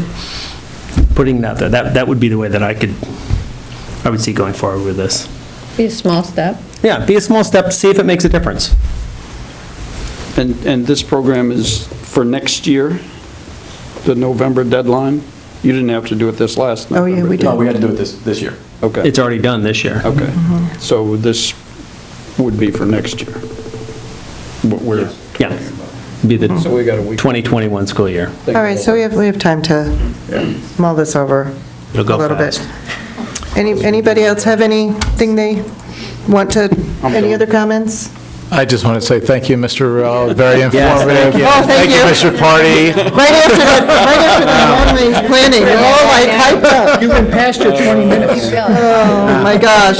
putting it out there, that would be the way that I would see going forward with this. Be a small step. Yeah, be a small step to see if it makes a difference. And this program is for next year, the November deadline? You didn't have to do it this last November? Oh, yeah, we did. No, we had to do it this year. Okay, It's already done this year. okay. So this would be for next year? What we're Yeah, be the So we got a week. 2021 school year. All right, so we have time to mull this over a It'll go little bit. fast. Anybody else have anything they want to, any other comments? I just want to say thank you, Mr. Ruel, very Yes, informative. thank you. Oh, thank you. Mr. Party. Right after the planning, we're all like hyped up. You've been past your 20 minutes. Oh, my gosh.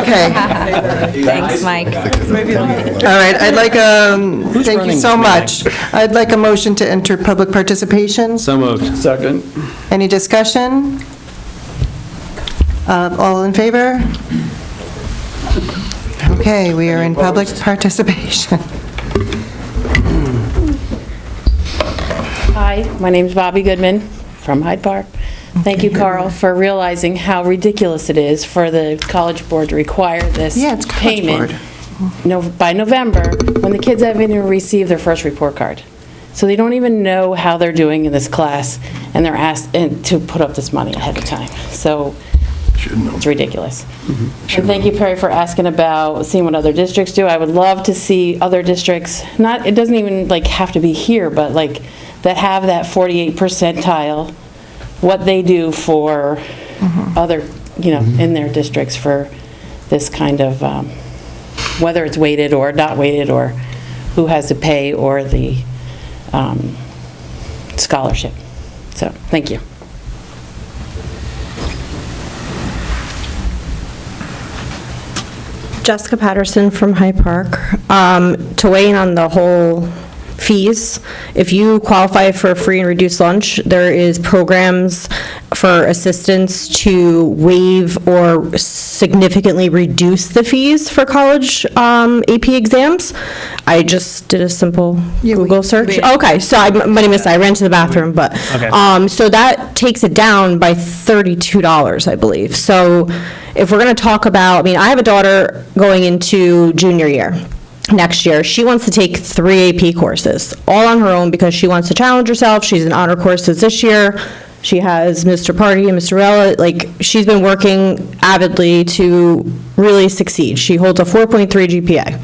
Okay. Thanks, Mike. All right, I'd like, thank you running so this much. I'd like a motion to enter public participation. So moved. Second. Any discussion? All in favor? Okay, we are in public participation. Hi, my name's Bobby Goodman from Hyde Park. Thank you, Carl, for realizing how ridiculous it is for the College Board to require this Yeah, it's College payment Board. by November, when the kids haven't even received their first report card. So they don't even know how they're doing in this class, and they're asked to put up this money ahead of time. So It's ridiculous. And thank you, Perry, for asking about seeing what other districts do. I would love to see other districts, it doesn't even like have to be here, but like that have that 48 percentile, what they do for other, in their districts for this kind of, whether it's weighted or not weighted, or who has to pay, or the scholarship. So, thank you. Jessica Patterson from Hyde Park. To weigh in on the whole fees, if you qualify for free and reduced lunch, there is programs for assistance to waive or significantly reduce the fees for college AP exams. I just did a simple Google search. Okay, so I ran to the bathroom, but, so that takes it down by $32, I believe. So if we're going to talk about, I have a daughter going into junior year next year. She wants to take 3 AP courses, all on her own because she wants to challenge herself. She's in honor courses this year. She has Mr. Party and Mr. Rella. She's been working avidly to really succeed. She holds a 4.3 GPA.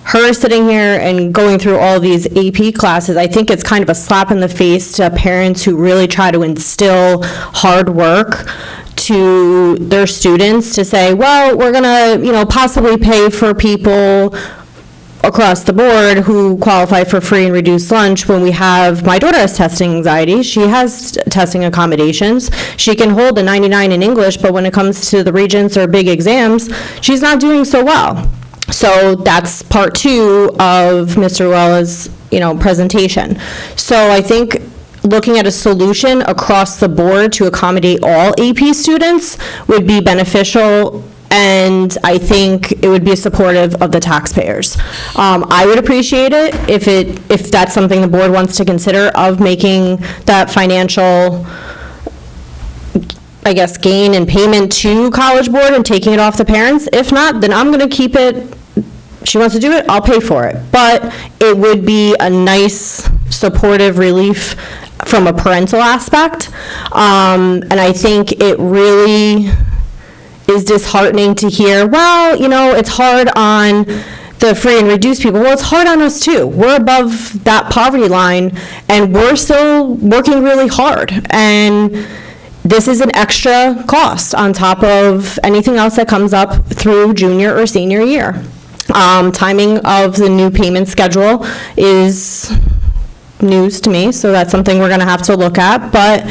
Her sitting here and going through all these AP classes, I think it's kind of a slap in the face to parents who really try to instill hard work to their students to say, well, we're going to, possibly pay for people across the board who qualify for free and reduced lunch when my daughter has testing anxiety. She has testing accommodations. She can hold a 99 in English, but when it comes to the regents or big exams, she's not doing so well. So that's part 2 of Mr. Wella's, presentation. So I think looking at a solution across the board to accommodate all AP students would be beneficial, and I think it would be supportive of the taxpayers. I would appreciate it if that's something the board wants to consider, of making that financial, gain and payment to College Board and taking it off the parents. If not, then I'm going to keep it. She wants to do it, I'll pay for it. But it would be a nice supportive relief from a parental aspect. And I think it really is disheartening to hear, well, it's hard on the free and reduced people. Well, it's hard on us too. We're above that poverty line, and we're still working really hard. And this is an extra cost on top of anything else that comes up through junior or senior year. Timing of the new payment schedule is news to me, so that's something we're going to have to look at. But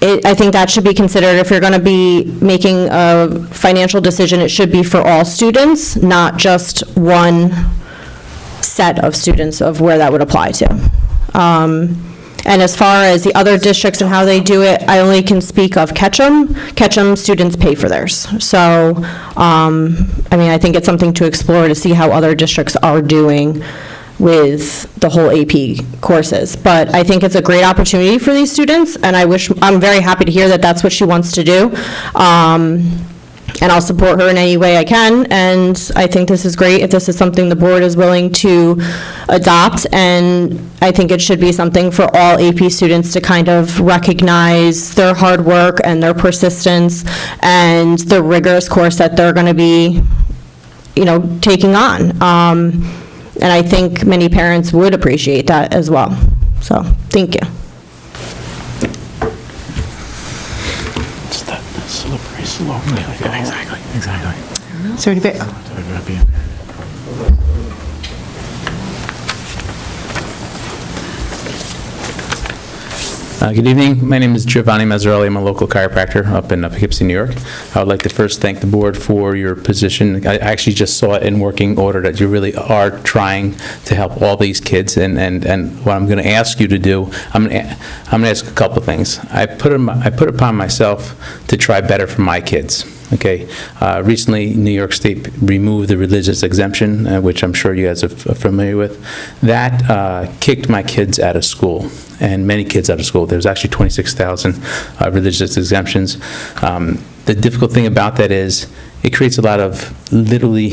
I think that should be considered. If you're going to be making a financial decision, it should be for all students, not just one set of students of where that would apply to. And as far as the other districts and how they do it, I only can speak of Ketchum. Ketchum students pay for theirs. So, I think it's something to explore to see how other districts are doing with the whole AP courses. But I think it's a great opportunity for these students, and I'm very happy to hear that that's what she wants to do. And I'll support her in any way I can, and I think this is great if this is something the board is willing to adopt, and I think it should be something for all AP students to kind of recognize their hard work and their persistence and the rigorous course that they're going to be, taking on. And I think many parents would appreciate that as well. So, thank you. It's that slippery slope. Yeah, exactly. Is there anybody? Good evening. My name is Giovanni Mazzarelli. I'm a local chiropractor up in Poughkeepsie, New York. I would like to first thank the board for your position. I actually just saw it in working order that you really are trying to help all these kids. And what I'm going to ask you to do, I'm going to ask a couple of things. I put upon myself to try better for my kids. Okay. Recently, New York State removed the religious exemption, which I'm sure you guys are familiar with. That kicked my kids out of school, and many kids out of school. There's actually 26,000 religious exemptions. The difficult thing about that is it creates a lot of literally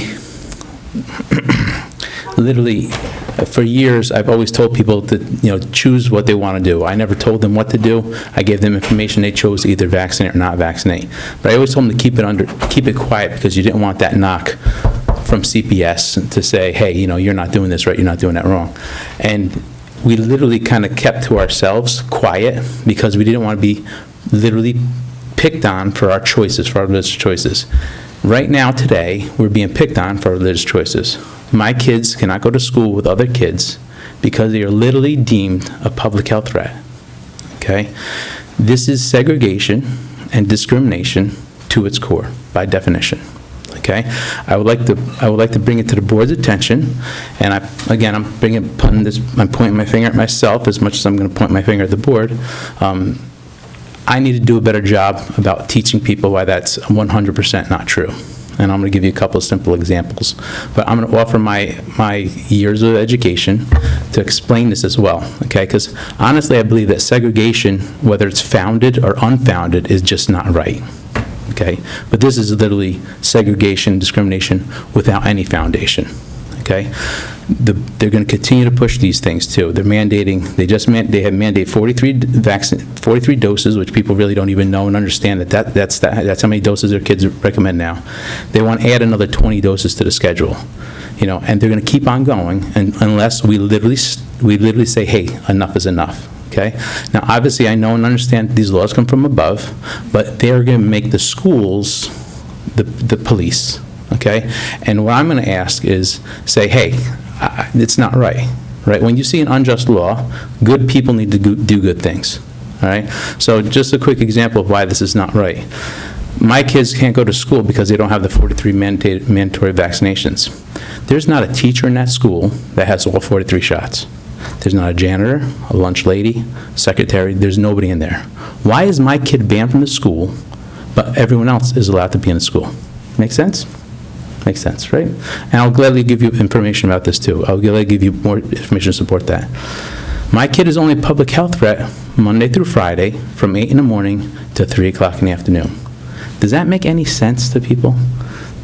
For years, I've always told people to, choose what they want to do. I never told them what to do. I gave them information. They chose to either vaccinate or not vaccinate. But I always told them to keep it quiet, because you didn't want that knock from CPS to say, hey, you're not doing this right, you're not doing that wrong. And we literally kind of kept to ourselves quiet, because we didn't want to be literally picked on for our choices, for our religious choices. Right now, today, we're being picked on for our religious choices. My kids cannot go to school with other kids because they are literally deemed a public health threat. Okay? This is segregation and discrimination to its core, by definition. Okay? I would like to bring it to the board's attention, and I'm pointing my finger at myself as much as I'm going to point my finger at the board. I need to do a better job about teaching people why that's 100% not true. And I'm going to give you a couple of simple examples. But I'm going to offer my years of education to explain this as well, okay? Because honestly, I believe that segregation, whether it's founded or unfounded, is just not right, okay? But this is literally segregation, discrimination without any foundation, okay? They're going to continue to push these things too. They're mandating, they have mandated 43 doses, which people really don't even know and understand that's how many doses their kids recommend now. They want to add another 20 doses to the schedule, and they're going to keep on going unless we literally say, hey, enough is enough. Okay? Now, obviously, I know and understand these laws come from above, but they're going to make the schools the police. Okay? And what I'm going to ask is, say, hey, it's not right. Right? When you see an unjust law, good people need to do good things. All right? So just a quick example of why this is not right. My kids can't go to school because they don't have the 43 mandatory vaccinations. There's not a teacher in that school that has all 43 shots. There's not a janitor, a lunch lady, secretary. There's nobody in there. Why is my kid banned from the school, but everyone else is allowed to be in the school? Make sense? Makes sense, right? And I'll gladly give you information about this too. I'll gladly give you more information to support that. My kid is only a public health threat Monday through Friday from 8 in the morning to 3 o'clock in the afternoon. Does that make any sense to people?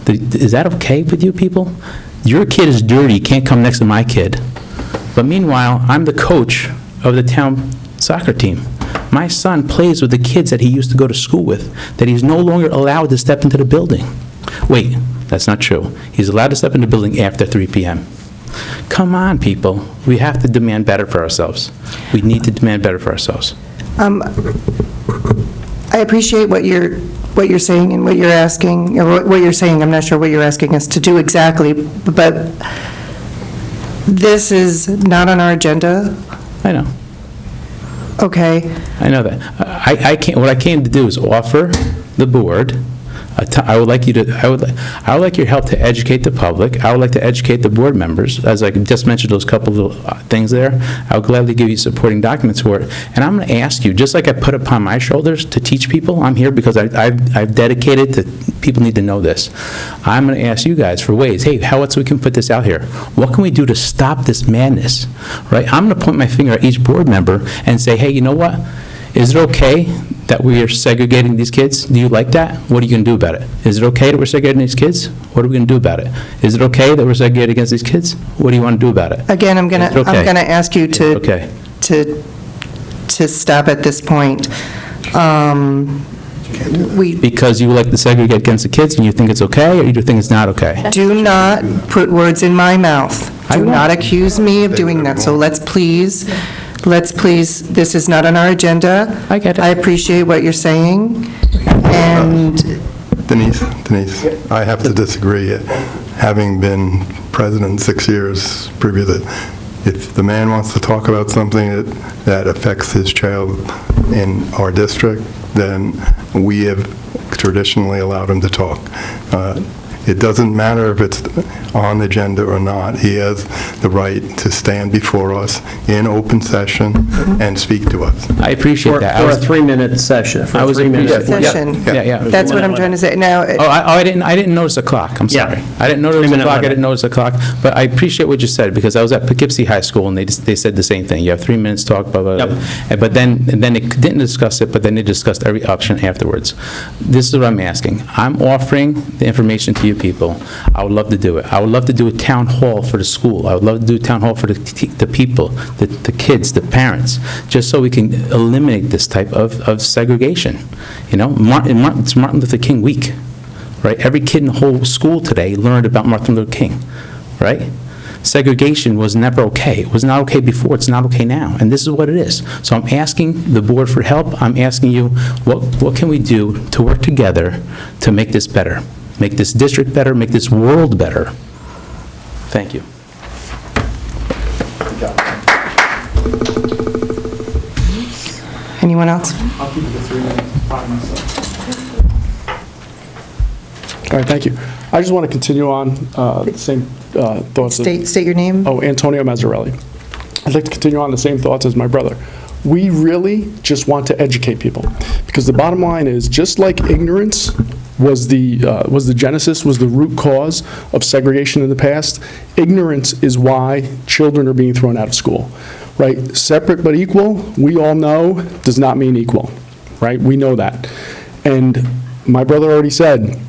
Is that okay with you people? Your kid is dirty, can't come next to my kid. But meanwhile, I'm the coach of the town soccer team. My son plays with the kids that he used to go to school with, that he's no longer allowed to step into the building. Wait, that's not true. He's allowed to step in the building after 3 p.m. Come on, people. We have to demand better for ourselves. We need to demand better for ourselves. I appreciate what you're saying and what you're asking, or what you're saying. I'm not sure what you're asking us to do exactly, but this is not on our agenda. I know. Okay. I know that. What I came to do is offer the board. I would like your help to educate the public. I would like to educate the board members. As I just mentioned those couple of things there, I would gladly give you supporting documents for it. And I'm going to ask you, just like I put upon my shoulders to teach people, I'm here because I've dedicated to, people need to know this. I'm going to ask you guys for ways, hey, how else we can put this out here? What can we do to stop this madness, right? I'm going to point my finger at each board member and say, hey, you know what? Is it okay that we are segregating these kids? Do you like that? What are you going to do about it? Is it okay that we're segregating these kids? What are we going to do about it? Is it okay that we're segregating against these kids? What do you want to do about it? Again, I'm going to ask you to stop at this point. Because you like to segregate against the kids and you think it's okay, or you think it's not okay? Do not put words in my mouth. Do not accuse me of doing that. So let's please, this is not on our agenda. I get it. I appreciate what you're saying. And Denise, I have to disagree. Having been president 6 years previously, if the man wants to talk about something that affects his child in our district, then we have traditionally allowed him to talk. It doesn't matter if it's on the agenda or not. He has the right to stand before us in open session and speak to us. I appreciate that. For a 3-minute session. I was session. Yeah. That's what I'm trying to say. Now. I didn't notice the clock. I'm sorry. I didn't notice the clock. I didn't notice the clock. But I appreciate what you said, because I was at Poughkeepsie High School and they said the same thing. You have 3 minutes to talk, blah, blah, blah. But then they didn't discuss it, but then they discussed every option afterwards. This is what I'm asking. I'm offering the information to you people, I would love to do it. I would love to do a town hall for the school. I would love to do a town hall for the people, the kids, the parents, just so we can eliminate this type of segregation. You know, it's Martin Luther King week, right? Every kid in the whole school today learned about Martin Luther King, right? Segregation was never okay. It was not okay before, it's not okay now, and this is what it is. So I'm asking the board for help. I'm asking you, what can we do to work together to make this better? Make this district better, make this world better. Thank you. Anyone else? I'll keep it to 3 minutes by myself. All right, thank you. I just want to continue on the same thoughts. State your name. Oh, Antonio Mazzarelli. I'd like to continue on the same thoughts as my brother. We really just want to educate people, because the bottom line is, just like ignorance was the genesis, was the root cause of segregation in the past, ignorance is why children are being thrown out of school, right? Separate but equal, we all know, does not mean equal, right? We know that. And my brother already said,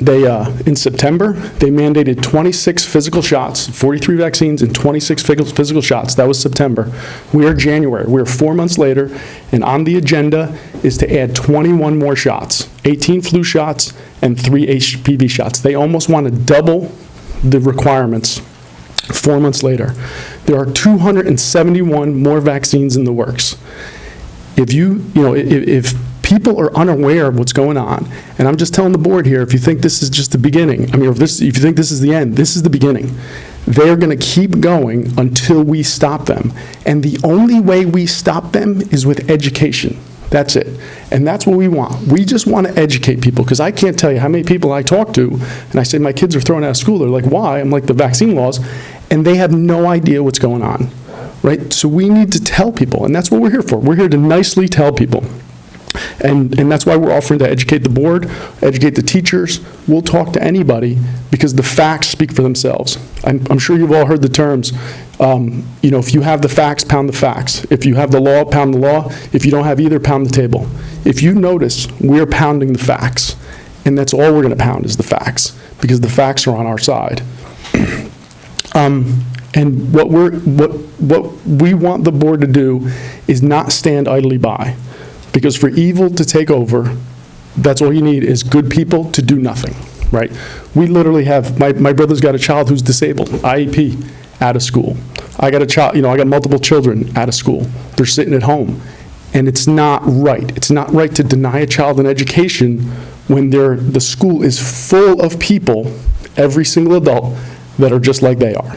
they, in September, they mandated 26 physical shots, 43 vaccines and 26 physical shots. That was September. We are January. We are 4 months later, and on the agenda is to add 21 more shots, 18 flu shots and 3 HPV shots. They almost want to double the requirements 4 months later. There are 271 more vaccines in the works. If people are unaware of what's going on, and I'm just telling the board here, if you think this is just the beginning, if you think this is the end, this is the beginning. They're going to keep going until we stop them. And the only way we stop them is with education. That's it. And that's what we want. We just want to educate people, because I can't tell you how many people I talk to, and I say, my kids are thrown out of school. They're like, why? I'm like, the vaccine laws. And they have no idea what's going on, right? So we need to tell people, and that's what we're here for. We're here to nicely tell people. And that's why we're offering to educate the board, educate the teachers. We'll talk to anybody, because the facts speak for themselves. I'm sure you've all heard the terms, if you have the facts, pound the facts. If you have the law, pound the law. If you don't have either, pound the table. If you notice, we're pounding the facts. And that's all we're going to pound is the facts, because the facts are on our side. And what we want the board to do is not stand idly by. Because for evil to take over, that's all you need is good people to do nothing, right? We literally have, my brother's got a child who's disabled, IEP, out of school. I got a child, I got multiple children out of school. They're sitting at home. And it's not right. It's not right to deny a child an education when the school is full of people, every single adult, that are just like they are.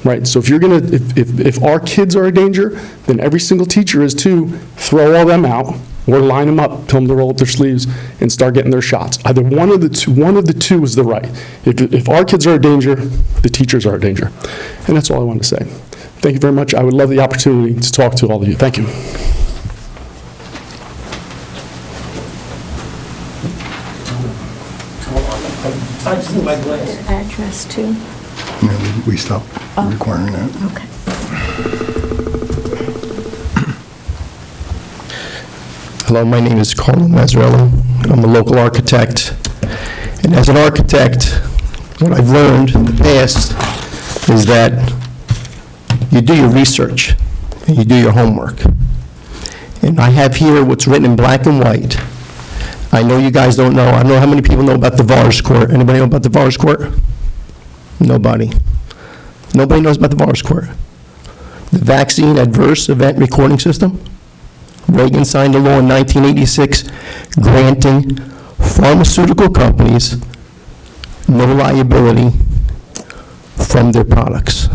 Right, so if our kids are a danger, then every single teacher is too. Throw all them out, or line them up, tell them to roll up their sleeves and start getting their shots. Either one of the two is the right. If our kids are a danger, the teachers are a danger. And that's all I wanted to say. Thank you very much. I would love the opportunity to talk to all of you. Thank you. I just need my glass. Address too. No, we stopped requiring that. Okay. Hello, my name is Carlo Mazzarelli. I'm a local architect. And as an architect, what I've learned in the past is that you do your research and you do your homework. And I have here what's written in black and white. I know you guys don't know. I don't know how many people know about the VARS court. Anybody know about the VARS court? Nobody. Nobody knows about the VARS court. The Vaccine Adverse Event Recording System. Reagan signed a law in 1986 granting pharmaceutical companies no liability from their products.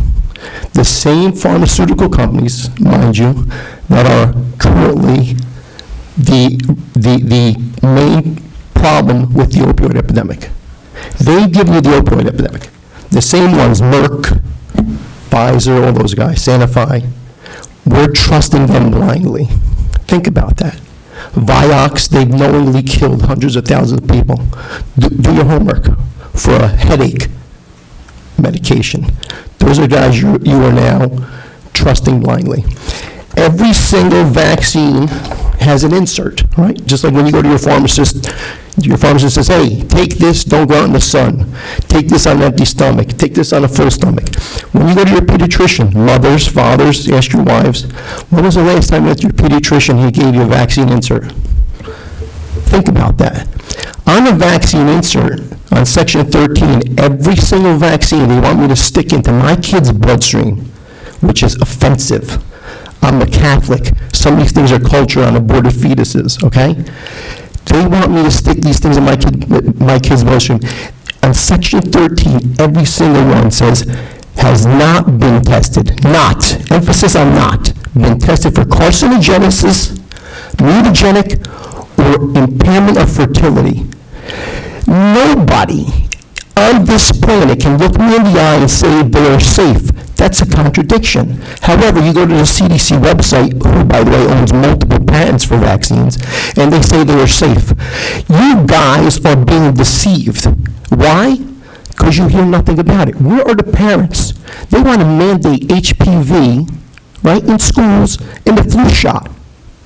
The same pharmaceutical companies, mind you, that are currently the main problem with the opioid epidemic. They give you the opioid epidemic. The same ones, Merck, Pfizer, all those guys, Sanofi, we're trusting them blindly. Think about that. Vioxx, they've knowingly killed hundreds of thousands of people. Do your homework for a headache medication. Those are guys you are now trusting blindly. Every single vaccine has an insert, right? Just like when you go to your pharmacist, Your pharmacist says, hey, take this, don't go out in the sun. Take this on an empty stomach. Take this on a full stomach. When you go to your pediatrician, mothers, fathers, ask your wives, when was the last time that your pediatrician, he gave you a vaccine insert? Think about that. On a vaccine insert, on Section 13, every single vaccine they want me to stick into my kid's bloodstream, which is offensive. I'm a Catholic. Some of these things are culture on aborted fetuses, okay? They want me to stick these things in my kid's bloodstream. On Section 13, every single one says, has not been tested, not, emphasis on not, been tested for carcinogenesis, mutagenic, or impairment of fertility. Nobody on this planet can look me in the eye and say they are safe. That's a contradiction. However, you go to the CDC website, who, by the way, owns multiple patents for vaccines, and they say they are safe. You guys are being deceived. Why? Because you hear nothing about it. Where are the parents? They want to mandate HPV, right, in schools, in the flu shot.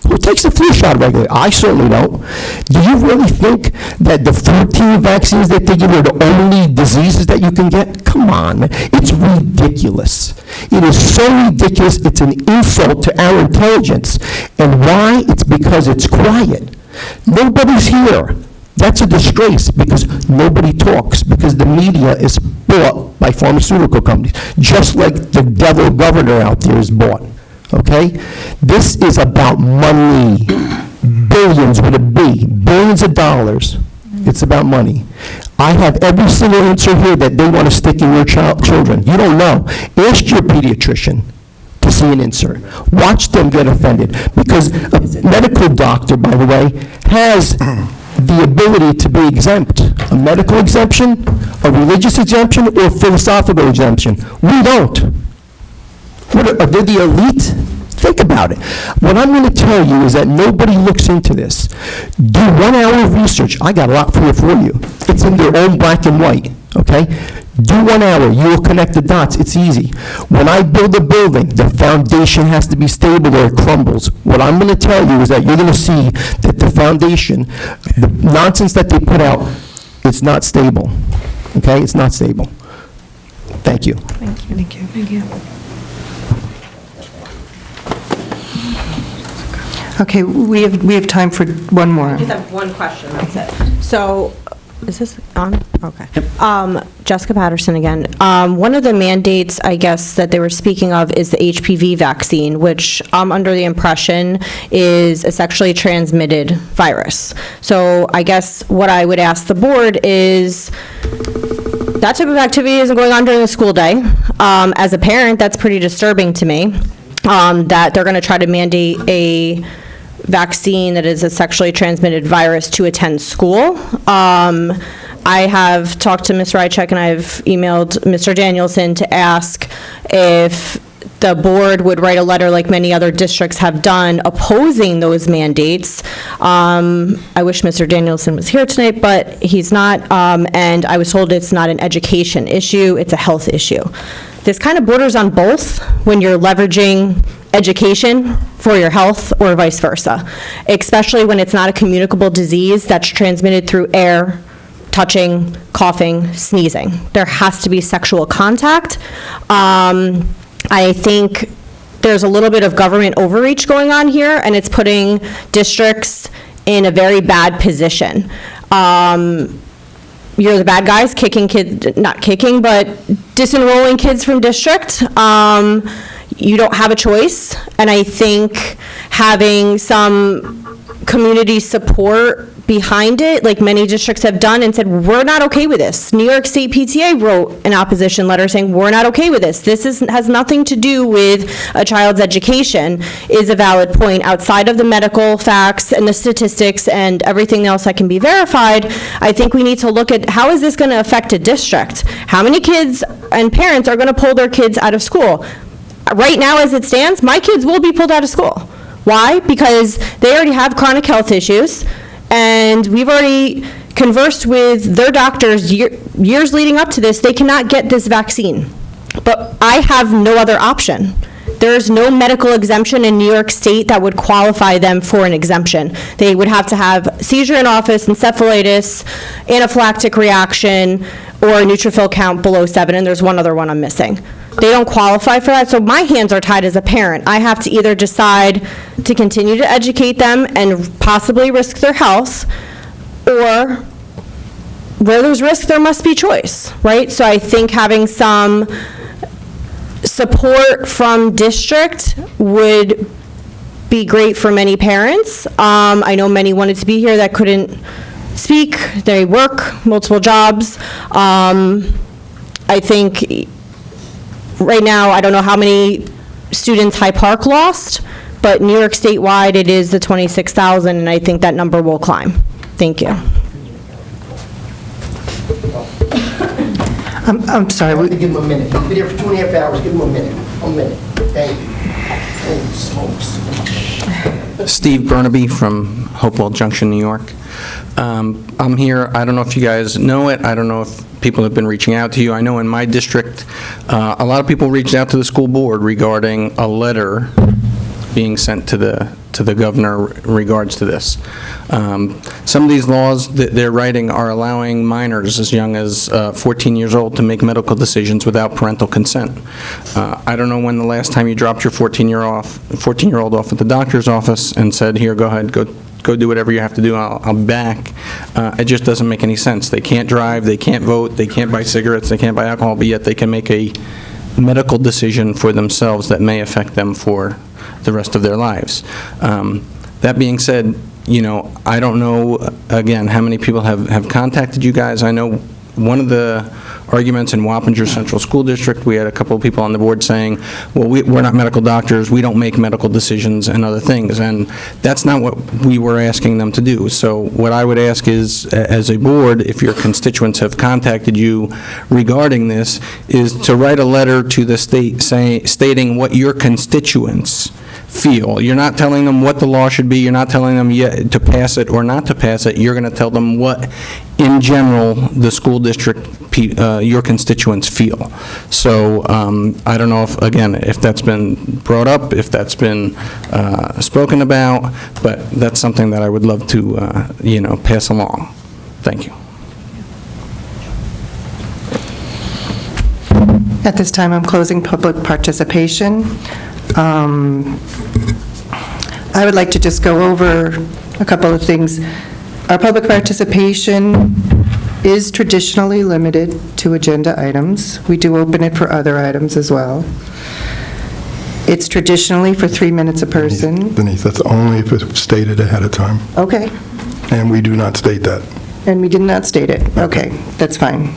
Who takes the flu shot regularly? I certainly don't. Do you really think that the 14 vaccines that they give are the only diseases that you can get? Come on, man. It's ridiculous. It is so ridiculous, it's an insult to our intelligence. And why? It's because it's quiet. Nobody's here. That's a disgrace because nobody talks, because the media is bought by pharmaceutical companies, just like the devil governor out there is bought. Okay? This is about money. Billions with a B. Billions of dollars. It's about money. I have every single answer here that they want to stick in your children. You don't know. Ask your pediatrician to see an insert. Watch them get offended. Because a medical doctor, by the way, has the ability to be exempt. A medical exemption, a religious exemption, or a philosophical exemption. We don't. Are they the elite? Think about it. What I'm going to tell you is that nobody looks into this. Do 1 hour of research. I got a lot for you. It's in their own black and white, okay? Do 1 hour. You will connect the dots. It's easy. When I build a building, the foundation has to be stable or it crumbles. What I'm going to tell you is that you're going to see that the foundation, the nonsense that they put out, it's not stable, okay? It's not stable. Thank you. Thank you. Thank you. Thank you. Okay, we have time for one more. I just have one question, that's it. So, is this on? Okay. Jessica Patterson again. One of the mandates, I guess, that they were speaking of is the HPV vaccine, which I'm under the impression is a sexually transmitted virus. So I guess what I would ask the board is, that type of activity isn't going on during the school day. As a parent, that's pretty disturbing to me, that they're going to try to mandate a vaccine that is a sexually transmitted virus to attend school. I have talked to Ms. Rychek and I've emailed Mr. Danielson to ask if the board would write a letter like many other districts have done opposing those mandates. I wish Mr. Danielson was here tonight, but he's not, and I was told it's not an education issue, it's a health issue. This kind of borders on both when you're leveraging education for your health or vice versa, especially when it's not a communicable disease that's transmitted through air, touching, coughing, sneezing. There has to be sexual contact. I think there's a little bit of government overreach going on here, and it's putting districts in a very bad position. You're the bad guys, kicking kids, not kicking, but disenrolling kids from district. You don't have a choice, and I think having some community support behind it, like many districts have done, and said, we're not okay with this. New York State PTA wrote an opposition letter saying, we're not okay with this. This has nothing to do with a child's education, is a valid point. Outside of the medical facts and the statistics and everything else that can be verified, I think we need to look at how is this going to affect a district? How many kids and parents are going to pull their kids out of school? Right now, as it stands, my kids will be pulled out of school. Why? Because they already have chronic health issues, and we've already conversed with their doctors years leading up to this. They cannot get this vaccine. But I have no other option. there is no medical exemption in New York State that would qualify them for an exemption. They would have to have seizure in office, encephalitis, anaphylactic reaction, or a neutrophil count below 7, and there's one other one I'm missing. They don't qualify for that, so my hands are tied as a parent. I have to either decide to continue to educate them and possibly risk their health, or where there's risk, there must be choice, right? So I think having some support from district would be great for many parents. I know many wanted to be here that couldn't speak. They work multiple jobs. I think right now, I don't know how many students Hyde Park lost, but New York statewide, it is the 26,000, and I think that number will climb. Thank you. I'm sorry. I have to give him a minute. He's been here for 2.5 hours. Give him a minute. A minute. Thank you. Holy smokes. Steve Burnaby from Hopewell Junction, New York. I'm here, I don't know if you guys know it, I don't know if people have been reaching out to you. I know in my district, a lot of people reached out to the school board regarding a letter being sent to the governor regards to this. Some of these laws that they're writing are allowing minors as young as 14 years old to make medical decisions without parental consent. I don't know when the last time you dropped your 14-year-old off at the doctor's office and said, here, go ahead, go do whatever you have to do, I'll be back. It just doesn't make any sense. They can't drive, they can't vote, they can't buy cigarettes, they can't buy alcohol, but yet they can make a medical decision for themselves that may affect them for the rest of their lives. That being said, you know, I don't know, again, how many people have contacted you guys. I know one of the arguments in Wappinger Central School District, we had a couple of people on the board saying, well, we're not medical doctors, we don't make medical decisions and other things, and that's not what we were asking them to do. So what I would ask is, as a board, if your constituents have contacted you regarding this, is to write a letter to the state stating what your constituents feel. You're not telling them what the law should be, you're not telling them yet to pass it or not to pass it, you're going to tell them what, in general, the school district, your constituents feel. So I don't know if, again, if that's been brought up, if that's been spoken about, but that's something that I would love to, you know, pass along. Thank you. At this time, I'm closing public participation. I would like to just go over a couple of things. Our public participation is traditionally limited to agenda items. We do open it for other items as well. It's traditionally for 3 minutes a person. Denise, that's only if it's stated ahead of time. Okay. And we do not state that. And we did not state it. Okay, that's fine.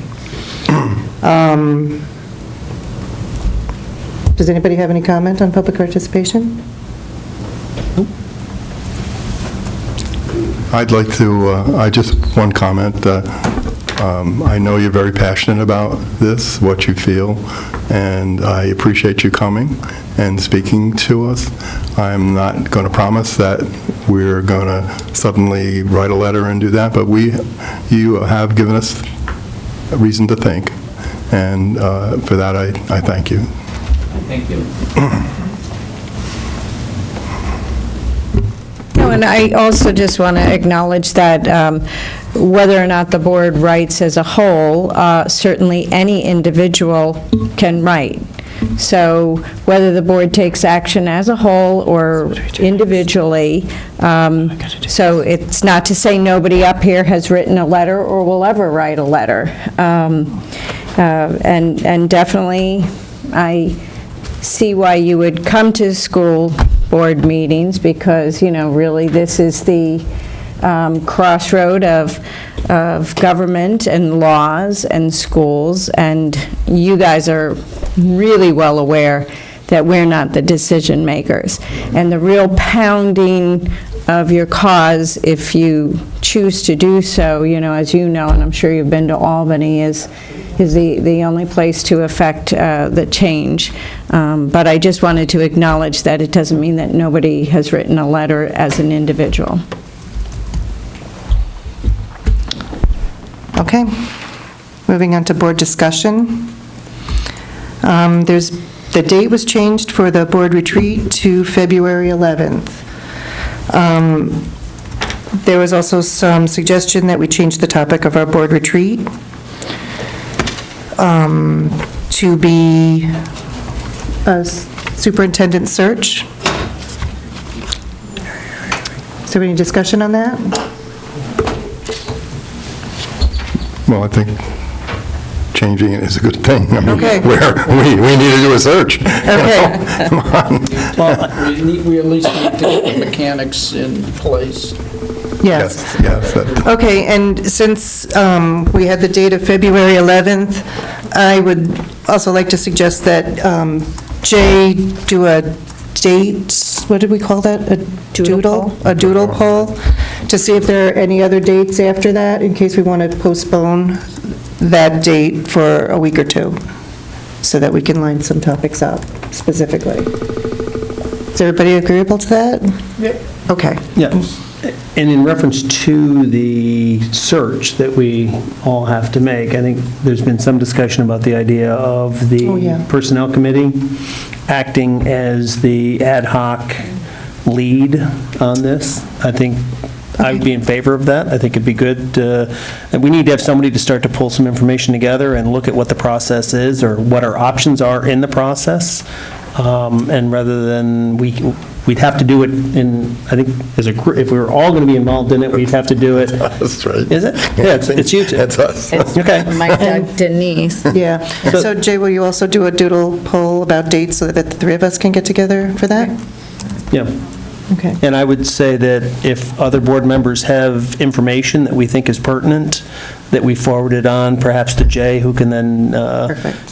Does anybody have any comment on public participation? I'd like to, just one comment. I know you're very passionate about this, what you feel, and I appreciate you coming and speaking to us. I'm not going to promise that we're going to suddenly write a letter and do that, but you have given us a reason to think, and for that I thank you. Thank you. And I also just want to acknowledge that whether or not the board writes as a whole, certainly any individual can write. So whether the board takes action as a whole or individually, so it's not to say nobody up here has written a letter or will ever write a letter. And definitely, I see why you would come to school board meetings, because, you know, really this is the crossroad of government and laws and schools, and you guys are really well aware that we're not the decision makers. And the real pounding of your cause, if you choose to do so, you know, as you know, and I'm sure you've been to Albany, is the only place to affect the change. But I just wanted to acknowledge that it doesn't mean that nobody has written a letter as an individual. Okay. Moving on to board discussion. There's The date was changed for the board retreat to February 11th. There was also some suggestion that we change the topic of our board retreat to be a superintendent search. Is there any discussion on that? Well, I think changing it is a good thing. I mean, Okay. we need to do a search. Okay. Come on. We at least need to get the mechanics in place. Yes. Yes. Okay, and since we had the date of February 11th, I would also like to suggest that Jay do a date, what did we call that? A doodle? A doodle poll, to see if there are any other dates after that, in case we want to postpone that date for a week or two, so that we can line some topics up specifically. Is everybody agreeable to that? Yep. Okay. Yeah. And in reference to the search that we all have to make, I think there's been some discussion about the idea of the Personnel Committee acting as the ad hoc lead on this. I think I would be in favor of that. I think it'd be good. And we need to have somebody to start to pull some information together and look at what the process is or what our options are in the process. And rather than we'd have to do it in, I think, as a group, if we were all going to be involved in it, we'd have to do it. That's right. Is it? Yeah, it's you two. That's us. Okay. Mike, Doug, Denise. Yeah. So Jay, will you also do a doodle poll about dates so that the three of us can get together for that? Yeah. Okay. And I would say that if other board members have information that we think is pertinent, that we forward it on perhaps to Jay, who can then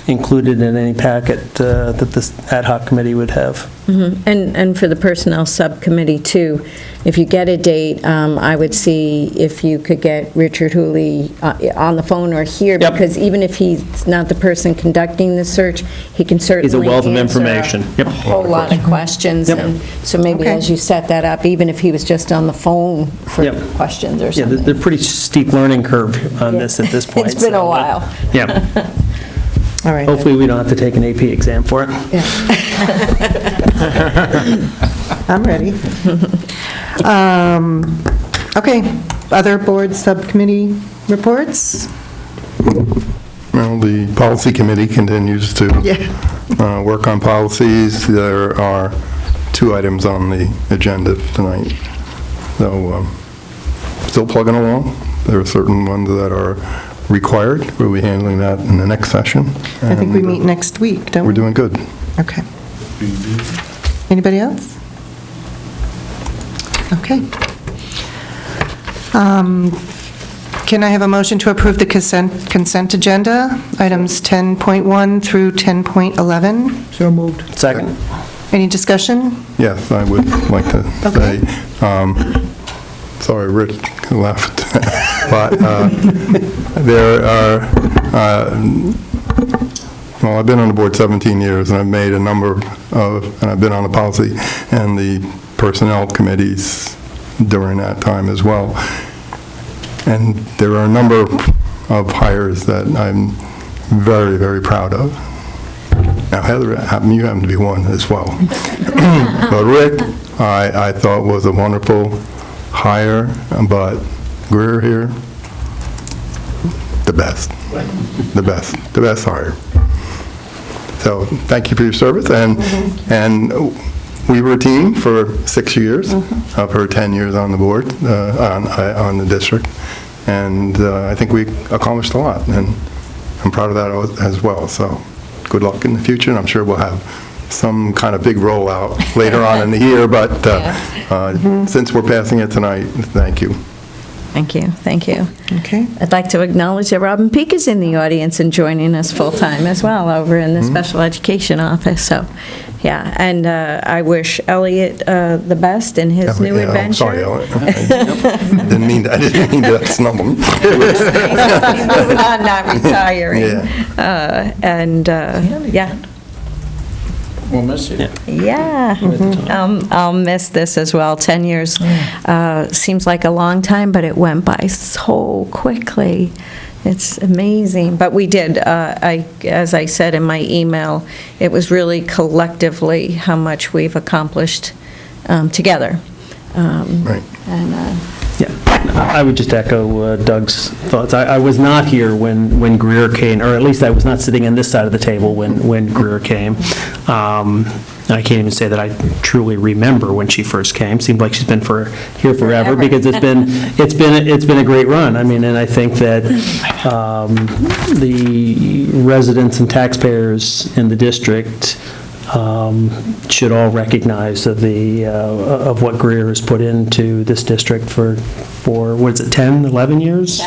include it in any packet that this ad hoc committee would have. Mhm. And for the Personnel Subcommittee, too, if you get a date, I would see if you could get Richard Hooley on the phone or here, because even if he's not the person conducting the search, he can certainly He's a wealth of answer information. Yep. a whole lot of questions. Yep. And so maybe as you set that up, even if he was just on the phone for questions or Yeah, something. they're pretty steep learning curve on this at this point. It's been a while. Yeah. All right. Hopefully, we don't have to take an AP exam for it. I'm ready. Okay, other board subcommittee reports? Well, the policy committee continues to work on policies. There are 2 items on the agenda tonight. So, still plugging along. There are certain ones that are required. We'll be handling that in the next session. I think we meet next week, don't we? We're doing good. Okay. Anybody else? Okay. Can I have a motion to approve the consent agenda, items 10.1 through 10.11? So moved. Second. Any discussion? Yes, I would like to say, sorry, Rich left, but there are, well, I've been on the board 17 years, and I've made a number of, and I've been on the policy and the personnel committees during that time as well. And there are a number of hires that I'm very, very proud of. Now, Heather, you happen to be one as well. But Rick, I thought was a wonderful hire, but Greer here, the best hire. So thank you for your service, and we were a team for 6 years of her 10 years on the board, on the district, and I think we accomplished a lot, and I'm proud of that as well. So good luck in the future, and I'm sure we'll have some kind of big rollout later on in the year, but since we're passing it tonight, thank you. Thank you, thank you. Okay. I'd like to acknowledge that Robin Peak is in the audience and joining us full-time as well over in the special education office, so, yeah. And I wish Elliot the best in his new adventure. I'm sorry, Elliot. I didn't mean to snub him. Moving on, not retiring. Yeah. We'll miss you. Yeah, I'll miss this as well. 10 years seems like a long time, but it went by so quickly. It's amazing, but we did, as I said in my email, it was really collectively how much we've accomplished together. Right. And, I would just echo Doug's thoughts. I was not here when Greer came, or at least I was not sitting on this side of the table when Greer came. I can't even say that I truly remember when she first came. Seemed like she's been here forever because it's been a great run. I mean, and I think that the residents and taxpayers in the district should all recognize of what Greer has put into this district for what is it, 10, 11 years?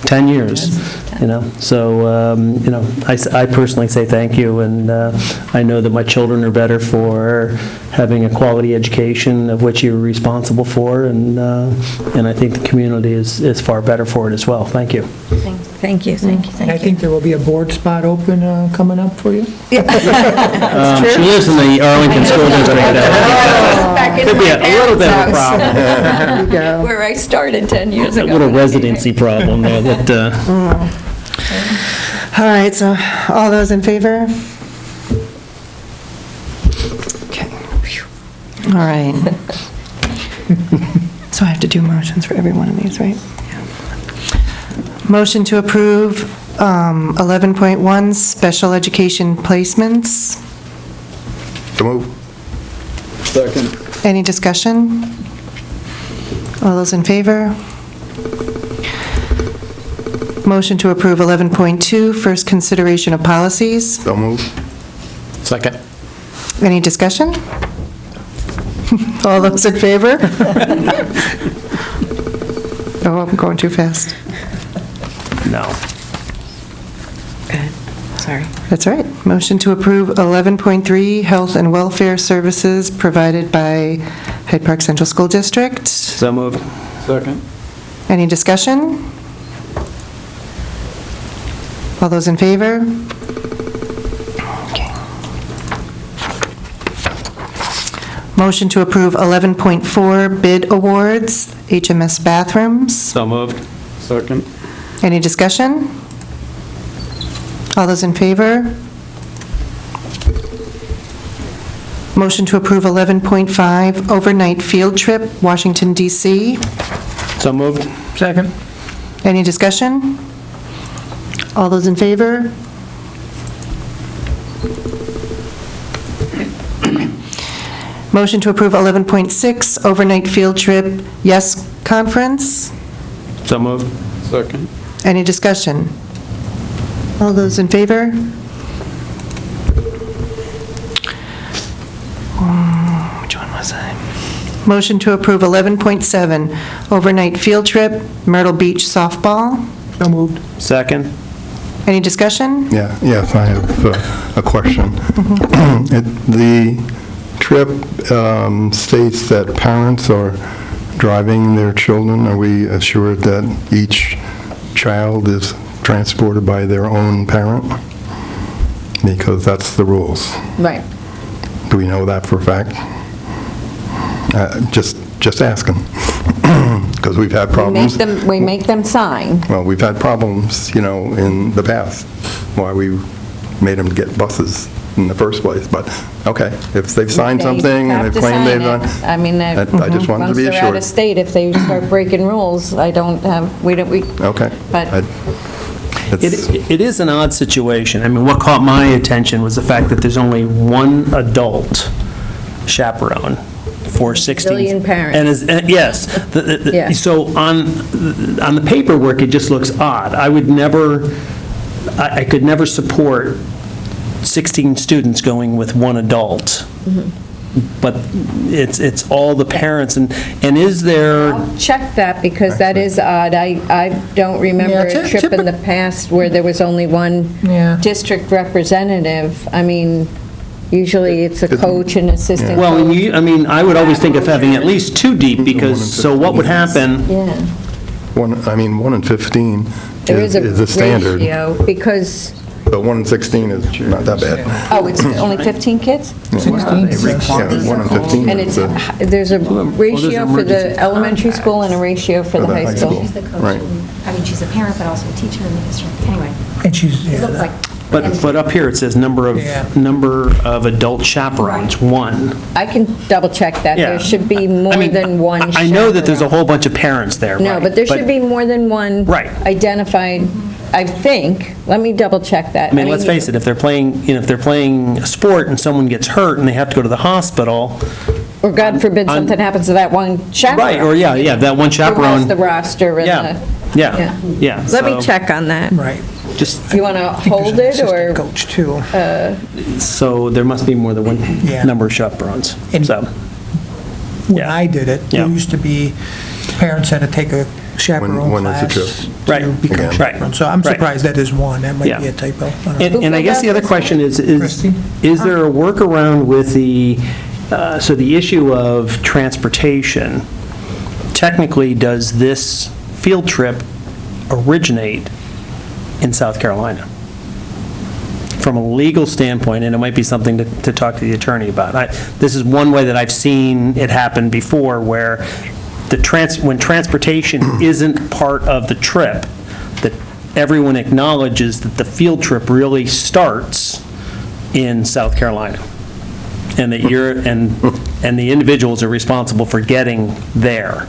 10 years, you know. So, you know, I personally say thank you, and I know that my children are better for having a quality education of which you're responsible for, and I think the community is far better for it as well. Thank you. Thank you. And I think there will be a board spot open coming up for you. She lives in the Arlington School District. Could be a little bit of a problem. There you go. Where I started 10 years ago. A little residency problem there that... All right, so all those in favor? Okay. All right. So I have to do motions for every one of these, right? Motion to approve 11.1 special education placements. So move. Second. Any discussion? All those in favor? Motion to approve 11.2 first consideration of policies. So move. Second. Any discussion? All those in favor? Oh, I'm going too fast. No. Sorry. That's all right. Motion to approve 11.3 health and welfare services provided by Hyde Park Central School District. So moved. Second. Any discussion? All those in favor? Okay. Motion to approve 11.4 bid awards, HMS bathrooms. So moved. Second. Any discussion? All those in favor? Motion to approve 11.5 overnight field trip, Washington, D.C. So moved. Second. Any discussion? All those in favor? Motion to approve 11.6 overnight field trip, Yes Conference. So moved. Second. Any discussion? All those in favor? Which one was I? Motion to approve 11.7 overnight field trip, Myrtle Beach softball. So moved. Second. Any discussion? Yes, I have a question. The trip states that parents are driving their children. Are we assured that each child is transported by their own parent? Because that's the rules. Right. Do we know that for a fact? Just asking, because we've had problems. We make them sign. Well, we've had problems, you know, in the past, why we made them get buses in the first place, but, okay, if they've signed something and they've claimed they've done... I mean, I just wanted to be once they're out of assured. state, if they start breaking rules, we Okay. But- It is an odd situation. I mean, what caught my attention was the fact that there's only one adult chaperone for 16. Zillion parents. Yes. Yeah. So on the paperwork, it just looks odd. I could never support 16 students going with one adult. But it's all the parents, and is there... Check that, because that is odd. I don't remember a trip in the past where there was only one district representative. I mean, usually it's a coach and assistant Well, coach. I mean, I would always think of having at least two deep, because, so what would happen? Yeah. 1 in 15 There is is a a standard. ratio, because So 1 in 16 is not that bad. Oh, it's only 15 kids? Yeah, 1 in 15. And it's, there's a ratio for the elementary school and a ratio for the high school. She's the coach. Right. I mean, she's a parent, but also a teacher in the district. Anyway, And she's, it looks like. But up here, it says number of adult chaperones, 1. I can double check that. Yeah. There should be more than one I know that there's a whole bunch of parents there, No, right, but there should be more than one identified, I think. Let me double check that. I mean, let's face it, if they're playing, if they're playing a sport and someone gets hurt and they have to go to the hospital. Or God forbid something happens to that one chaperone. Right, or that one Who chaperone. has the roster and Yeah. Let me so- check on that. Right. Just. You want to hold it, or? Coach, too. So there must be more than one number of chaperones, so. When I did it, there used to be, parents had to take a chaperone When is the class trip? to become chaperone. So I'm surprised that is one. That might be a typo. I don't know. And I guess the other question is there a workaround with the, so the issue of transportation? Technically, does this field trip originate in South Carolina? From a legal standpoint, and it might be something to talk to the attorney about. This is one way that I've seen it happen before, where when transportation isn't part of the trip, that everyone acknowledges that the field trip really starts in South Carolina, and that and the individuals are responsible for getting there.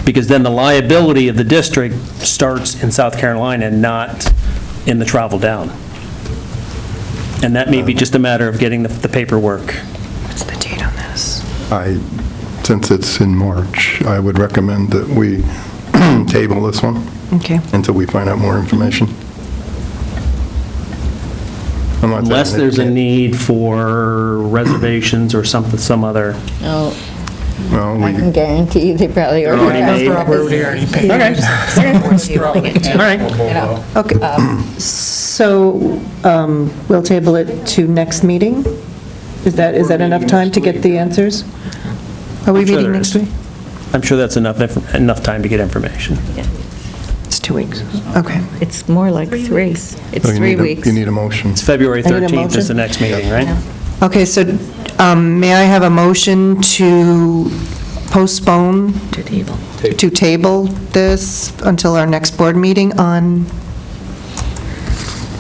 Because then the liability of the district starts in South Carolina, not in the travel down. And that may be just a matter of getting the paperwork. What's the date on this? Since it's in March, I would recommend that we table this one. Okay. Until we find out more information. I'm not saying Unless that there's you a can't- need for reservations or some other. Oh, Well, I can guarantee you they probably already Already have. made. Okay. All right. Okay, so we'll table it to next meeting? Is that enough time to get the answers? Are we I'm sure meeting there next is. week? I'm sure that's enough time to get information. It's 2 weeks. Okay. It's more like 3. It's So you 3 need a- weeks. You need a motion. It's February I need a 13th is the motion? next meeting, right? Okay, so may I have a motion to postpone? To table this until our next board meeting on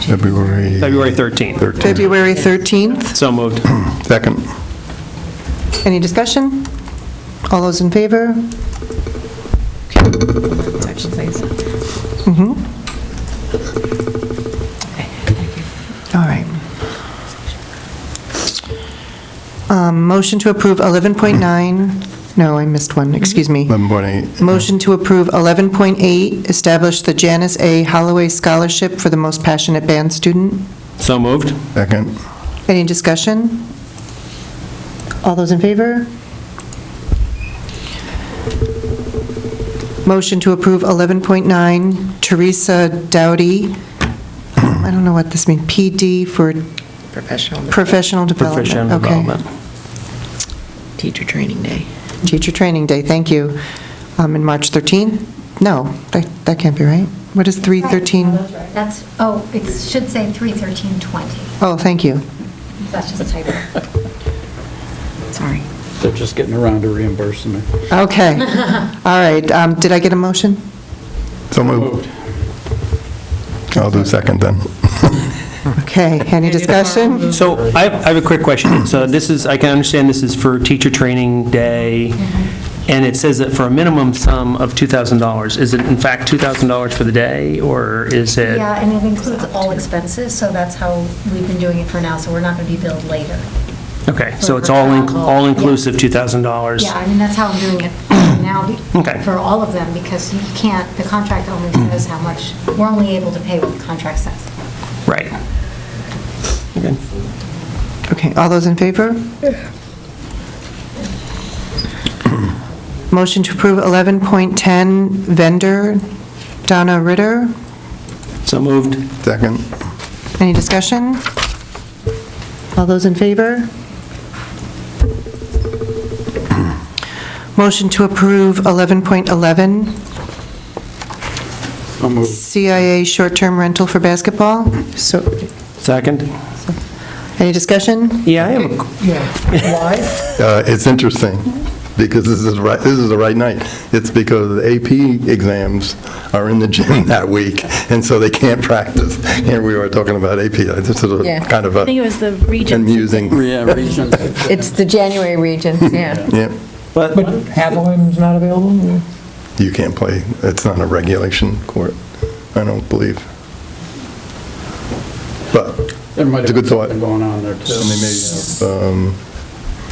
February 13th. February 13th? So moved. Second. Any discussion? All those in favor? Mm-hmm. All right. Motion to approve 11.9, no, I missed one, excuse me. 11.8. Motion to approve 11.8, establish the Janice A. Holloway Scholarship for the most passionate band student. So moved. Second. Any discussion? All those in favor? Motion to approve 11.9, Teresa Dowdy, I don't know what this means, PD for professional development. Professional Okay. development. Teacher Training Day. Teacher Training Day, thank you. And March 13th? No, that can't be right. What is 3/13? That's, it should say 3/13/20. Oh, thank you. That's just a typo. Sorry. They're just getting around to reimbursing me. Okay. All right, did I get a motion? So moved. I'll do second then. Okay, any discussion? So I have a quick question. So this is, I can understand this is for Teacher Training Day, and it says that for a minimum sum of $2,000. Is it in fact $2,000 for the day, or is it? Yeah, and it includes all expenses, so that's how we've been doing it for now, so we're not going to be billed later. Okay, so it's all inclusive $2,000? Yeah, I mean, that's how I'm doing it now Okay. for all of them, because you can't, the contract only says how much, we're only able to pay what the contract says. Right. Okay. Okay, all those in favor? Motion to approve 11.10, vendor, Donna Ritter. So moved. Second. Any discussion? All those in favor? Motion to approve 11.11, So moved. CIA short-term rental for basketball. So, Second? any discussion? Yeah, I have a Why? It's interesting, because this is the right night. It's because the AP exams are in the gym that week, and so they can't practice. Here we are talking about AP. This is Yeah. kind of I think it was the region. amusing. Yeah, regions. It's the January regions, yeah. Yeah, But Haviland's not available? you can't play, it's not a regulation court, I don't believe. But There might it's a have good been thought. something going on there, too. And they may have,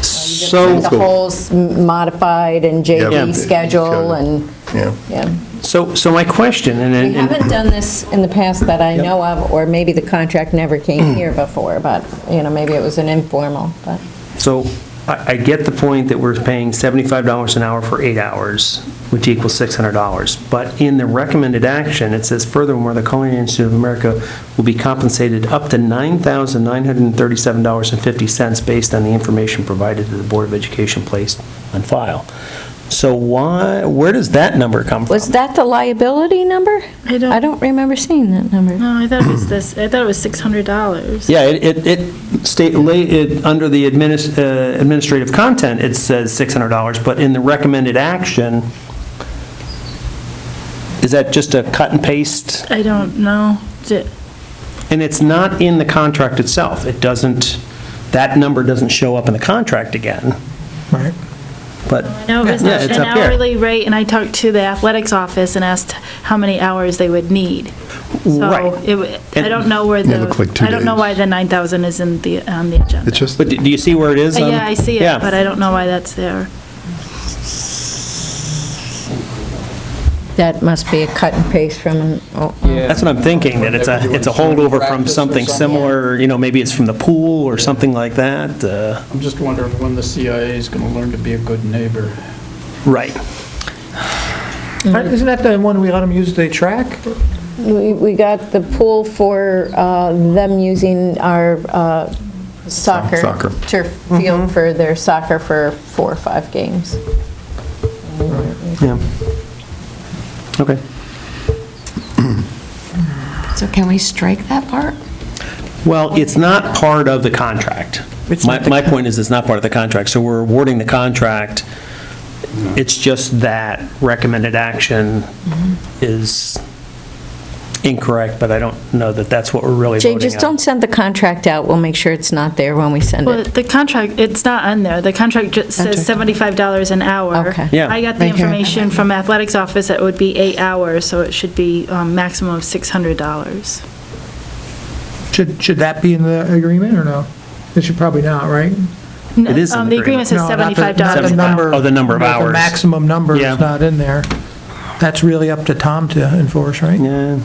So, The whole's modified and Yeah. JV schedule and, yeah. yeah. so my question, We and haven't done this in the past that I know of, or maybe the contract never came here before, but, maybe it was an informal, but. so I get the point that we're paying $75 an hour for 8 hours, which equals $600. But in the recommended action, it says furthermore, the Culinary Institute of America will be compensated up to $9,937.50 based on the information provided to the Board of Education placed on file. So where does that number come from? Was that the liability number? I don't remember seeing that number. No, I thought it was this, I thought it was $600. Yeah, under the administrative content, it says $600, but in the recommended action, is that just a cut and paste? I don't know. And it's not in the contract itself. It doesn't, that number doesn't show up in the contract again. Right. But, No, it was yeah, it's an up here. hourly rate, and I talked to the athletics office and asked how many hours they would need. Right. So I don't know where Yeah, it looked like 2 I don't know days. why the 9,000 is on the agenda. It's just, But do you see where it is? Yeah, I see Yeah. it, but I don't know why that's there. That must be a cut and paste from, That's what I'm thinking, that it's a holdover from something similar, maybe it's from the pool or something like that. I'm just wondering when the CIA is going to learn to be a good neighbor. Right. Isn't that the one we let them use the track? we got the pool for them using our soccer Soccer. turf field for their soccer for 4 or 5 games. Yeah. Okay. So can we strike that part? Well, it's not part of the contract. My point is, it's not part of the contract, so we're awarding the contract. It's just that recommended action is incorrect, but I don't know that that's what we're really Jay, voting just on. don't send the contract out. We'll make sure it's not there when we send Well, it. the contract, it's not on there. The contract just says $75 an hour. Okay. Yeah. I got the Right here. information from athletics office that it would be 8 hours, so it should be maximum of $600. Should that be in the agreement or no? It should probably not, right? It is in the The agreement says No, not the- $75 not the an number- hour. Oh, the number of but hours. The maximum number Yeah. is not in there. That's really up to Tom to enforce, right? Yeah,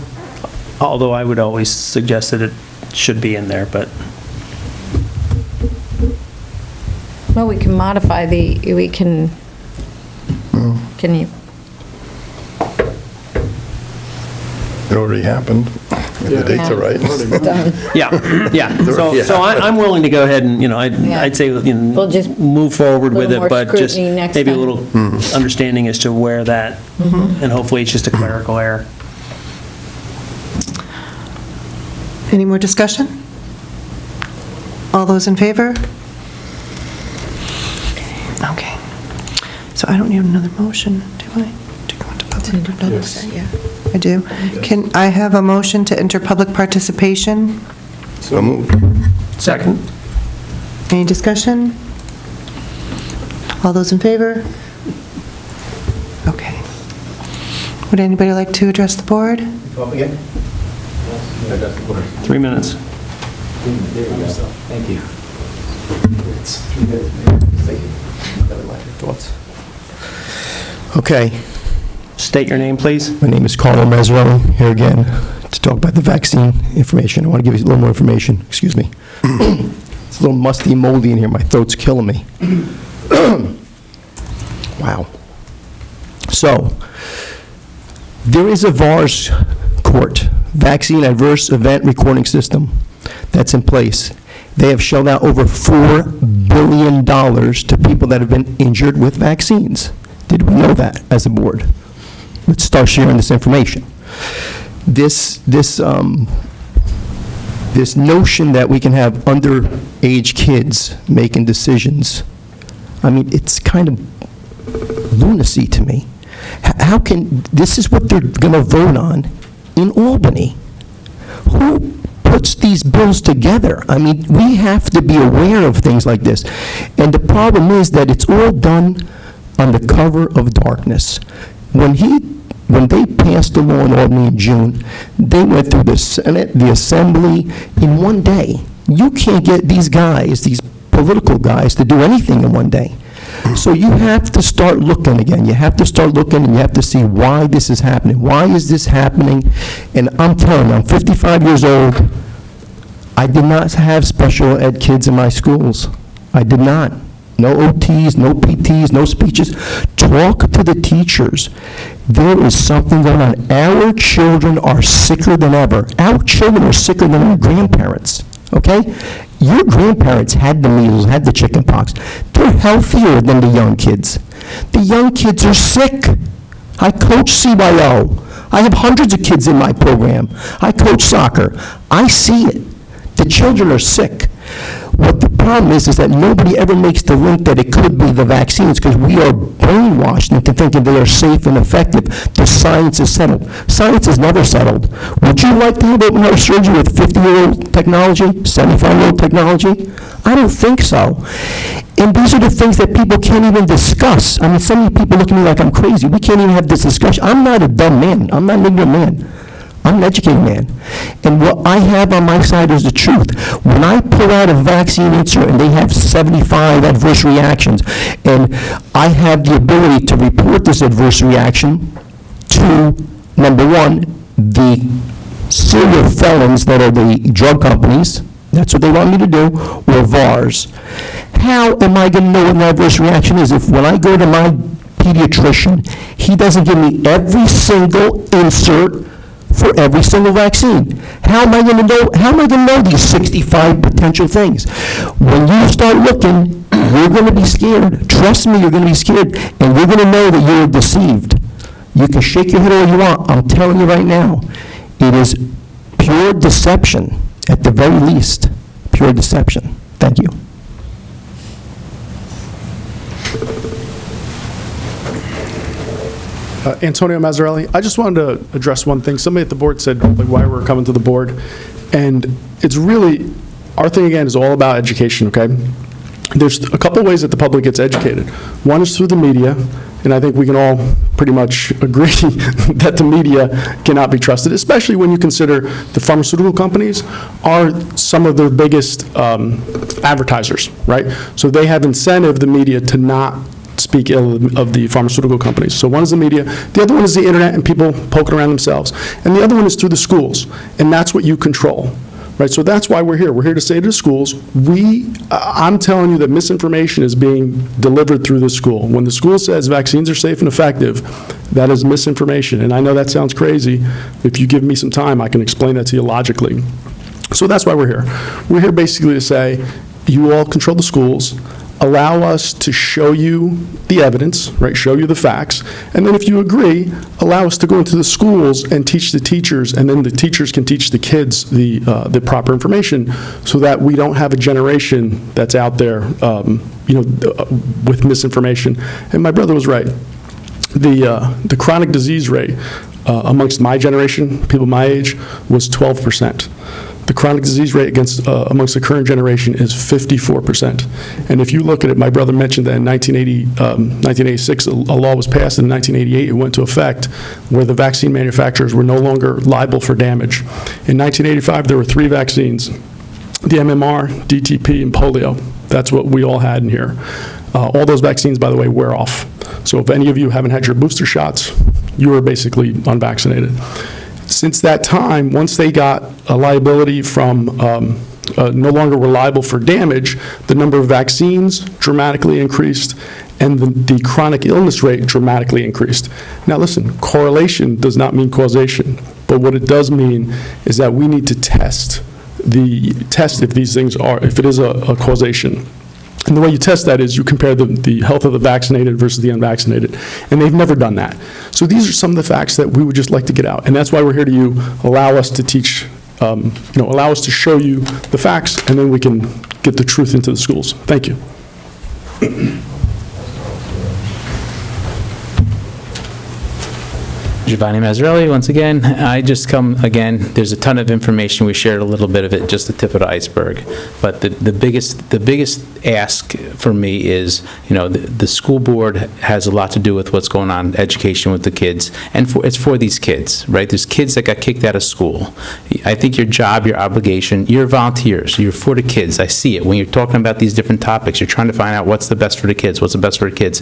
although I would always suggest that it should be in there, but, Well, we can modify can you? it already happened. The dates are right. Done. yeah. So I'm willing to go ahead and, I'd say, We'll just move forward with little it, more but just scrutiny next maybe a time. little understanding as to where that, and hopefully it's just a clerical error. Any more discussion? All those in favor? Okay. So I don't need another motion, do I? To go into public? Yeah. I do. Can I have a motion to enter public participation? So moved. Second? Any discussion? All those in favor? Okay. Would anybody like to address the board? Up again? 3 minutes. Thank you. Thoughts? Okay. State your name, please. My name is Carlo Mazzarelli, here again to talk about the vaccine information. I want to give you a little more information. Excuse me. It's a little musty, moldy in here. My throat's killing me. Wow. So, there is a VARS court, Vaccine Adverse Event Recording System, that's in place. They have shelled out over $4 billion to people that have been injured with vaccines. Did we know that as a board? Let's start sharing this information. this notion that we can have underage kids making decisions, I mean, it's kind of lunacy to me. How can, this is what they're going to vote on in Albany. Who puts these bills together? I mean, we have to be aware of things like this. And the problem is that it's all done on the cover of darkness. When they passed the law in Albany in June, they went through the Senate, the Assembly, in one day. You can't get these guys, these political guys, to do anything in one day. So you have to start looking again. You have to start looking, and you have to see why this is happening. Why is this happening? And I'm telling you, I'm 55 years old. I did not have special ed kids in my schools. I did not. No OTs, no PTs, no speeches. Talk to the teachers. There is something going on. Our children are sicker than ever. Our children are sicker than our grandparents, okay? Your grandparents had the measles, had the chicken pox. They're healthier than the young kids. The young kids are sick. I coach CYO. I have hundreds of kids in my program. I coach soccer. I see it. The children are sick. What the problem is that nobody ever makes the link that it could be the vaccines, because we are brainwashed into thinking they are safe and effective. The science is settled. Science is never settled. Would you like to have open heart surgery with 50-year-old technology, 75-year-old technology? I don't think so. And these are the things that people can't even discuss. I mean, so many people look at me like I'm crazy. We can't even have this discussion. I'm not a dumb man. I'm not an ignorant man. I'm an educated man. And what I have on my side is the truth. When I pull out a vaccine insert and they have 75 adverse reactions, and I have the ability to report this adverse reaction to, number one, the serial felons that are the drug companies, that's what they want me to do, or VARs. How am I going to know what an adverse reaction is if when I go to my pediatrician, he doesn't give me every single insert for every single vaccine? How am I going to know? How am I going to know these 65 potential things? When you start looking, you're going to be scared. Trust me, you're going to be scared, and you're going to know that you're deceived. You can shake your head all you want. I'm telling you right now, it is pure deception, at the very least. Pure deception. Thank you. Antonio Mazzarelli, I just wanted to address one thing. Somebody at the board said like why we're coming to the board, and it's really, our thing again is all about education, okay? There's a couple ways that the public gets educated. One is through the media, and I think we can all pretty much agree that the media cannot be trusted, especially when you consider the pharmaceutical companies are some of their biggest advertisers, right? So they have incentive, the media, to not speak ill of the pharmaceutical companies. So one is the media, the other one is the internet and people poking around themselves, and the other one is through the schools, and that's what you control, right? So that's why we're here. We're here to say to the schools, I'm telling you that misinformation is being delivered through the school. When the school says vaccines are safe and effective, that is misinformation, and I know that sounds crazy. If you give me some time, I can explain that to you logically. So that's why we're here. We're here basically to say, you all control the schools, allow us to show you the evidence, right, show you the facts, and then if you agree, allow us to go into the schools and teach the teachers, and then the teachers can teach the kids the proper information so that we don't have a generation that's out there, with misinformation. And my brother was right. The chronic disease rate amongst my generation, people my age, was 12%. The chronic disease rate amongst the current generation is 54%. And if you look at it, my brother mentioned that in 1986, a law was passed, and in 1988 it went into effect where the vaccine manufacturers were no longer liable for damage. In 1985, there were 3 vaccines, the MMR, DTP, and polio. That's what we all had in here. All those vaccines, by the way, wear off. So if any of you haven't had your booster shots, you are basically unvaccinated. Since that time, once they got a liability from no longer were liable for damage, the number of vaccines dramatically increased, and the chronic illness rate dramatically increased. Now listen, correlation does not mean causation, but what it does mean is that we need to test if these things are, if it is a causation. And the way you test that is you compare the health of the vaccinated versus the unvaccinated. And they've never done that. So these are some of the facts that we would just like to get out. And that's why we're here to you, allow us to teach, allow us to show you the facts, and then we can get the truth into the schools. Thank you. Giovanni Mazzarelli, once again. I just come, again, there's a ton of information. We shared a little bit of it, just the tip of the iceberg. But the biggest ask for me is, the school board has a lot to do with what's going on in education with the kids, and it's for these kids, right? There's kids that got kicked out of school. I think your job, your obligation, you're volunteers, you're for the kids. I see it. When you're talking about these different topics, you're trying to find out what's the best for the kids, what's the best for the kids.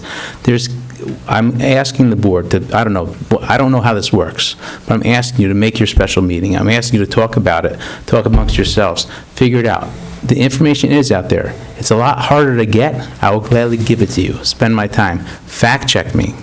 I'm asking the board to, I don't know how this works, but I'm asking you to make your special meeting. I'm asking you to talk about it, talk amongst yourselves, figure it out. The information is out there. It's a lot harder to get. I will gladly give it to you. Spend my time. Fact check me.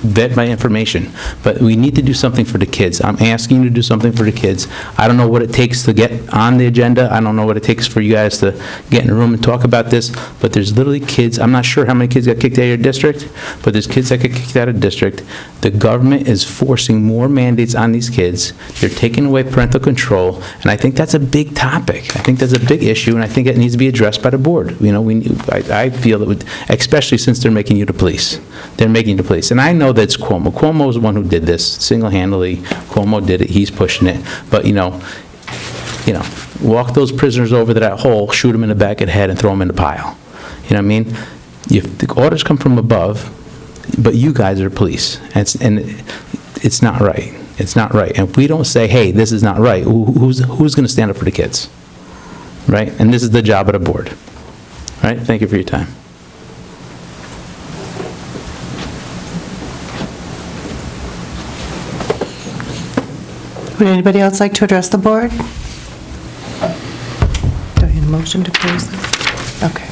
Vet my information. But we need to do something for the kids. I'm asking you to do something for the kids. I don't know what it takes to get on the agenda. I don't know what it takes for you guys to get in a room and talk about this, but there's literally kids. I'm not sure how many kids got kicked out of your district, but there's kids that get kicked out of the district. The government is forcing more mandates on these kids. They're taking away parental control, and I think that's a big topic. I think that's a big issue, and I think it needs to be addressed by the board. I feel it would, especially since they're making you the police. They're making you the police. And I know that's Cuomo. Cuomo was the one who did this single-handedly. Cuomo did it. He's pushing it. But, walk those prisoners over to that hole, shoot them in the back of the head, and throw them in the pile. You know what I mean? The orders come from above, but you guys are police. And it's not right. It's not right. And if we don't say, hey, this is not right, who's going to stand up for the kids? Right? And this is the job of the board. All right? Thank you for your time. Would anybody else like to address the board? Do I need a motion to close this? Okay.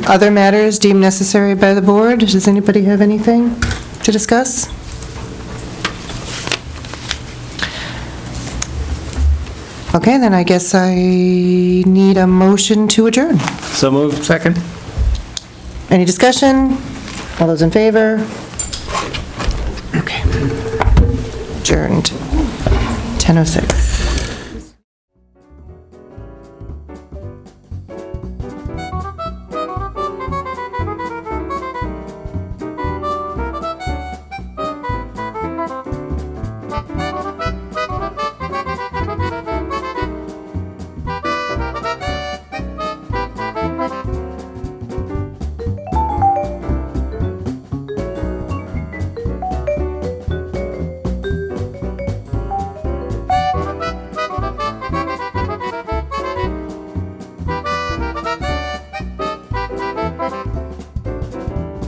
Other matters deemed necessary by the board? Does anybody have anything to discuss? Okay, then I guess I need a motion to adjourn. So moved. Second. Any discussion? All those in favor? Okay. Adjourned. 10:06.